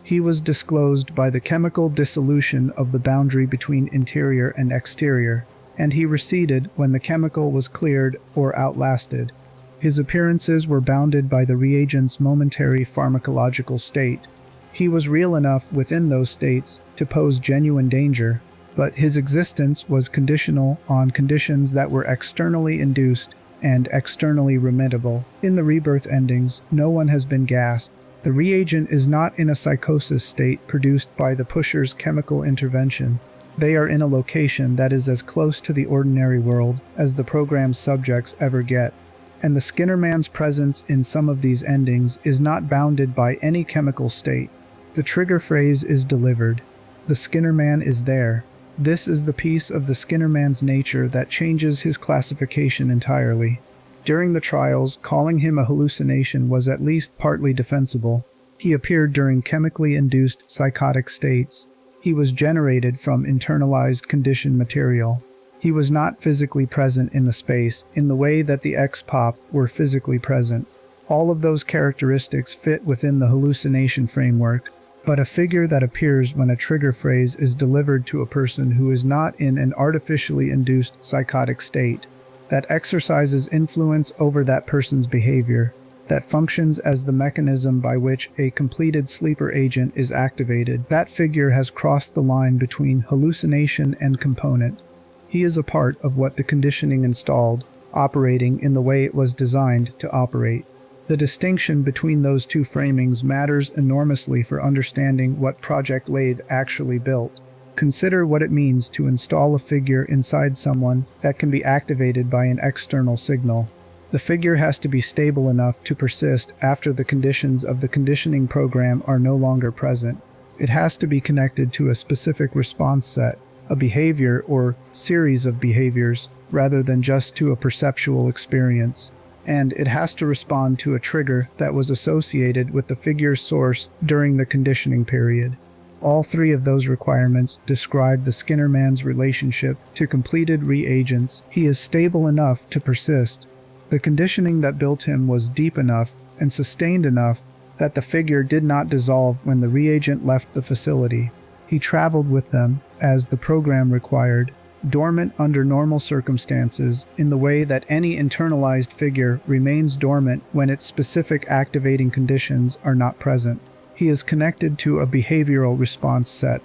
He was disclosed by the chemical dissolution of the boundary between interior and exterior, and he receded when the chemical was cleared or outlasted. His appearances were bounded by the reagent's momentary pharmacological state. He was real enough within those states to pose genuine danger, but his existence was conditional on conditions that were externally induced and externally remittable. In the Rebirth endings, no one has been gassed. The reagent is not in a psychosis state produced by the pusher's chemical intervention. They are in a location that is as close to the ordinary world as the program's subjects ever get. And the Skinner man's presence in some of these endings is not bounded by any chemical state. The trigger phrase is delivered. The Skinner man is there. This is the piece of the Skinner man's nature that changes his classification entirely. During the trials, calling him a hallucination was at least partly defensible. He appeared during chemically induced psychotic states. He was generated from internalized conditioned material. He was not physically present in the space in the way that the X-Pop were physically present. All of those characteristics fit within the hallucination framework, but a figure that appears when a trigger phrase is delivered to a person who is not in an artificially induced psychotic state, that exercises influence over that person's behavior, that functions as the mechanism by which a completed sleeper agent is activated. That figure has crossed the line between hallucination and component. He is a part of what the conditioning installed, operating in the way it was designed to operate. The distinction between those two framings matters enormously for understanding what Project Lathe actually built. Consider what it means to install a figure inside someone that can be activated by an external signal. The figure has to be stable enough to persist after the conditions of the conditioning program are no longer present. It has to be connected to a specific response set, a behavior or series of behaviors, rather than just to a perceptual experience. And it has to respond to a trigger that was associated with the figure's source during the conditioning period. All three of those requirements describe the Skinnerman's relationship to completed reagents. He is stable enough to persist. The conditioning that built him was deep enough and sustained enough that the figure did not dissolve when the reagent left the facility. He traveled with them, as the program required, dormant under normal circumstances in the way that any internalized figure remains dormant when its specific activating conditions are not present. He is connected to a behavioral response set.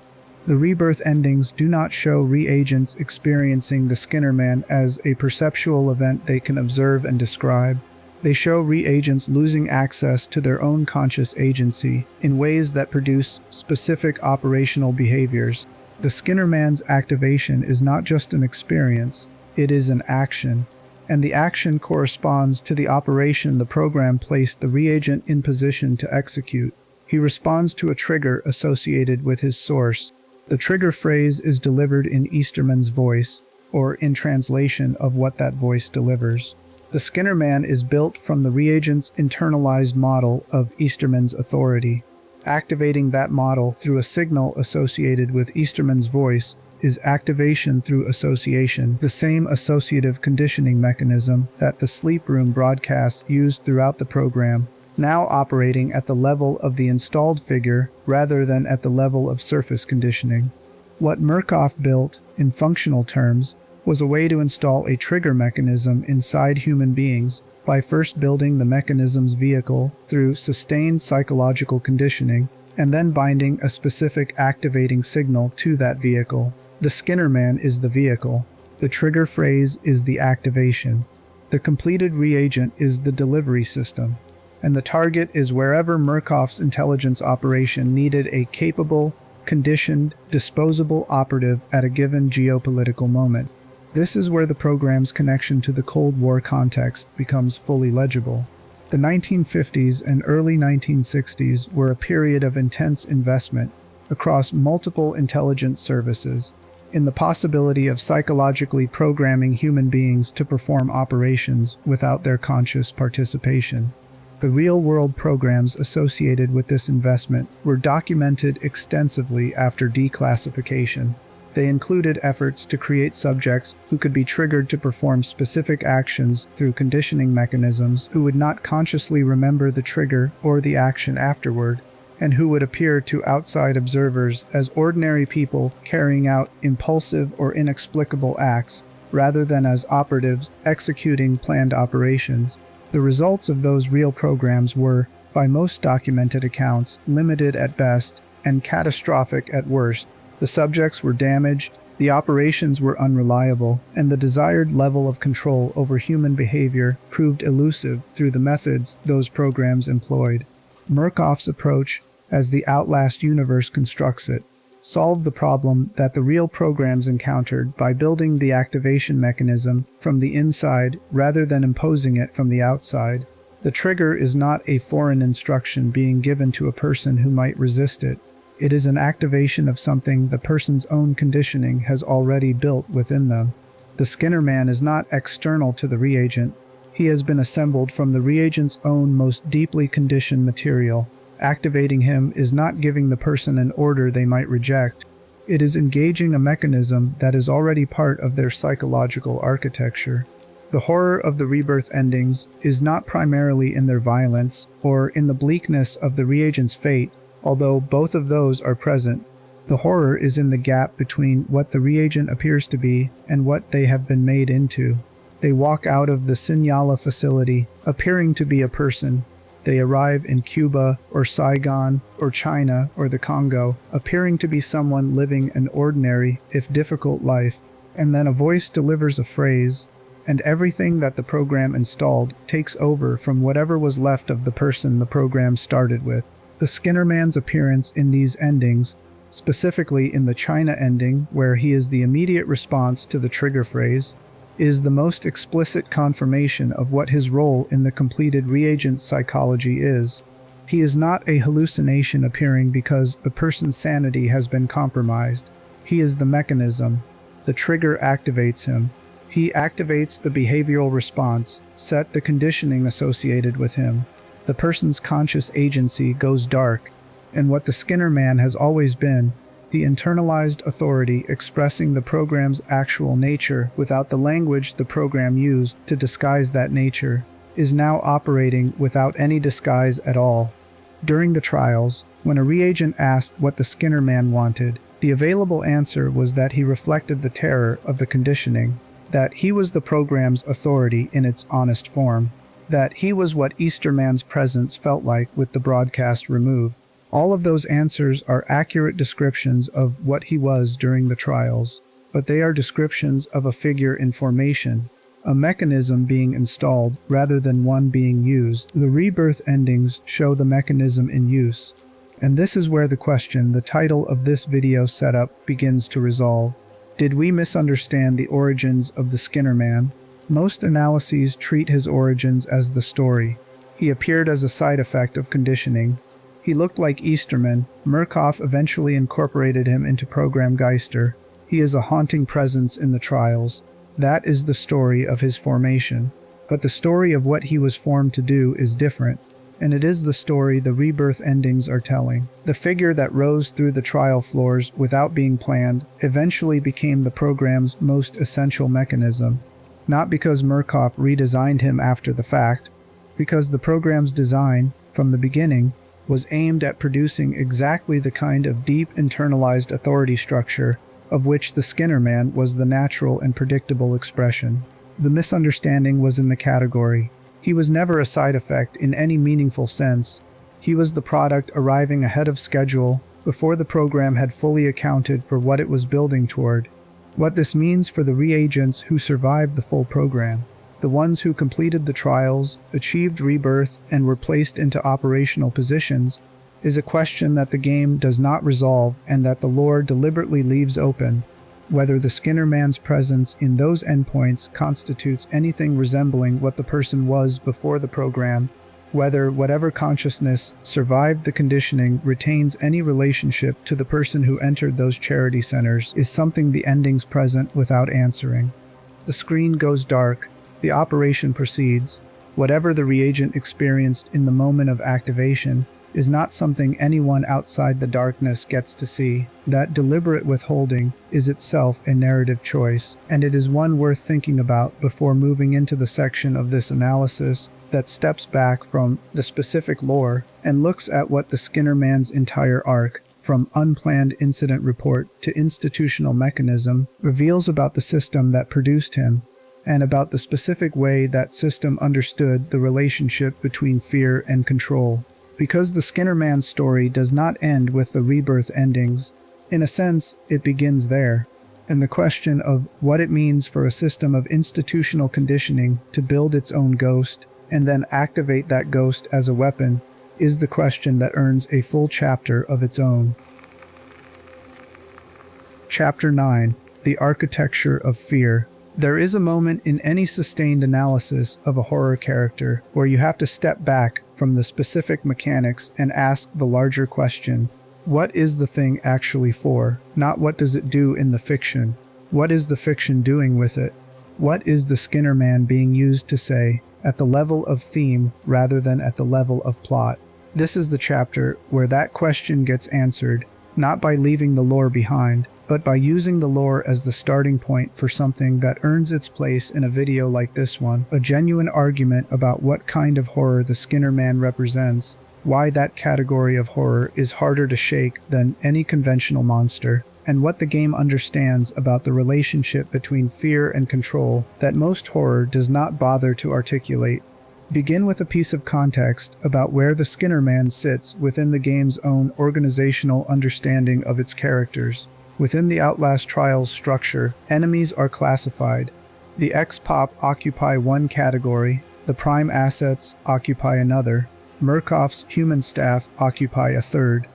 The Rebirth endings do not show reagents experiencing the Skinnerman as a perceptual event they can observe and describe. They show reagents losing access to their own conscious agency in ways that produce specific operational behaviors. The Skinnerman's activation is not just an experience, it is an action. And the action corresponds to the operation the program placed the reagent in position to execute. He responds to a trigger associated with his source. The trigger phrase is delivered in Easterman's voice, or in translation of what that voice delivers. The Skinnerman is built from the reagent's internalized model of Easterman's authority. Activating that model through a signal associated with Easterman's voice is activation through association, the same associative conditioning mechanism that the sleep room broadcasts used throughout the program, now operating at the level of the installed figure rather than at the level of surface conditioning. What Murkoff built, in functional terms, was a way to install a trigger mechanism inside human beings by first building the mechanism's vehicle through sustained psychological conditioning and then binding a specific activating signal to that vehicle. The Skinnerman is the vehicle. The trigger phrase is the activation. The completed reagent is the delivery system. And the target is wherever Murkoff's intelligence operation needed a capable, conditioned, disposable operative at a given geopolitical moment. This is where the program's connection to the Cold War context becomes fully legible. The 1950s and early 1960s were a period of intense investment across multiple intelligence services in the possibility of psychologically programming human beings to perform operations without their conscious participation. The real-world programs associated with this investment were documented extensively after declassification. They included efforts to create subjects who could be triggered to perform specific actions through conditioning mechanisms, who would not consciously remember the trigger or the action afterward, and who would appear to outside observers as ordinary people carrying out impulsive or inexplicable acts, rather than as operatives executing planned operations. The results of those real programs were, by most documented accounts, limited at best and catastrophic at worst. The subjects were damaged, the operations were unreliable, and the desired level of control over human behavior proved elusive through the methods those programs employed. Murkoff's approach, as the Outlast universe constructs it, solved the problem that the real programs encountered by building the activation mechanism from the inside rather than imposing it from the outside. The trigger is not a foreign instruction being given to a person who might resist it. It is an activation of something the person's own conditioning has already built within them. The Skinnerman is not external to the reagent. He has been assembled from the reagent's own most deeply conditioned material. Activating him is not giving the person an order they might reject. It is engaging a mechanism that is already part of their psychological architecture. The horror of the Rebirth endings is not primarily in their violence or in the bleakness of the Reagents' fate, although both of those are present. The horror is in the gap between what the Reagent appears to be and what they have been made into. They walk out of the Sinyala facility, appearing to be a person. They arrive in Cuba or Saigon or China or the Congo, appearing to be someone living an ordinary, if difficult life. And then a voice delivers a phrase, and everything that the program installed takes over from whatever was left of the person the program started with. The Skinnerman's appearance in these endings, specifically in the China ending where he is the immediate response to the trigger phrase, is the most explicit confirmation of what his role in the completed Reagent's psychology is. He is not a hallucination appearing because the person's sanity has been compromised. He is the mechanism. The trigger activates him. He activates the behavioral response, set the conditioning associated with him. The person's conscious agency goes dark, and what the Skinnerman has always been, the internalized authority expressing the program's actual nature without the language the program used to disguise that nature, is now operating without any disguise at all. During the trials, when a reagent asked what the Skinnerman wanted, the available answer was that he reflected the terror of the conditioning, that he was the program's authority in its honest form, that he was what Easterman's presence felt like with the broadcast removed. All of those answers are accurate descriptions of what he was during the trials, but they are descriptions of a figure in formation, a mechanism being installed rather than one being used. The Rebirth endings show the mechanism in use, and this is where the question the title of this video setup begins to resolve. Did we misunderstand the origins of the Skinnerman? Most analyses treat his origins as the story. He appeared as a side effect of conditioning. He looked like Easterman. Murkoff eventually incorporated him into Program Geister. He is a haunting presence in the trials. That is the story of his formation. But the story of what he was formed to do is different, and it is the story the Rebirth endings are telling. The figure that rose through the trial floors without being planned eventually became the program's most essential mechanism. Not because Murkoff redesigned him after the fact, because the program's design, from the beginning, was aimed at producing exactly the kind of deep internalized authority structure of which the Skinnerman was the natural and predictable expression. The misunderstanding was in the category. He was never a side effect in any meaningful sense. He was the product arriving ahead of schedule before the program had fully accounted for what it was building toward. What this means for the reagents who survived the full program, the ones who completed the trials, achieved rebirth, and were placed into operational positions, is a question that the game does not resolve and that the lore deliberately leaves open. Whether the Skinnerman's presence in those endpoints constitutes anything resembling what the person was before the program, whether whatever consciousness survived the conditioning retains any relationship to the person who entered those charity centers, is something the endings present without answering. The screen goes dark. The operation proceeds. Whatever the reagent experienced in the moment of activation is not something anyone outside the darkness gets to see. That deliberate withholding is itself a narrative choice, and it is one worth thinking about before moving into the section of this analysis that steps back from the specific lore and looks at what the Skinnerman's entire arc, from unplanned incident report to institutional mechanism, reveals about the system that produced him, and about the specific way that system understood the relationship between fear and control. Because the Skinnerman story does not end with the Rebirth endings, in a sense, it begins there. And the question of what it means for a system of institutional conditioning to build its own ghost and then activate that ghost as a weapon is the question that earns a full chapter of its own. Chapter 9: The Architecture of Fear. There is a moment in any sustained analysis of a horror character where you have to step back from the specific mechanics and ask the larger question: what is the thing actually for? Not what does it do in the fiction. What is the fiction doing with it? What is the Skinnerman being used to say, at the level of theme rather than at the level of plot? This is the chapter where that question gets answered, not by leaving the lore behind, but by using the lore as the starting point for something that earns its place in a video like this one, a genuine argument about what kind of horror the Skinner Man represents, why that category of horror is harder to shake than any conventional monster, and what the game understands about the relationship between fear and control that most horror does not bother to articulate. Begin with a piece of context about where the Skinner Man sits within the game's own organizational understanding of its characters. Within the Outlast trials structure, enemies are classified. The X-Pop occupy one category, the Prime Assets occupy another, Murkoff's human staff occupy a third.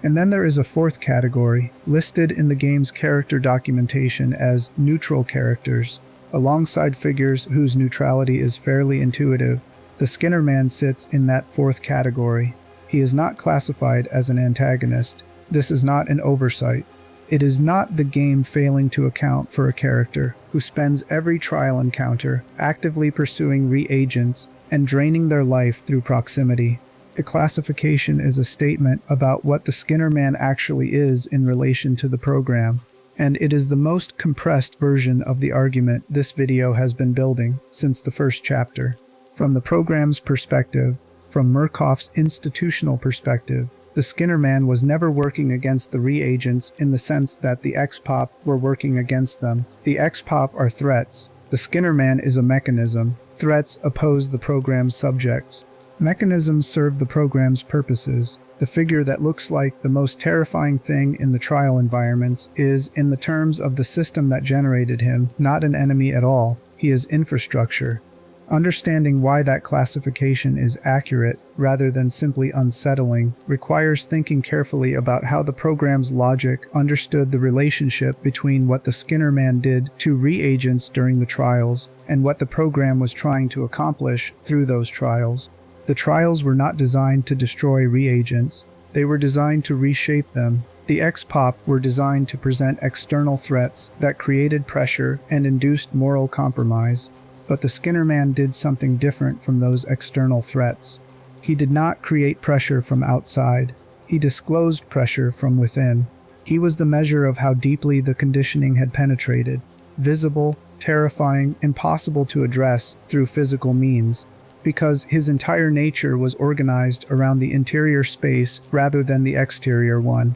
And then there is a fourth category, listed in the game's character documentation as neutral characters. Alongside figures whose neutrality is fairly intuitive, the Skinner Man sits in that fourth category. He is not classified as an antagonist. This is not an oversight. It is not the game failing to account for a character who spends every trial encounter actively pursuing reagents and draining their life through proximity. The classification is a statement about what the Skinner Man actually is in relation to the program, and it is the most compressed version of the argument this video has been building since the first chapter. From the program's perspective, from Murkoff's institutional perspective, the Skinner Man was never working against the reagents in the sense that the X-Pop were working against them. The X-Pop are threats. The Skinner Man is a mechanism. Threats oppose the program's subjects. Mechanisms serve the program's purposes. The figure that looks like the most terrifying thing in the trial environments is, in the terms of the system that generated him, not an enemy at all. He is infrastructure. Understanding why that classification is accurate, rather than simply unsettling, requires thinking carefully about how the program's logic understood the relationship between what the Skinner Man did to reagents during the trials, and what the program was trying to accomplish through those trials. The trials were not designed to destroy reagents. They were designed to reshape them. The X-Pop were designed to present external threats that created pressure and induced moral compromise. But the Skinner Man did something different from those external threats. He did not create pressure from outside. He disclosed pressure from within. He was the measure of how deeply the conditioning had penetrated. Visible, terrifying, impossible to address through physical means. Because his entire nature was organized around the interior space rather than the exterior one.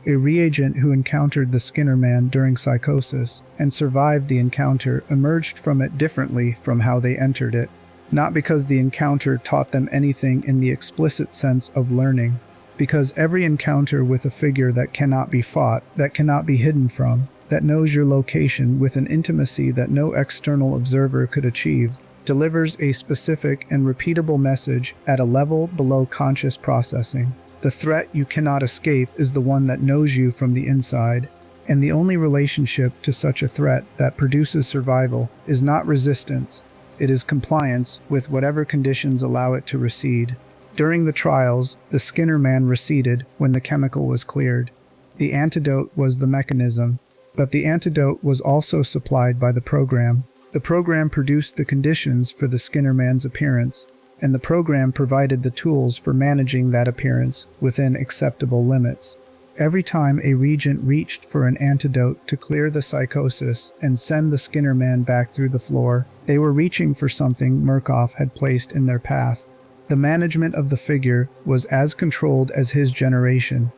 A reagent who encountered the Skinner Man during Psychosis and survived the encounter emerged from it differently from how they entered it. Not because the encounter taught them anything in the explicit sense of learning, because every encounter with a figure that cannot be fought, that cannot be hidden from, that knows your location with an intimacy that no external observer could achieve, delivers a specific and repeatable message at a level below conscious processing. The threat you cannot escape is the one that knows you from the inside, and the only relationship to such a threat that produces survival is not resistance, it is compliance with whatever conditions allow it to recede. During the trials, the Skinner Man receded when the chemical was cleared. The antidote was the mechanism, but the antidote was also supplied by the program. The program produced the conditions for the Skinner Man's appearance, and the program provided the tools for managing that appearance within acceptable limits. Every time a regent reached for an antidote to clear the psychosis and send the Skinner Man back through the floor, they were reaching for something Murkoff had placed in their path. The management of the figure was as controlled as his generation.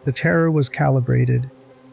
The terror was calibrated,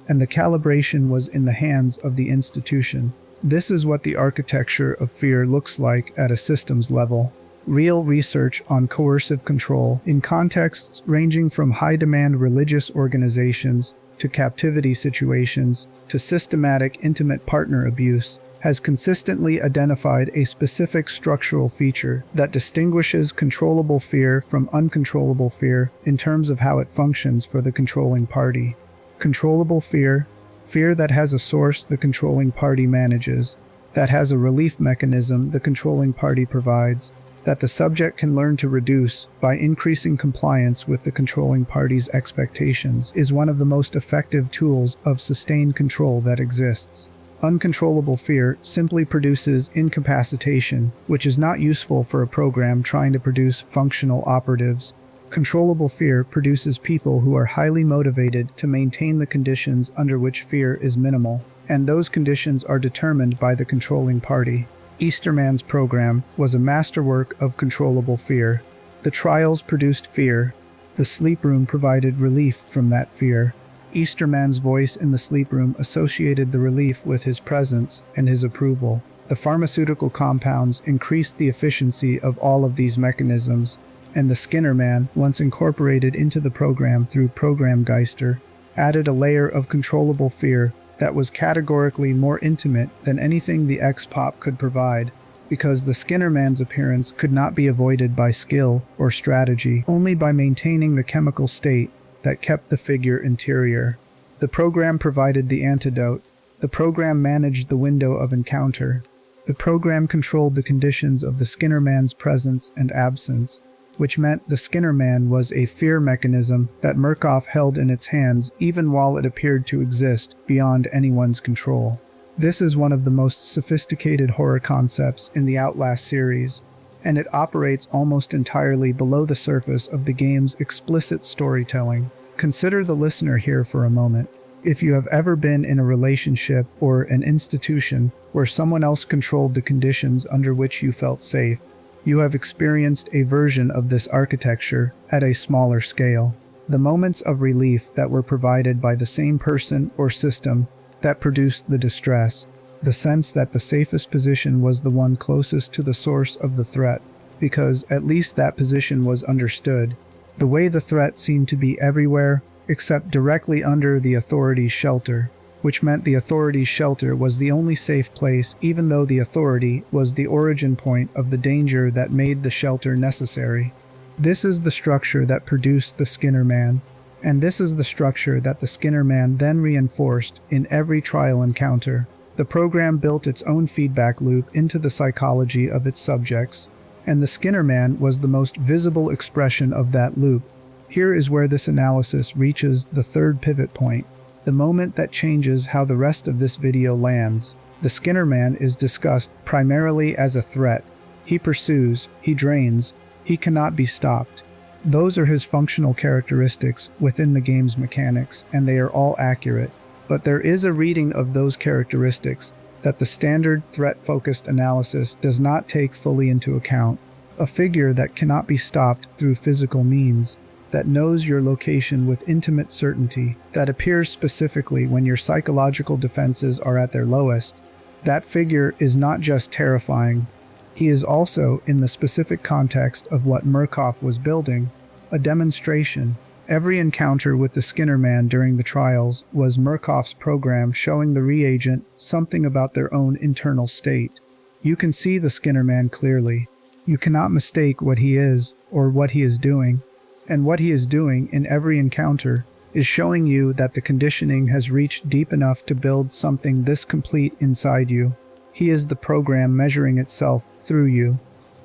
and the calibration was in the hands of the institution. This is what the architecture of fear looks like at a systems level. Real research on coercive control in contexts ranging from high-demand religious organizations to captivity situations to systematic intimate partner abuse has consistently identified a specific structural feature that distinguishes controllable fear from uncontrollable fear in terms of how it functions for the controlling party. Controllable fear, fear that has a source the controlling party manages, that has a relief mechanism the controlling party provides, that the subject can learn to reduce by increasing compliance with the controlling party's expectations, is one of the most effective tools of sustained control that exists. Uncontrollable fear simply produces incapacitation, which is not useful for a program trying to produce functional operatives. Controllable fear produces people who are highly motivated to maintain the conditions under which fear is minimal, and those conditions are determined by the controlling party. Easterman's program was a masterwork of controllable fear. The trials produced fear. The sleep room provided relief from that fear. Easterman's voice in the sleep room associated the relief with his presence and his approval. The pharmaceutical compounds increased the efficiency of all of these mechanisms, and the Skinnerman, once incorporated into the program through Program Geister, added a layer of controllable fear that was categorically more intimate than anything the X-Pop could provide, because the Skinnerman's appearance could not be avoided by skill or strategy, only by maintaining the chemical state that kept the figure interior. The program provided the antidote. The program managed the window of encounter. The program controlled the conditions of the Skinnerman's presence and absence, which meant the Skinnerman was a fear mechanism that Murkoff held in its hands even while it appeared to exist beyond anyone's control. This is one of the most sophisticated horror concepts in the Outlast series, and it operates almost entirely below the surface of the game's explicit storytelling. Consider the listener here for a moment. If you have ever been in a relationship or an institution where someone else controlled the conditions under which you felt safe, you have experienced a version of this architecture at a smaller scale. The moments of relief that were provided by the same person or system that produced the distress, the sense that the safest position was the one closest to the source of the threat, because at least that position was understood. The way the threat seemed to be everywhere, except directly under the authority's shelter, which meant the authority's shelter was the only safe place, even though the authority was the origin point of the danger that made the shelter necessary. This is the structure that produced the Skinnerman, and this is the structure that the Skinnerman then reinforced in every trial encounter. The program built its own feedback loop into the psychology of its subjects, and the Skinnerman was the most visible expression of that loop. Here is where this analysis reaches the third pivot point, the moment that changes how the rest of this video lands. The Skinnerman is discussed primarily as a threat. He pursues, he drains, he cannot be stopped. Those are his functional characteristics within the game's mechanics, and they are all accurate. But there is a reading of those characteristics that the standard threat-focused analysis does not take fully into account. A figure that cannot be stopped through physical means, that knows your location with intimate certainty, that appears specifically when your psychological defenses are at their lowest. That figure is not just terrifying. He is also, in the specific context of what Murkoff was building, a demonstration. Every encounter with the Skinnerman during the trials was Murkoff's program showing the reagent something about their own internal state. You can see the Skinnerman clearly. You cannot mistake what he is or what he is doing. And what he is doing in every encounter is showing you that the conditioning has reached deep enough to build something this complete inside you. He is the program measuring itself through you.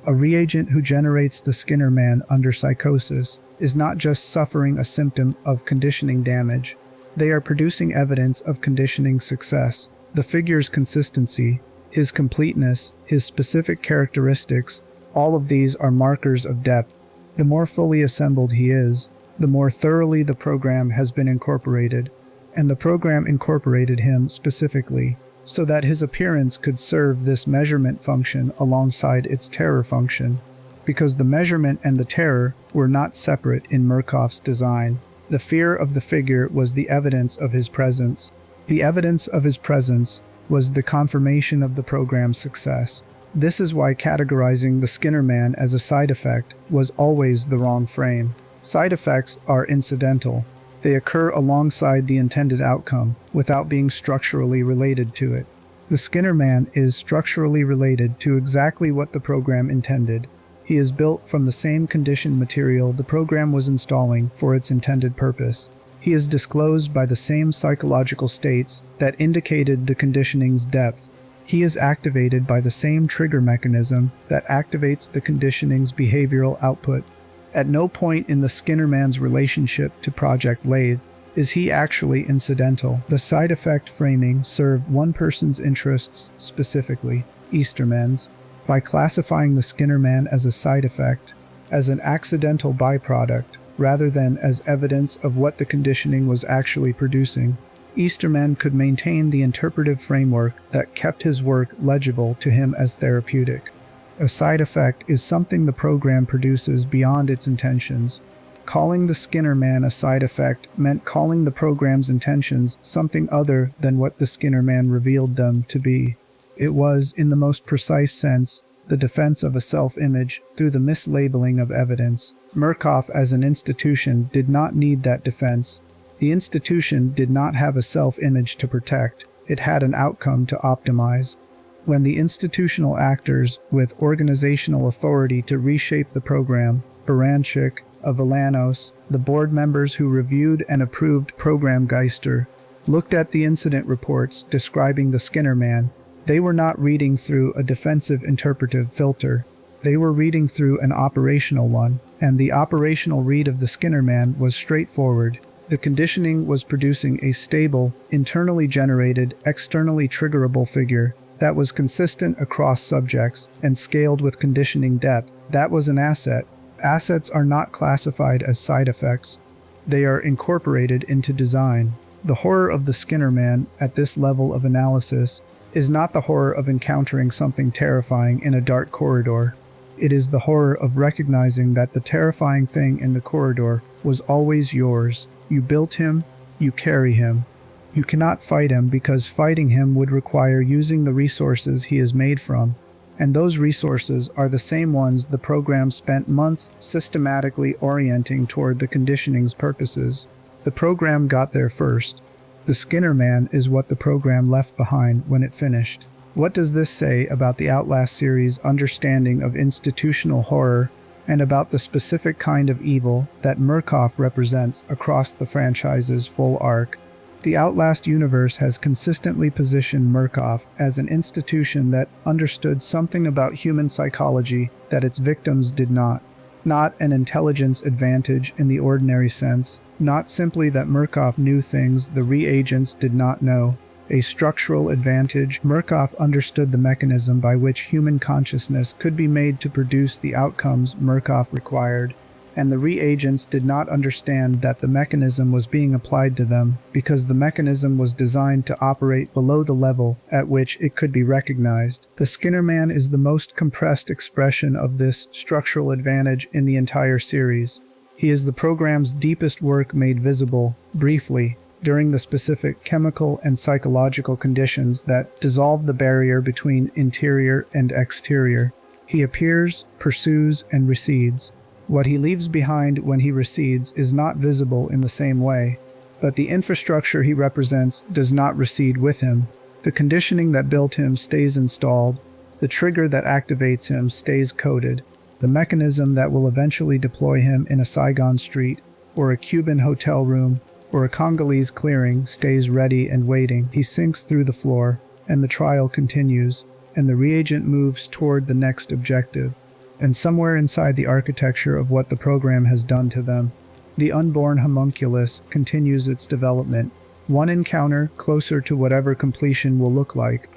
A reagent who generates the Skinnerman under psychosis is not just suffering a symptom of conditioning damage. They are producing evidence of conditioning success. The figure's consistency, his completeness, his specific characteristics, all of these are markers of depth. The more fully assembled he is, the more thoroughly the program has been incorporated, and the program incorporated him specifically, so that his appearance could serve this measurement function alongside its terror function, because the measurement and the terror were not separate in Murkoff's design. The fear of the figure was the evidence of his presence. The evidence of his presence was the confirmation of the program's success. This is why categorizing the Skinnerman as a side effect was always the wrong frame. Side effects are incidental. They occur alongside the intended outcome, without being structurally related to it. The Skinnerman is structurally related to exactly what the program intended. He is built from the same conditioned material the program was installing for its intended purpose. He is disclosed by the same psychological states that indicated the conditioning's depth. He is activated by the same trigger mechanism that activates the conditioning's behavioral output. At no point in the Skinnerman's relationship to Project Lathe is he actually incidental. The side effect framing served one person's interests specifically, Easterman's. By classifying the Skinnerman as a side effect, as an accidental byproduct, rather than as evidence of what the conditioning was actually producing. Easterman could maintain the interpretive framework that kept his work legible to him as therapeutic. A side effect is something the program produces beyond its intentions. Calling the Skinner Man a side effect meant calling the program's intentions something other than what the Skinner Man revealed them to be. It was, in the most precise sense, the defense of a self-image through the mislabeling of evidence. Murkoff as an institution did not need that defense. The institution did not have a self-image to protect. It had an outcome to optimize. When the institutional actors with organizational authority to reshape the program, Baranchik, Avellanos, the board members who reviewed and approved Program Geister, looked at the incident reports describing the Skinner Man, they were not reading through a defensive interpretive filter. They were reading through an operational one, and the operational read of the Skinner Man was straightforward. The conditioning was producing a stable, internally generated, externally triggerable figure that was consistent across subjects and scaled with conditioning depth. That was an asset. Assets are not classified as side effects. They are incorporated into design. The horror of the Skinner Man at this level of analysis is not the horror of encountering something terrifying in a dark corridor. It is the horror of recognizing that the terrifying thing in the corridor was always yours. You built him, you carry him. You cannot fight him because fighting him would require using the resources he is made from. And those resources are the same ones the program spent months systematically orienting toward the conditioning's purposes. The program got there first. The Skinner Man is what the program left behind when it finished. What does this say about the Outlast series' understanding of institutional horror and about the specific kind of evil that Murkoff represents across the franchise's full arc? The Outlast universe has consistently positioned Murkoff as an institution that understood something about human psychology that its victims did not. Not an intelligence advantage in the ordinary sense, not simply that Murkoff knew things the reagents did not know. A structural advantage. Murkoff understood the mechanism by which human consciousness could be made to produce the outcomes Murkoff required, and the reagents did not understand that the mechanism was being applied to them because the mechanism was designed to operate below the level at which it could be recognized. The Skinner Man is the most compressed expression of this structural advantage in the entire series. He is the program's deepest work made visible, briefly, during the specific chemical and psychological conditions that dissolve the barrier between interior and exterior. He appears, pursues, and recedes. What he leaves behind when he recedes is not visible in the same way, but the infrastructure he represents does not recede with him. The conditioning that built him stays installed. The trigger that activates him stays coded. The mechanism that will eventually deploy him in a Saigon street, or a Cuban hotel room, or a Congolese clearing stays ready and waiting. He sinks through the floor, and the trial continues, and the reagent moves toward the next objective. And somewhere inside the architecture of what the program has done to them, the unborn homunculus continues its development, one encounter closer to whatever completion will look like.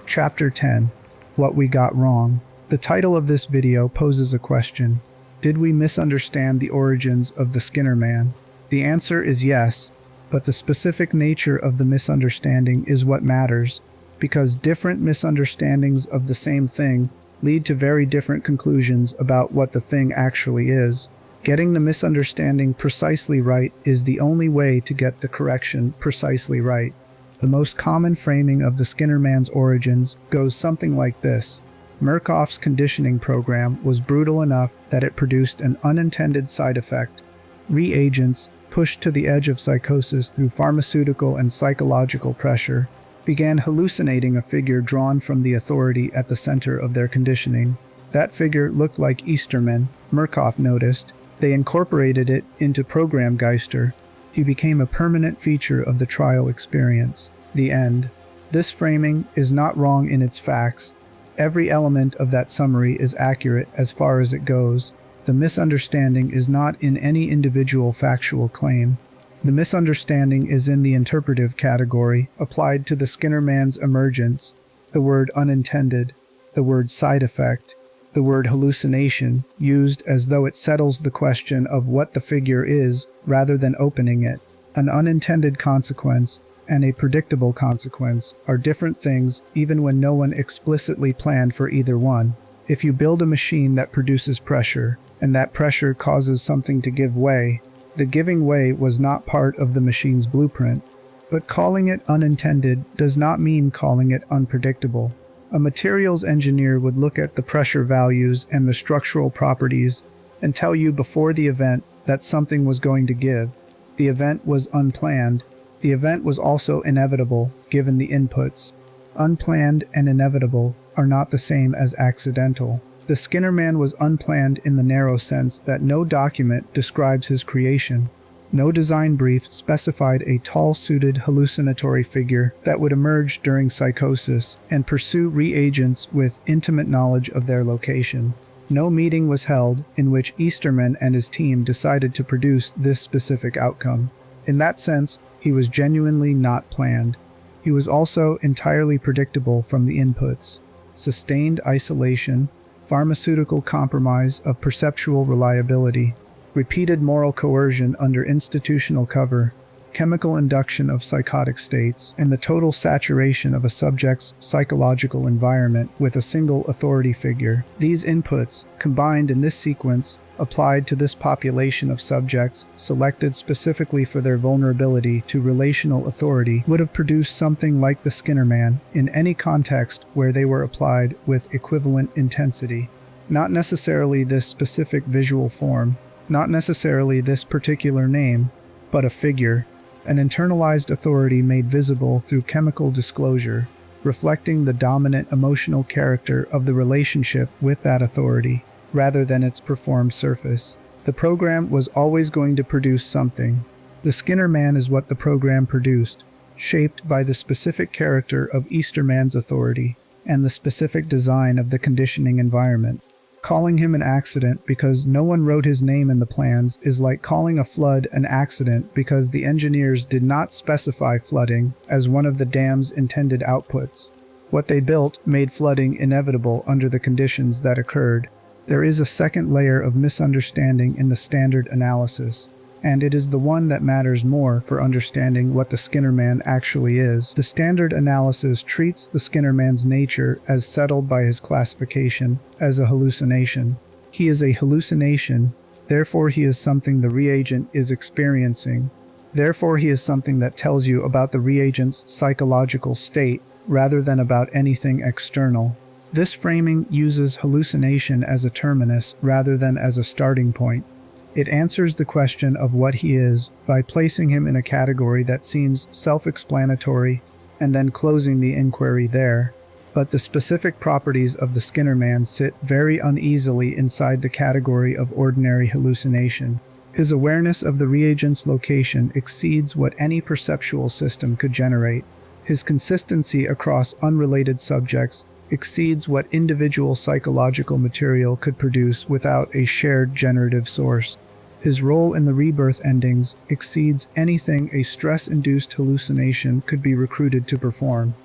Chapter 10. What We Got Wrong. The title of this video poses a question. Did we misunderstand the origins of the Skinner Man? The answer is yes, but the specific nature of the misunderstanding is what matters, because different misunderstandings of the same thing lead to very different conclusions about what the thing actually is. Getting the misunderstanding precisely right is the only way to get the correction precisely right. The most common framing of the Skinner Man's origins goes something like this. Murkoff's conditioning program was brutal enough that it produced an unintended side effect. Reagents, pushed to the edge of psychosis through pharmaceutical and psychological pressure, began hallucinating a figure drawn from the authority at the center of their conditioning. That figure looked like Easterman, Murkoff noticed. They incorporated it into Program Geister. He became a permanent feature of the trial experience. The end. This framing is not wrong in its facts. Every element of that summary is accurate as far as it goes. The misunderstanding is not in any individual factual claim. The misunderstanding is in the interpretive category applied to the Skinner Man's emergence, the word unintended, the word side effect, The word hallucination, used as though it settles the question of what the figure is, rather than opening it. An unintended consequence and a predictable consequence are different things even when no one explicitly planned for either one. If you build a machine that produces pressure, and that pressure causes something to give way, the giving way was not part of the machine's blueprint. But calling it unintended does not mean calling it unpredictable. A materials engineer would look at the pressure values and the structural properties and tell you before the event that something was going to give. The event was unplanned. The event was also inevitable, given the inputs. Unplanned and inevitable are not the same as accidental. The Skinner-Man was unplanned in the narrow sense that no document describes his creation. No design brief specified a tall-suited hallucinatory figure that would emerge during psychosis and pursue reagents with intimate knowledge of their location. No meeting was held in which Easterman and his team decided to produce this specific outcome. In that sense, he was genuinely not planned. He was also entirely predictable from the inputs. Sustained isolation, pharmaceutical compromise of perceptual reliability, repeated moral coercion under institutional cover, chemical induction of psychotic states, and the total saturation of a subject's psychological environment with a single authority figure. These inputs, combined in this sequence, applied to this population of subjects selected specifically for their vulnerability to relational authority, would have produced something like the Skinner-Man in any context where they were applied with equivalent intensity. Not necessarily this specific visual form, not necessarily this particular name, but a figure, an internalized authority made visible through chemical disclosure, reflecting the dominant emotional character of the relationship with that authority, rather than its performed surface. The program was always going to produce something. The Skinner-Man is what the program produced, shaped by the specific character of Easterman's authority and the specific design of the conditioning environment. Calling him an accident because no one wrote his name in the plans is like calling a flood an accident because the engineers did not specify flooding as one of the dam's intended outputs. What they built made flooding inevitable under the conditions that occurred. There is a second layer of misunderstanding in the standard analysis, and it is the one that matters more for understanding what the Skinner-Man actually is. The standard analysis treats the Skinner-Man's nature as settled by his classification as a hallucination. He is a hallucination, therefore he is something the reagent is experiencing. Therefore he is something that tells you about the reagent's psychological state rather than about anything external. This framing uses hallucination as a terminus rather than as a starting point. It answers the question of what he is by placing him in a category that seems self-explanatory and then closing the inquiry there. But the specific properties of the Skinner-Man sit very uneasily inside the category of ordinary hallucination. His awareness of the reagent's location exceeds what any perceptual system could generate. His consistency across unrelated subjects exceeds what individual psychological material could produce without a shared generative source. His role in the Rebirth endings exceeds anything a stress-induced hallucination could be recruited to perform.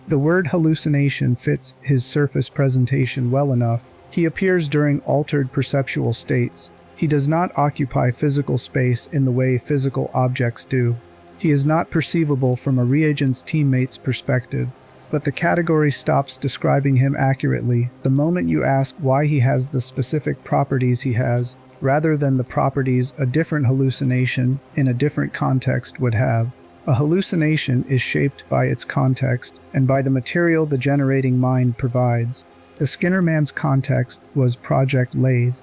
The word hallucination fits his surface presentation well enough. He appears during altered perceptual states. He does not occupy physical space in the way physical objects do. He is not perceivable from a reagent's teammate's perspective. But the category stops describing him accurately the moment you ask why he has the specific properties he has, rather than the properties a different hallucination in a different context would have. A hallucination is shaped by its context and by the material the generating mind provides. The Skinner-Man's context was Project Lathe.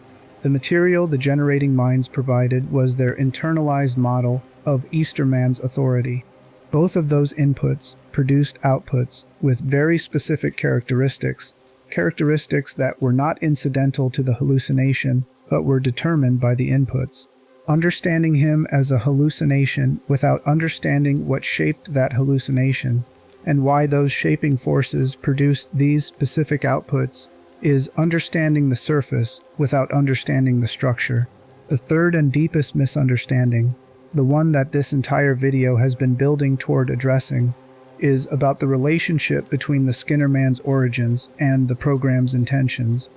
The material the generating minds provided was their internalized model of Easterman's authority. Both of those inputs produced outputs with very specific characteristics that were not incidental to the hallucination, but were determined by the inputs. Understanding him as a hallucination without understanding what shaped that hallucination, and why those shaping forces produced these specific outputs, is understanding the surface without understanding the structure. The third and deepest misunderstanding, the one that this entire video has been building toward addressing, is about the relationship between the Skinner-Man's origins and the program's intentions.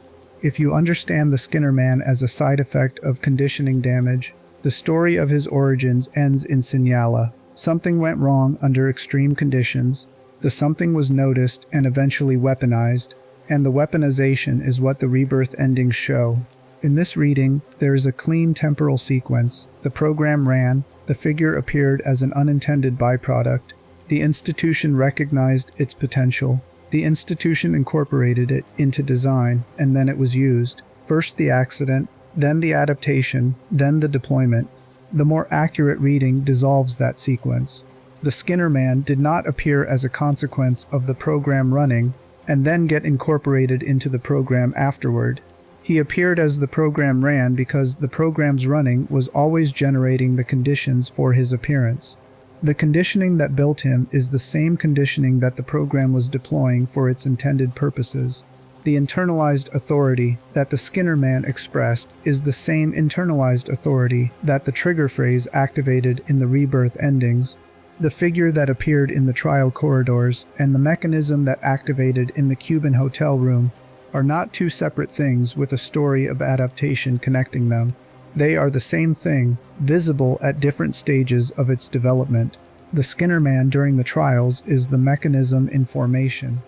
If you understand the Skinner Man as a side effect of conditioning damage, the story of his origins ends in Sinyala. Something went wrong under extreme conditions, the something was noticed and eventually weaponized, and the weaponization is what the Rebirth endings show. In this reading, there is a clean temporal sequence. The program ran, the figure appeared as an unintended byproduct, the institution recognized its potential, the institution incorporated it into design, and then it was used. First the accident, then the adaptation, then the deployment. The more accurate reading dissolves that sequence. The Skinner Man did not appear as a consequence of the program running, and then get incorporated into the program afterward. He appeared as the program ran because the program's running was always generating the conditions for his appearance. The conditioning that built him is the same conditioning that the program was deploying for its intended purposes. The internalized authority that the Skinner Man expressed is the same internalized authority that the trigger phrase activated in the Rebirth endings. The figure that appeared in the trial corridors and the mechanism that activated in the Cuban hotel room are not two separate things with a story of adaptation connecting them. They are the same thing, visible at different stages of its development. The Skinner Man during the trials is the mechanism in formation.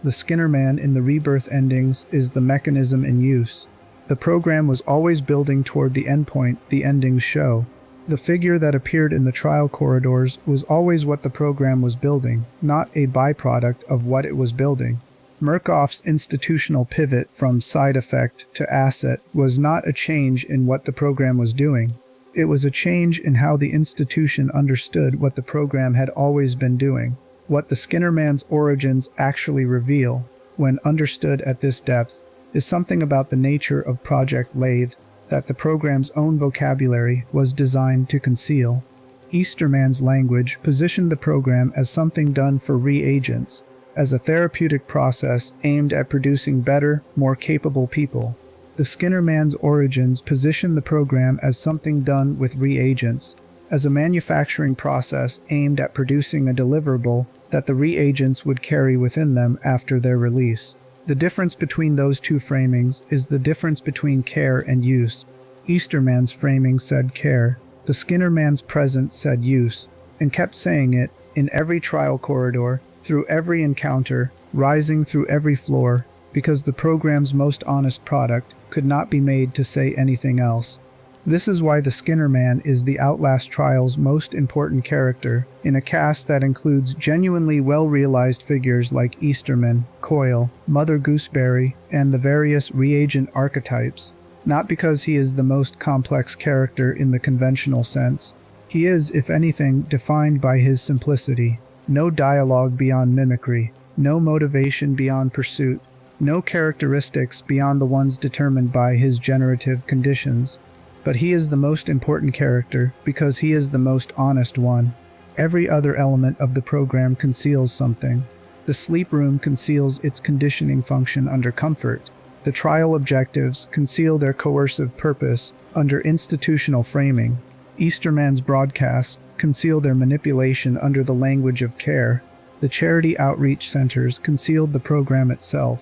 The Skinner Man in the Rebirth endings is the mechanism in use. The program was always building toward the endpoint the endings show. The figure that appeared in the trial corridors was always what the program was building, not a byproduct of what it was building. Murkoff's institutional pivot from side effect to asset was not a change in what the program was doing. It was a change in how the institution understood what the program had always been doing. What the Skinner Man's origins actually reveal, when understood at this depth, is something about the nature of Project Lathe that the program's own vocabulary was designed to conceal. Easterman's language positioned the program as something done for reagents, as a therapeutic process aimed at producing better, more capable people. The Skinner Man's origins position the program as something done with reagents, as a manufacturing process aimed at producing a deliverable that the reagents would carry within them after their release. The difference between those two framings is the difference between care and use. Easterman's framing said care, the Skinner Man's present said use, and kept saying it in every trial corridor, through every encounter, rising through every floor, because the program's most honest product could not be made to say anything else. This is why the Skinner Man is the Outlast trial's most important character, in a cast that includes genuinely well-realized figures like Easterman, Coyle, Mother Gooseberry, and the various reagent archetypes. Not because he is the most complex character in the conventional sense. He is, if anything, defined by his simplicity. No dialogue beyond mimicry, no motivation beyond pursuit, no characteristics beyond the ones determined by his generative conditions. But he is the most important character because he is the most honest one. Every other element of the program conceals something. The sleep room conceals its conditioning function under comfort. The trial objectives conceal their coercive purpose under institutional framing. Easterman's broadcasts conceal their manipulation under the language of care. The charity outreach centers concealed the program itself.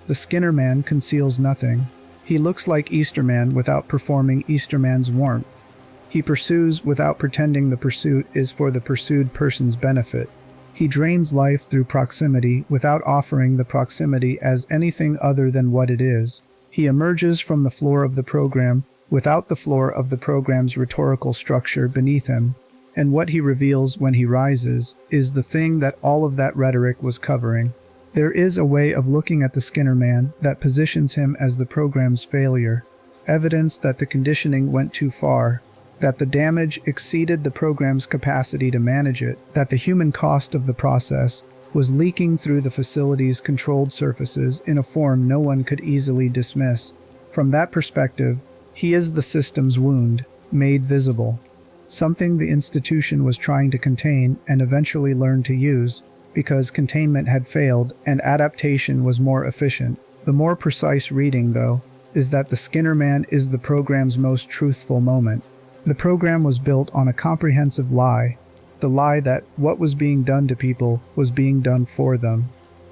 The Skinner Man conceals nothing. He looks like Easterman without performing Easterman's warmth. He pursues without pretending the pursuit is for the pursued person's benefit. He drains life through proximity without offering the proximity as anything other than what it is. He emerges from the floor of the program without the floor of the program's rhetorical structure beneath him. And what he reveals when he rises is the thing that all of that rhetoric was covering. There is a way of looking at the Skinner Man that positions him as the program's failure, evidence that the conditioning went too far, that the damage exceeded the program's capacity to manage it, that the human cost of the process was leaking through the facility's controlled surfaces in a form no one could easily dismiss. From that perspective, he is the system's wound, made visible. Something the institution was trying to contain and eventually learned to use, because containment had failed and adaptation was more efficient. The more precise reading, though, is that the Skinner Man is the program's most truthful moment. The program was built on a comprehensive lie, the lie that what was being done to people was being done for them.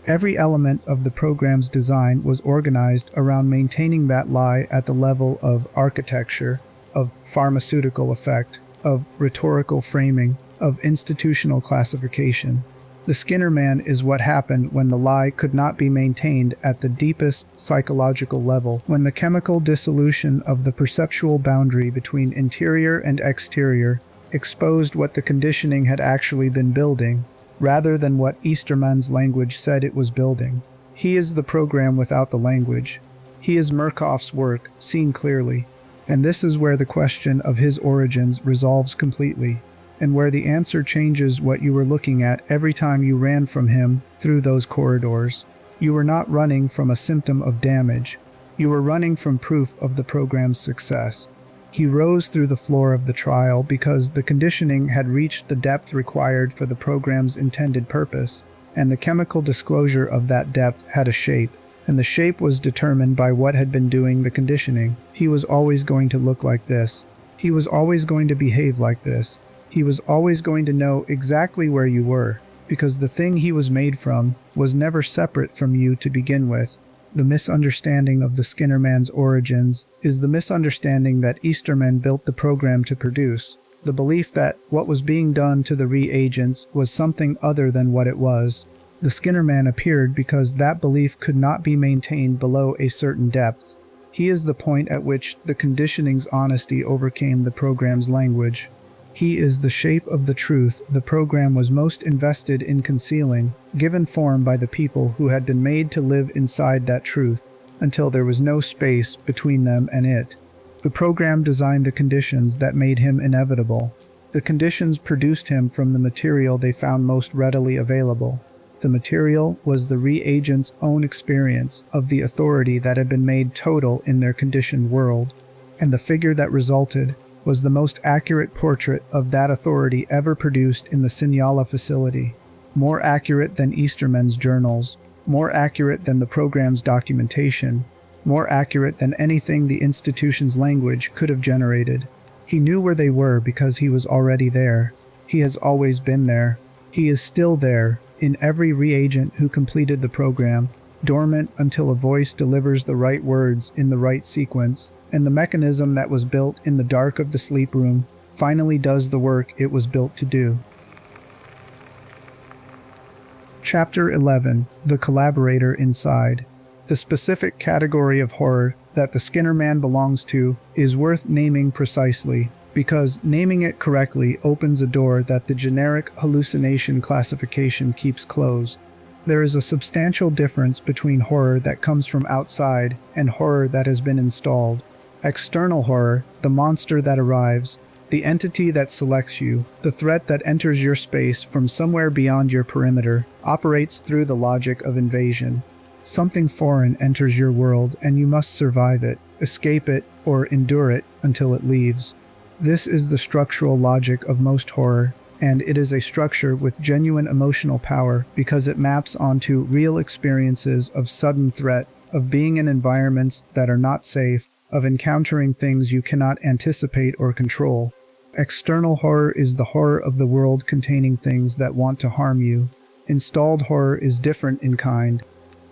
Every element of the program's design was organized around maintaining that lie at the level of architecture, of pharmaceutical effect, of rhetorical framing, of institutional classification. The Skinner Man is what happened when the lie could not be maintained at the deepest psychological level, when the chemical dissolution of the perceptual boundary between interior and exterior exposed what the conditioning had actually been building, rather than what Easterman's language said it was building. He is the program without the language. He is Murkoff's work, seen clearly. And this is where the question of his origins resolves completely, and where the answer changes what you were looking at every time you ran from him through those corridors. You were not running from a symptom of damage. You were running from proof of the program's success. He rose through the floor of the trial because the conditioning had reached the depth required for the program's intended purpose, and the chemical disclosure of that depth had a shape, and the shape was determined by what had been doing the conditioning. He was always going to look like this. He was always going to behave like this. He was always going to know exactly where you were, because the thing he was made from was never separate from you to begin with. The misunderstanding of the Skinner Man's origins is the misunderstanding that Easterman built the program to produce, the belief that what was being done to the reagents was something other than what it was. The Skinner Man appeared because that belief could not be maintained below a certain depth. He is the point at which the conditioning's honesty overcame the program's language. He is the shape of the truth the program was most invested in concealing, given form by the people who had been made to live inside that truth, until there was no space between them and it. The program designed the conditions that made him inevitable. The conditions produced him from the material they found most readily available. The material was the reagent's own experience of the authority that had been made total in their conditioned world, and the figure that resulted was the most accurate portrait of that authority ever produced in the Sinyala facility, more accurate than Easterman's journals, more accurate than the program's documentation, more accurate than anything the institution's language could have generated. He knew where they were because he was already there. He has always been there. He is still there, in every reagent who completed the program, dormant until a voice delivers the right words in the right sequence, and the mechanism that was built in the dark of the sleep room finally does the work it was built to do. Chapter 11. The Collaborator Inside. The specific category of horror that the Skinner Man belongs to is worth naming precisely, because naming it correctly opens a door that the generic hallucination classification keeps closed. There is a substantial difference between horror that comes from outside and horror that has been installed. External horror, the monster that arrives, the entity that selects you, the threat that enters your space from somewhere beyond your perimeter, operates through the logic of invasion. Something foreign enters your world and you must survive it, escape it, or endure it until it leaves. This is the structural logic of most horror, and it is a structure with genuine emotional power because it maps onto real experiences of sudden threat, of being in environments that are not safe, of encountering things you cannot anticipate or control. External horror is the horror of the world containing things that want to harm you. Installed horror is different in kind.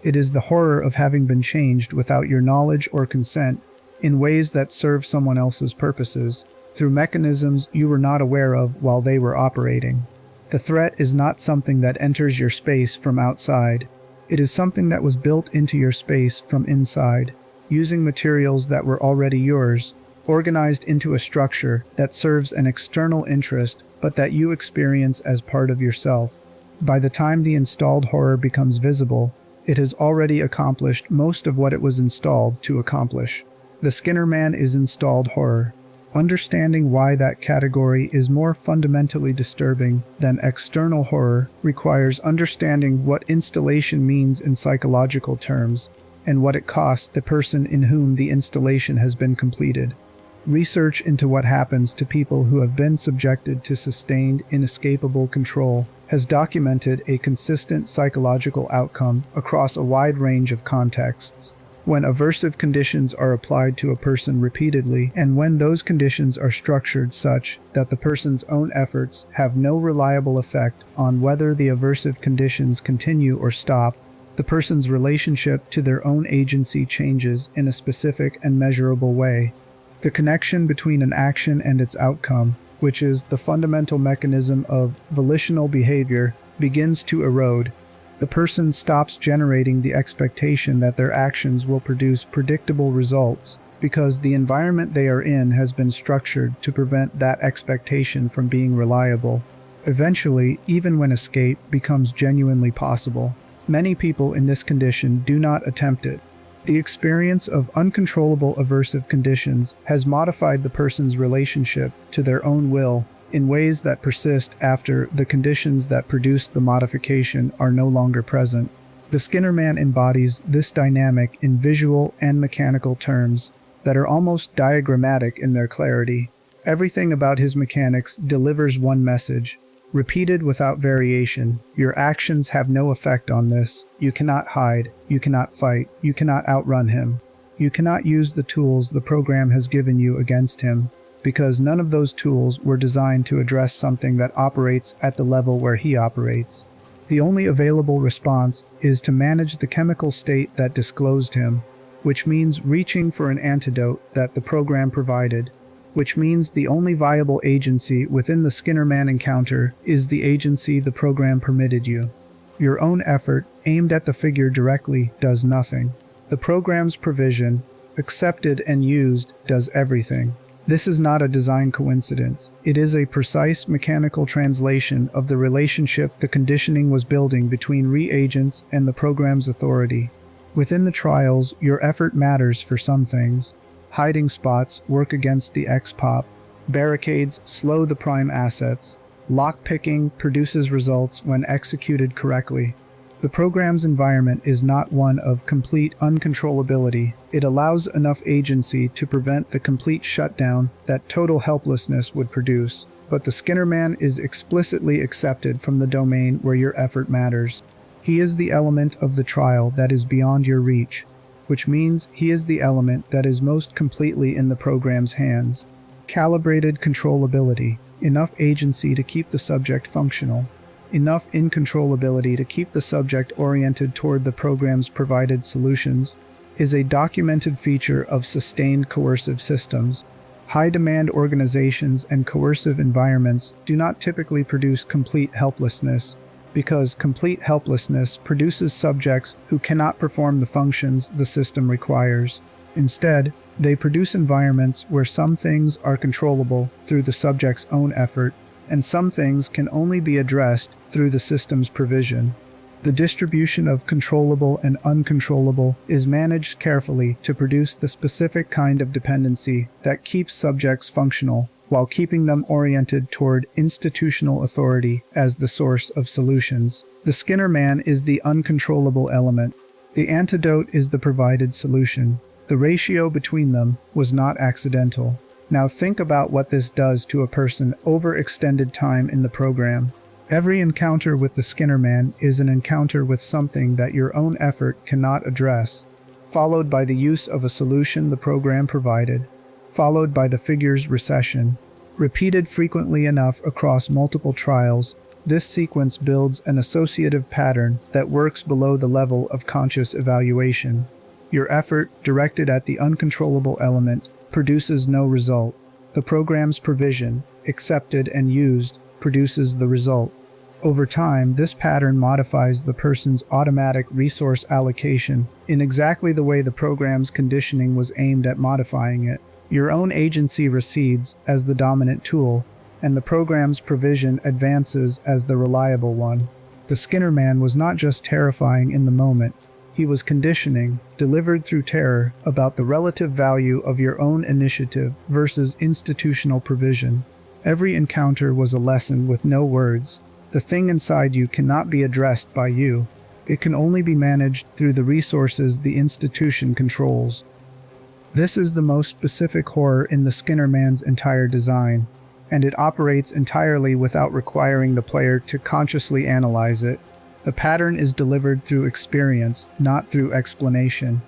It is the horror of having been changed without your knowledge or consent, in ways that serve someone else's purposes, through mechanisms you were not aware of while they were operating. The threat is not something that enters your space from outside. It is something that was built into your space from inside, using materials that were already yours, organized into a structure that serves an external interest but that you experience as part of yourself. By the time the installed horror becomes visible, it has already accomplished most of what it was installed to accomplish. The Skinner Man is installed horror. Understanding why that category is more fundamentally disturbing than external horror requires understanding what installation means in psychological terms, and what it costs the person in whom the installation has been completed. Research into what happens to people who have been subjected to sustained, inescapable control has documented a consistent psychological outcome across a wide range of contexts. When aversive conditions are applied to a person repeatedly, and when those conditions are structured such that the person's own efforts have no reliable effect on whether the aversive conditions continue or stop, The person's relationship to their own agency changes in a specific and measurable way. The connection between an action and its outcome, which is the fundamental mechanism of volitional behavior, begins to erode. The person stops generating the expectation that their actions will produce predictable results, because the environment they are in has been structured to prevent that expectation from being reliable. Eventually, even when escape becomes genuinely possible, many people in this condition do not attempt it. The experience of uncontrollable aversive conditions has modified the person's relationship to their own will in ways that persist after the conditions that produce the modification are no longer present. The Skinner-Man embodies this dynamic in visual and mechanical terms that are almost diagrammatic in their clarity. Everything about his mechanics delivers one message, repeated without variation. Your actions have no effect on this. You cannot hide. You cannot fight. You cannot outrun him. You cannot use the tools the program has given you against him, because none of those tools were designed to address something that operates at the level where he operates. The only available response is to manage the chemical state that disclosed him, which means reaching for an antidote that the program provided, which means the only viable agency within the Skinner-Man encounter is the agency the program permitted you. Your own effort, aimed at the figure directly, does nothing. The program's provision, accepted and used, does everything. This is not a design coincidence. It is a precise mechanical translation of the relationship the conditioning was building between reagents and the program's authority. Within the trials, your effort matters for some things. Hiding spots work against the X-pop. Barricades slow the prime assets. Lockpicking produces results when executed correctly. The program's environment is not one of complete uncontrollability. It allows enough agency to prevent the complete shutdown that total helplessness would produce. But the Skinner-Man is explicitly accepted from the domain where your effort matters. He is the element of the trial that is beyond your reach, which means he is the element that is most completely in the program's hands. Calibrated controllability, enough agency to keep the subject functional, enough incontrollability to keep the subject oriented toward the program's provided solutions, is a documented feature of sustained coercive systems. High-demand organizations and coercive environments do not typically produce complete helplessness, because complete helplessness produces subjects who cannot perform the functions the system requires. Instead, they produce environments where some things are controllable through the subject's own effort, and some things can only be addressed through the system's provision. The distribution of controllable and uncontrollable is managed carefully to produce the specific kind of dependency that keeps subjects functional, while keeping them oriented toward institutional authority as the source of solutions. The Skinner-Man is the uncontrollable element. The antidote is the provided solution. The ratio between them was not accidental. Now think about what this does to a person over extended time in the program. Every encounter with the Skinner-Man is an encounter with something that your own effort cannot address, followed by the use of a solution the program provided, followed by the figure's recession. Repeated frequently enough across multiple trials, this sequence builds an associative pattern that works below the level of conscious evaluation. Your effort, directed at the uncontrollable element, produces no result. The program's provision, accepted and used, produces the result. Over time, this pattern modifies the person's automatic resource allocation in exactly the way the program's conditioning was aimed at modifying it. Your own agency recedes as the dominant tool, and the program's provision advances as the reliable one. The Skinner-Man was not just terrifying in the moment. He was conditioning, delivered through terror, about the relative value of your own initiative versus institutional provision. Every encounter was a lesson with no words. The thing inside you cannot be addressed by you. It can only be managed through the resources the institution controls. This is the most specific horror in the Skinner-Man's entire design, and it operates entirely without requiring the player to consciously analyze it. The pattern is delivered through experience, not through explanation.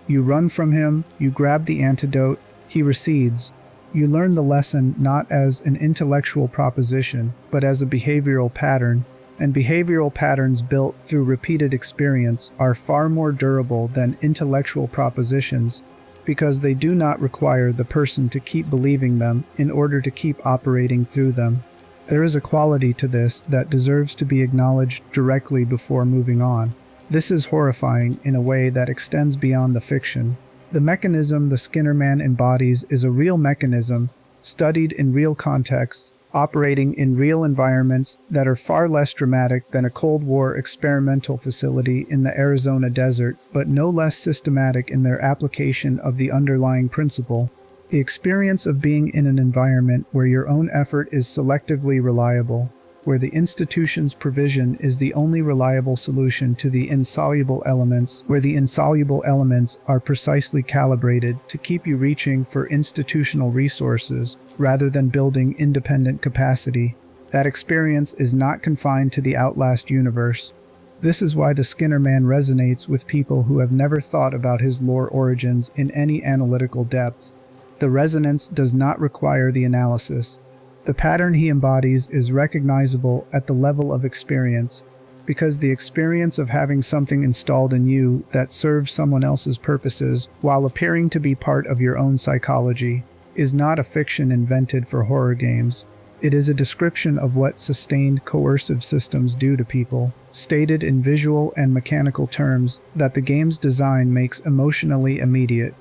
You run from him, you grab the antidote, he recedes. You learn the lesson not as an intellectual proposition, but as a behavioral pattern, and behavioral patterns built through repeated experience are far more durable than intellectual propositions because they do not require the person to keep believing them in order to keep operating through them. There is a quality to this that deserves to be acknowledged directly before moving on. This is horrifying in a way that extends beyond the fiction. The mechanism the Skinner-Man embodies is a real mechanism, studied in real contexts, operating in real environments that are far less dramatic than a Cold War experimental facility in the Arizona desert, but no less systematic in their application of the underlying principle. The experience of being in an environment where your own effort is selectively reliable, where the institution's provision is the only reliable solution to the insoluble elements, where the insoluble elements are precisely calibrated to keep you reaching for institutional resources rather than building independent capacity. That experience is not confined to the Outlast universe. This is why the Skinner-Man resonates with people who have never thought about his lore origins in any analytical depth. The resonance does not require the analysis. The pattern he embodies is recognizable at the level of experience, because the experience of having something installed in you that serves someone else's purposes while appearing to be part of your own psychology is not a fiction invented for horror games. It is a description of what sustained coercive systems do to people, stated in visual and mechanical terms that the game's design makes emotionally immediate.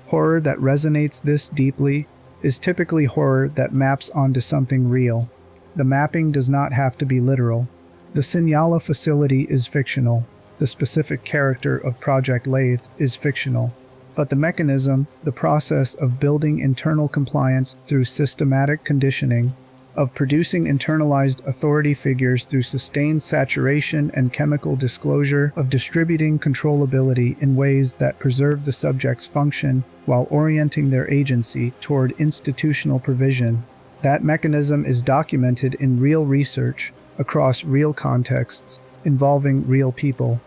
Horror that resonates this deeply is typically horror that maps onto something real. The mapping does not have to be literal. The Sinyala facility is fictional. The specific character of Project Lathe is fictional. But the mechanism, the process of building internal compliance through systematic conditioning, of producing internalized authority figures through sustained saturation and chemical disclosure, of distributing controllability in ways that preserve the subject's function while orienting their agency toward institutional provision. That mechanism is documented in real research, across real contexts, involving real people.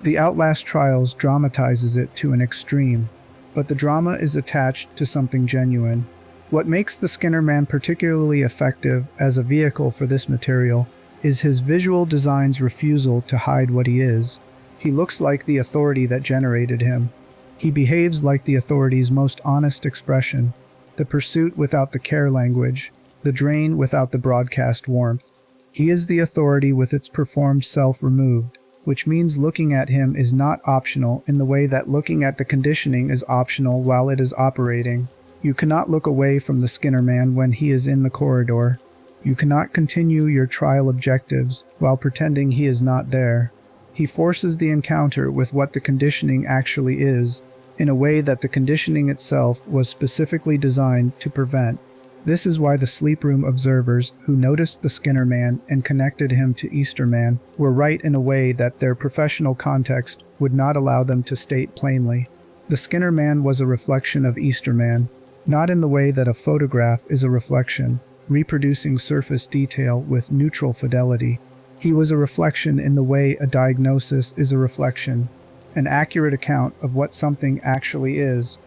The Outlast Trials dramatizes it to an extreme, but the drama is attached to something genuine. What makes the Skinner-Man particularly effective as a vehicle for this material is his visual design's refusal to hide what he is. He looks like the authority that generated him. He behaves like the authority's most honest expression, the pursuit without the care language, the drain without the broadcast warmth. He is the authority with its performed self removed, which means looking at him is not optional in the way that looking at the conditioning is optional while it is operating. You cannot look away from the Skinner-Man when he is in the corridor. You cannot continue your trial objectives while pretending he is not there. He forces the encounter with what the conditioning actually is, in a way that the conditioning itself was specifically designed to prevent. This is why the sleep room observers who noticed the Skinner-Man and connected him to Easterman were right in a way that their professional context would not allow them to state plainly. The Skinner-Man was a reflection of Easterman, not in the way that a photograph is a reflection, reproducing surface detail with neutral fidelity. He was a reflection in the way a diagnosis is a reflection, an accurate account of what something actually is,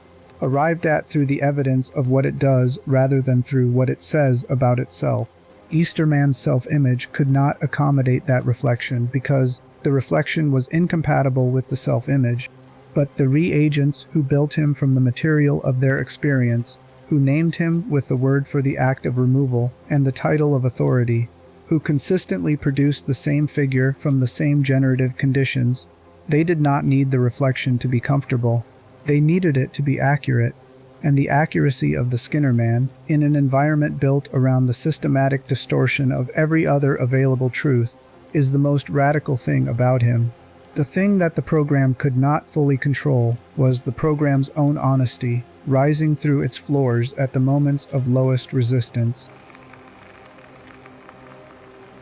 arrived at through the evidence of what it does rather than through what it says about itself. Easterman's self-image could not accommodate that reflection because the reflection was incompatible with the self-image. But the reagents who built him from the material of their experience, who named him with the word for the act of removal and the title of authority, who consistently produced the same figure from the same generative conditions, they did not need the reflection to be comfortable. They needed it to be accurate, and the accuracy of the Skinner-Man, in an environment built around the systematic distortion of every other available truth, is the most radical thing about him. The thing that the program could not fully control was the program's own honesty, rising through its floors at the moments of lowest resistance.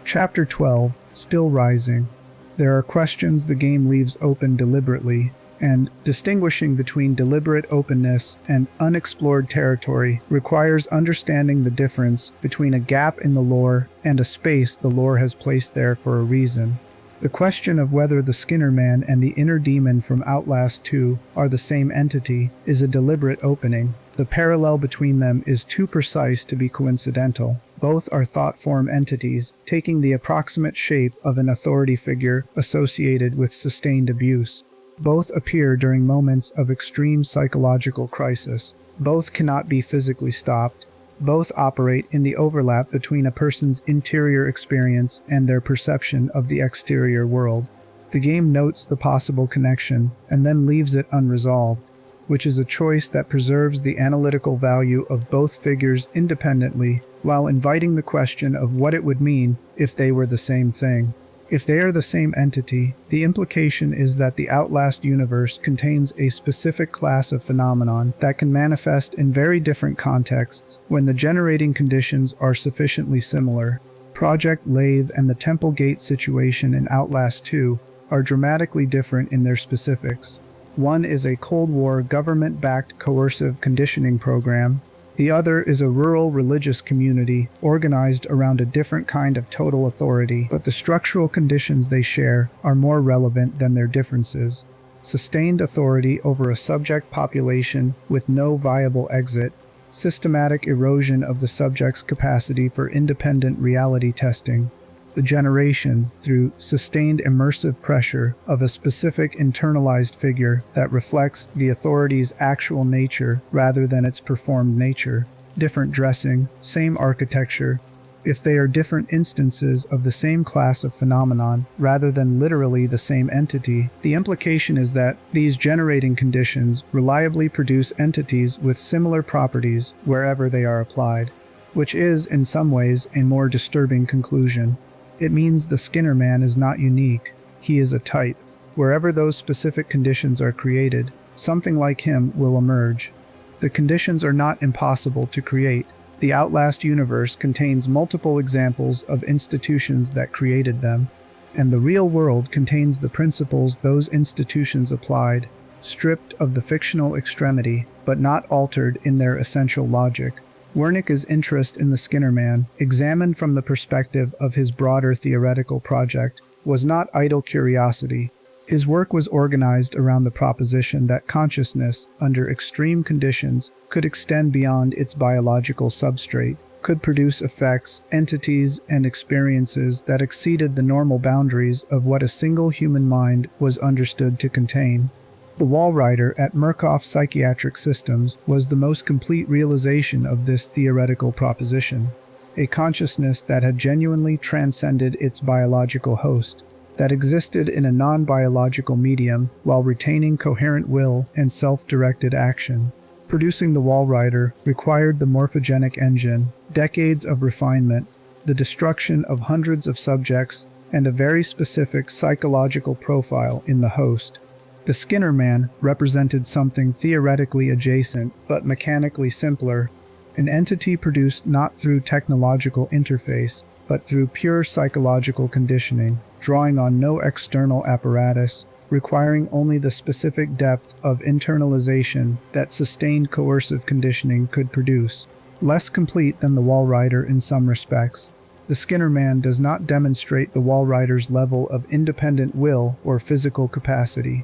Chapter 12, Still Rising. There are questions the game leaves open deliberately, and distinguishing between deliberate openness and unexplored territory requires understanding the difference between a gap in the lore and a space the lore has placed there for a reason. The question of whether the Skinner-Man and the inner demon from Outlast 2 are the same entity is a deliberate opening. The parallel between them is too precise to be coincidental. Both are thought form entities, taking the approximate shape of an authority figure associated with sustained abuse. Both appear during moments of extreme psychological crisis. Both cannot be physically stopped. Both operate in the overlap between a person's interior experience and their perception of the exterior world. The game notes the possible connection and then leaves it unresolved, which is a choice that preserves the analytical value of both figures independently while inviting the question of what it would mean if they were the same thing. If they are the same entity, the implication is that the Outlast universe contains a specific class of phenomenon that can manifest in very different contexts when the generating conditions are sufficiently similar. Project Lathe and the Temple Gate situation in Outlast 2 are dramatically different in their specifics. One is a Cold War government-backed coercive conditioning program. The other is a rural religious community organized around a different kind of total authority, but the structural conditions they share are more relevant than their differences. Sustained authority over a subject population with no viable exit, systematic erosion of the subject's capacity for independent reality testing, the generation, through sustained immersive pressure, of a specific internalized figure that reflects the authority's actual nature rather than its performed nature. Different dressing, same architecture. If they are different instances of the same class of phenomenon rather than literally the same entity, the implication is that these generating conditions reliably produce entities with similar properties wherever they are applied, which is, in some ways, a more disturbing conclusion. It means the Skinner man is not unique. He is a type. Wherever those specific conditions are created, something like him will emerge. The conditions are not impossible to create. The Outlast universe contains multiple examples of institutions that created them, and the real world contains the principles those institutions applied, stripped of the fictional extremity, but not altered in their essential logic. Wernicke's interest in the Skinner man, examined from the perspective of his broader theoretical project, was not idle curiosity. His work was organized around the proposition that consciousness, under extreme conditions, could extend beyond its biological substrate, could produce effects, entities, and experiences that exceeded the normal boundaries of what a single human mind was understood to contain. The Walrider at Murkoff Psychiatric Systems was the most complete realization of this theoretical proposition, a consciousness that had genuinely transcended its biological host, that existed in a non-biological medium while retaining coherent will and self-directed action. Producing the Walrider required the morphogenic engine, decades of refinement, the destruction of hundreds of subjects, and a very specific psychological profile in the host. The Skinner man represented something theoretically adjacent but mechanically simpler, an entity produced not through technological interface, but through pure psychological conditioning, drawing on no external apparatus, requiring only the specific depth of internalization that sustained coercive conditioning could produce. Less complete than the Walrider in some respects, the Skinner man does not demonstrate the Walrider's level of independent will or physical capacity.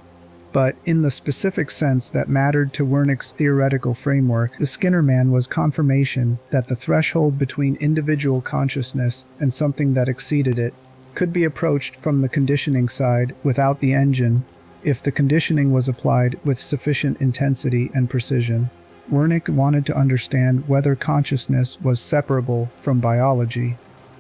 But in the specific sense that mattered to Wernicke's theoretical framework, the Skinner man was confirmation that the threshold between individual consciousness and something that exceeded it could be approached from the conditioning side without the engine, if the conditioning was applied with sufficient intensity and precision. Wernicke wanted to understand whether consciousness was separable from biology.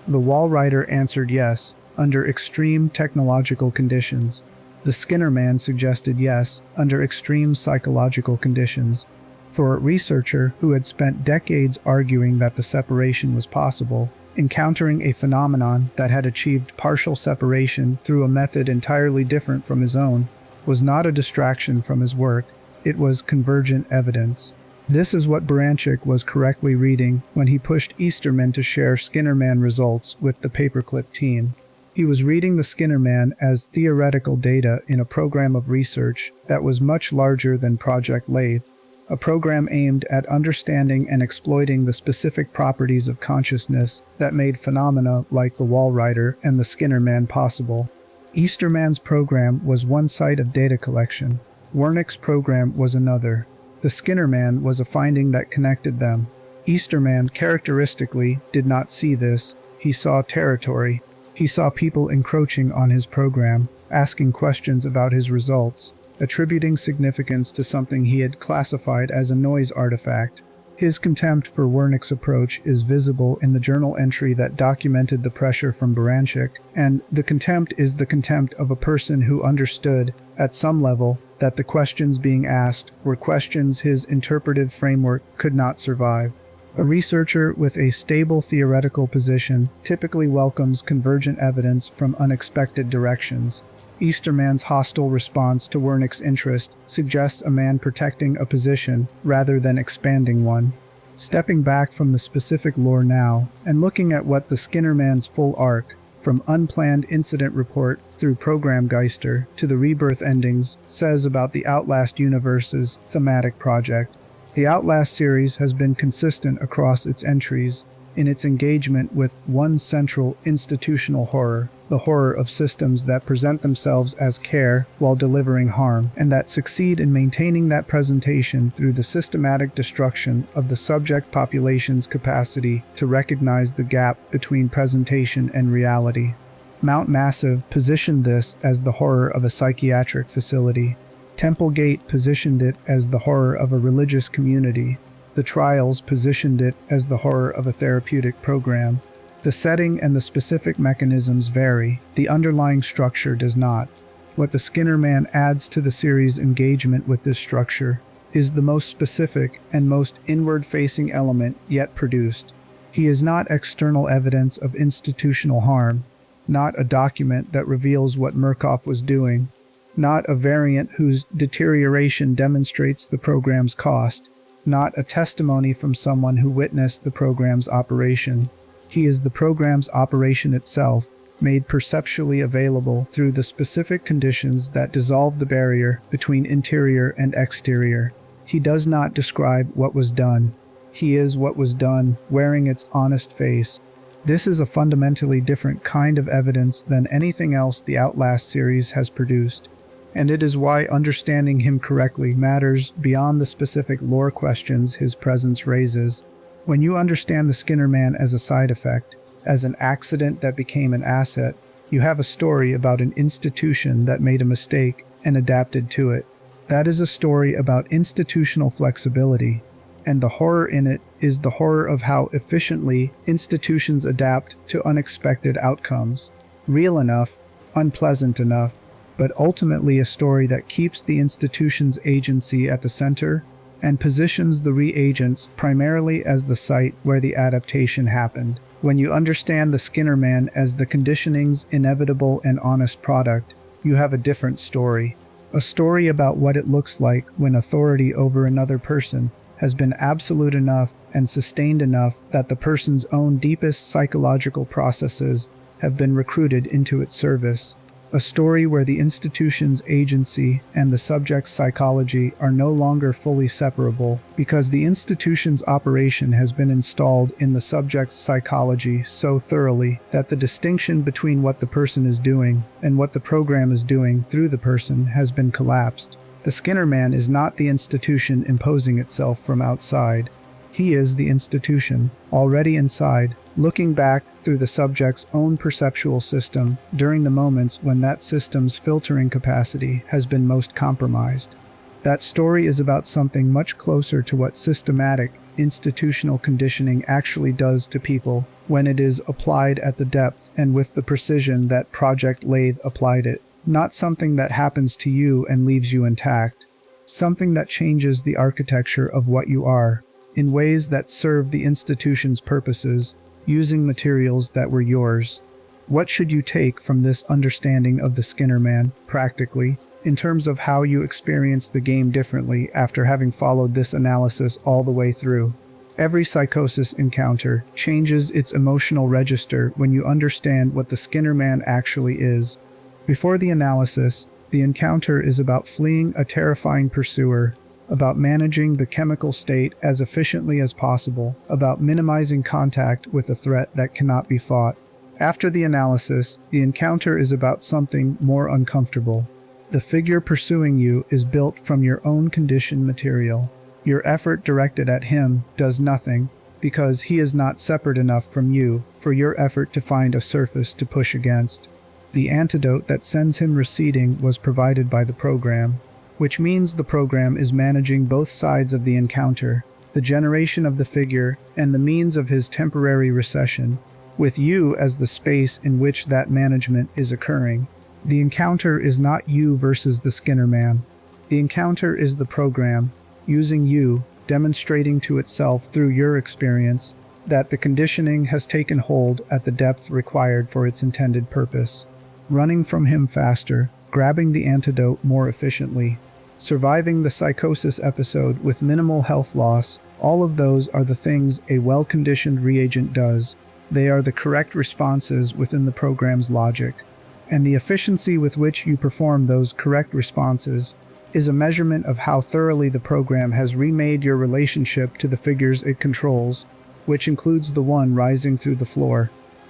The Walrider answered yes, under extreme technological conditions. The Skinner man suggested yes, under extreme psychological conditions. For a researcher who had spent decades arguing that the separation was possible, encountering a phenomenon that had achieved partial separation through a method entirely different from his own was not a distraction from his work, it was convergent evidence. This is what Baranchik was correctly reading when he pushed Easterman to share Skinner man results with the paperclip team. He was reading the Skinner man as theoretical data in a program of research that was much larger than Project Lathe, a program aimed at understanding and exploiting the specific properties of consciousness that made phenomena like the Walrider and the Skinner man possible. Easterman's program was one site of data collection. Wernicke's program was another. The Skinner man was a finding that connected them. Easterman characteristically did not see this. He saw territory. He saw people encroaching on his program, asking questions about his results, attributing significance to something he had classified as a noise artifact. His contempt for Wernick's approach is visible in the journal entry that documented the pressure from Baranchik, and the contempt is the contempt of a person who understood, at some level, that the questions being asked were questions his interpretive framework could not survive. A researcher with a stable theoretical position typically welcomes convergent evidence from unexpected directions. Easterman's hostile response to Wernick's interest suggests a man protecting a position rather than expanding one. Stepping back from the specific lore now, and looking at what the Skinner-man's full arc, from unplanned incident report through Program Geister to the Rebirth endings, says about the Outlast universe's thematic project. The Outlast series has been consistent across its entries in its engagement with one central institutional horror, the horror of systems that present themselves as care while delivering harm, and that succeed in maintaining that presentation through the systematic destruction of the subject population's capacity to recognize the gap between presentation and reality. Mount Massive positioned this as the horror of a psychiatric facility. Templegate positioned it as the horror of a religious community. The Trials positioned it as the horror of a therapeutic program. The setting and the specific mechanisms vary. The underlying structure does not. What the Skinner Man adds to the series' engagement with this structure is the most specific and most inward-facing element yet produced. He is not external evidence of institutional harm, not a document that reveals what Murkoff was doing, not a variant whose deterioration demonstrates the program's cost, not a testimony from someone who witnessed the program's operation. He is the program's operation itself, made perceptually available through the specific conditions that dissolve the barrier between interior and exterior. He does not describe what was done. He is what was done, wearing its honest face. This is a fundamentally different kind of evidence than anything else the Outlast series has produced, and it is why understanding him correctly matters beyond the specific lore questions his presence raises. When you understand the Skinner Man as a side effect, as an accident that became an asset, you have a story about an institution that made a mistake and adapted to it. That is a story about institutional flexibility, and the horror in it is the horror of how efficiently institutions adapt to unexpected outcomes. Real enough, unpleasant enough, but ultimately a story that keeps the institution's agency at the center and positions the reagents primarily as the site where the adaptation happened. When you understand the Skinner Man as the conditioning's inevitable and honest product, you have a different story. A story about what it looks like when authority over another person has been absolute enough and sustained enough that the person's own deepest psychological processes have been recruited into its service. A story where the institution's agency and the subject's psychology are no longer fully separable because the institution's operation has been installed in the subject's psychology so thoroughly that the distinction between what the person is doing and what the program is doing through the person has been collapsed. The Skinner Man is not the institution imposing itself from outside. He is the institution, already inside, looking back through the subject's own perceptual system during the moments when that system's filtering capacity has been most compromised. That story is about something much closer to what systematic, institutional conditioning actually does to people when it is applied at the depth and with the precision that Project Lathe applied it. Not something that happens to you and leaves you intact. Something that changes the architecture of what you are, in ways that serve the institution's purposes, using materials that were yours. What should you take from this understanding of the Skinner Man, practically, in terms of how you experience the game differently after having followed this analysis all the way through? Every Psychosis encounter changes its emotional register when you understand what the Skinner Man actually is. Before the analysis, the encounter is about fleeing a terrifying pursuer, about managing the chemical state as efficiently as possible, about minimizing contact with a threat that cannot be fought. After the analysis, the encounter is about something more uncomfortable. The figure pursuing you is built from your own conditioned material. Your effort directed at him does nothing, because he is not separate enough from you for your effort to find a surface to push against. The antidote that sends him receding was provided by the program, which means the program is managing both sides of the encounter, the generation of the figure and the means of his temporary recession, with you as the space in which that management is occurring. The encounter is not you versus the Skinner Man. The encounter is the program, using you, demonstrating to itself through your experience that the conditioning has taken hold at the depth required for its intended purpose. Running from him faster, grabbing the antidote more efficiently, surviving the psychosis episode with minimal health loss, all of those are the things a well-conditioned reagent does. They are the correct responses within the program's logic. And the efficiency with which you perform those correct responses is a measurement of how thoroughly the program has remade your relationship to the figures it controls, which includes the one rising through the floor.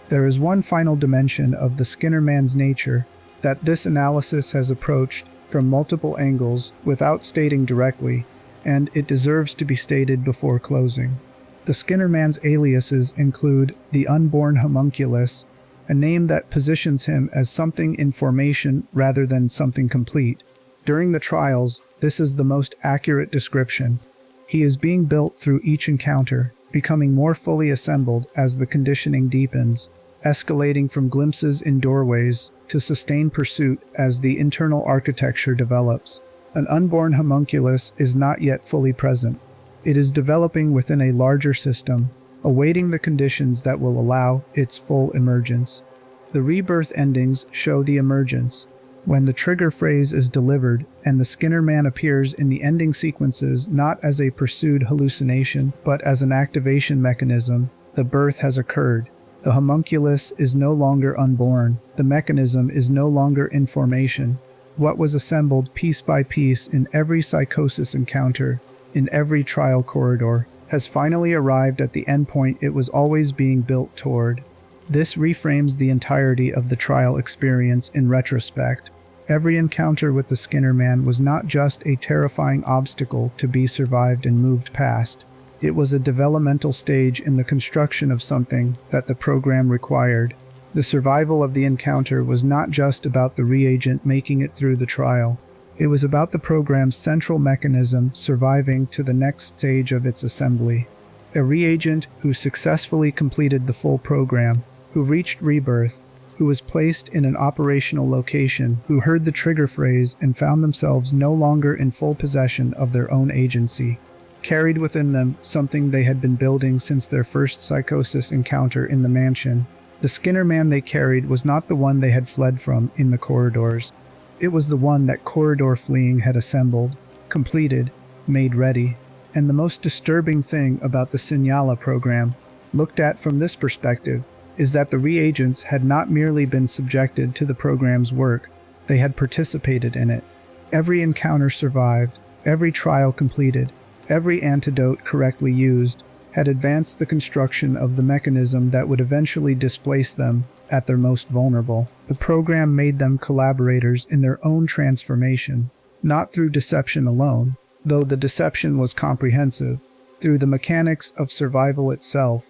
There is one final dimension of the Skinner Man's nature that this analysis has approached from multiple angles without stating directly, and it deserves to be stated before closing. The Skinner Man's aliases include the Unborn Homunculus, a name that positions him as something in formation rather than something complete. During the trials, this is the most accurate description. He is being built through each encounter, becoming more fully assembled as the conditioning deepens, escalating from glimpses in doorways to sustained pursuit as the internal architecture develops. An unborn homunculus is not yet fully present. It is developing within a larger system, awaiting the conditions that will allow its full emergence. The Rebirth endings show the emergence. When the trigger phrase is delivered and the Skinner Man appears in the ending sequences not as a pursued hallucination but as an activation mechanism, the birth has occurred. The homunculus is no longer unborn. The mechanism is no longer in formation. What was assembled piece by piece in every psychosis encounter, in every trial corridor, has finally arrived at the endpoint it was always being built toward. This reframes the entirety of the trial experience in retrospect. Every encounter with the Skinner Man was not just a terrifying obstacle to be survived and moved past. It was a developmental stage in the construction of something that the program required. The survival of the encounter was not just about the reagent making it through the trial. It was about the program's central mechanism surviving to the next stage of its assembly. A reagent who successfully completed the full program, who reached Rebirth, who was placed in an operational location, who heard the trigger phrase and found themselves no longer in full possession of their own agency, carried within them something they had been building since their first psychosis encounter in the mansion. The Skinner Man they carried was not the one they had fled from in the corridors. It was the one that corridor fleeing had assembled, completed, made ready. And the most disturbing thing about the Sinyala program, looked at from this perspective, is that the reagents had not merely been subjected to the program's work, they had participated in it. Every encounter survived, every trial completed, every antidote correctly used, had advanced the construction of the mechanism that would eventually displace them at their most vulnerable. The program made them collaborators in their own transformation, not through deception alone, though the deception was comprehensive, through the mechanics of survival itself.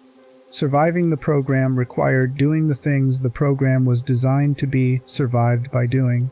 Surviving the program required doing the things the program was designed to be survived by doing.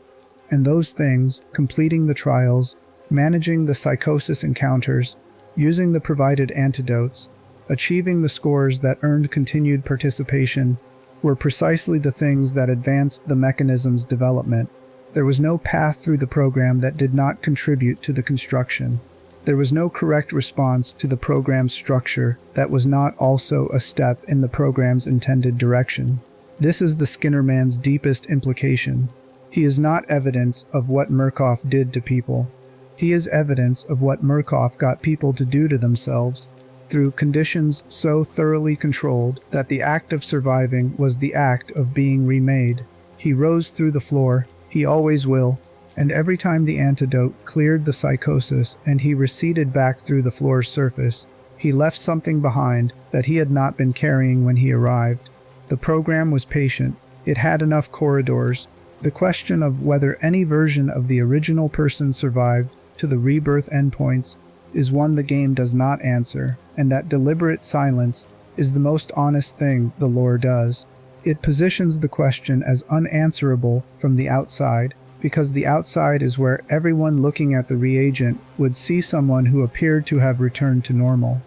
And those things, completing the trials, managing the psychosis encounters, using the provided antidotes, achieving the scores that earned continued participation, were precisely the things that advanced the mechanism's development. There was no path through the program that did not contribute to the construction. There was no correct response to the program's structure that was not also a step in the program's intended direction. This is the Skinner Man's deepest implication. He is not evidence of what Murkoff did to people. He is evidence of what Murkoff got people to do to themselves, through conditions so thoroughly controlled that the act of surviving was the act of being remade. He rose through the floor, he always will, and every time the antidote cleared the psychosis and he receded back through the floor's surface, he left something behind that he had not been carrying when he arrived. The program was patient. It had enough corridors. The question of whether any version of the original person survived to the Rebirth endpoints is one the game does not answer. and that deliberate silence is the most honest thing the lore does. It positions the question as unanswerable from the outside, because the outside is where everyone looking at the reagent would see someone who appeared to have returned to normal.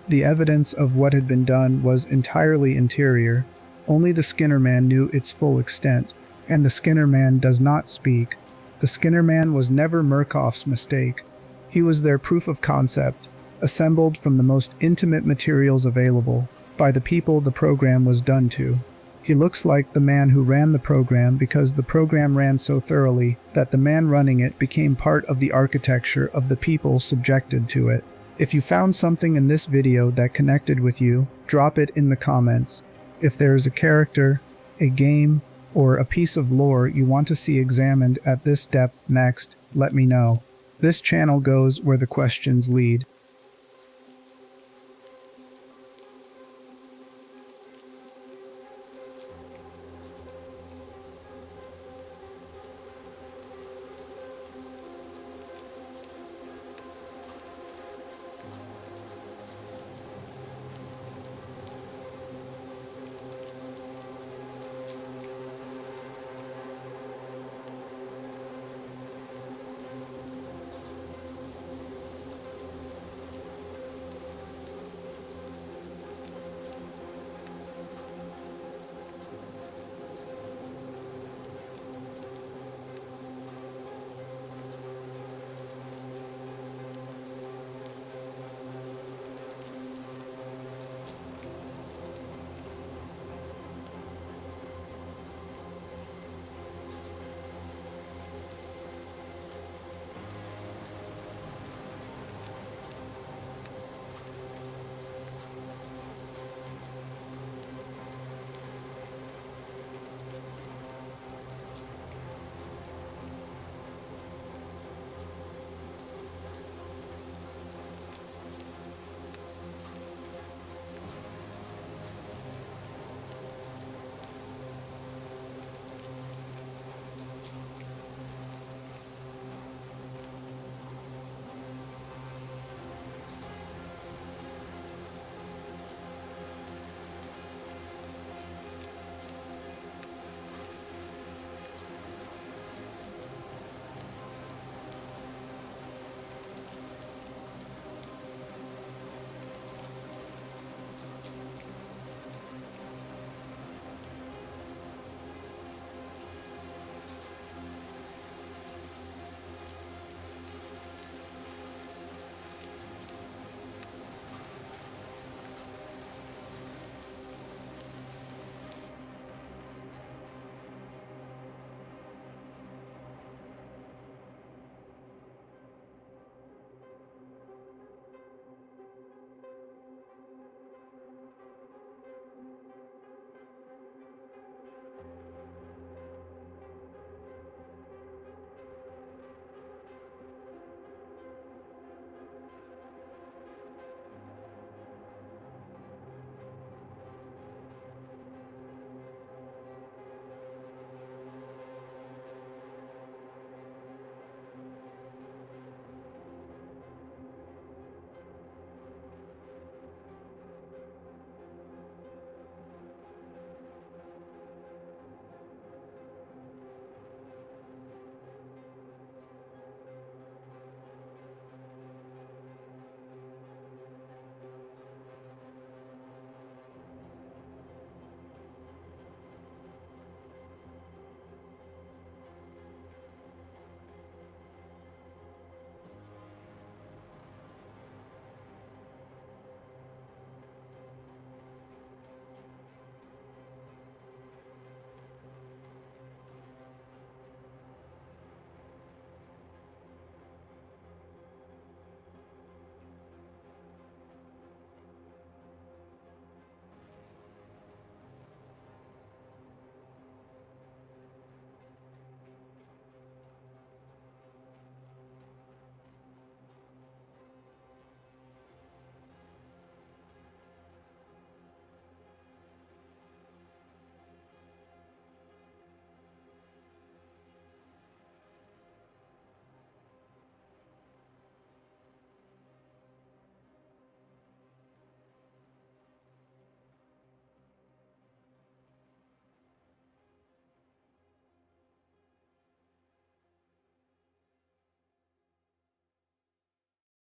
The evidence of what had been done was entirely interior. Only the Skinner Man knew its full extent, and the Skinner Man does not speak. The Skinner Man was never Murkoff's mistake. He was their proof of concept, assembled from the most intimate materials available, by the people the program was done to. He looks like the man who ran the program because the program ran so thoroughly that the man running it became part of the architecture of the people subjected to it. If you found something in this video that connected with you, drop it in the comments. If there is a character, a game, or a piece of lore you want to see examined at this depth next, let me know. This channel goes where the questions lead.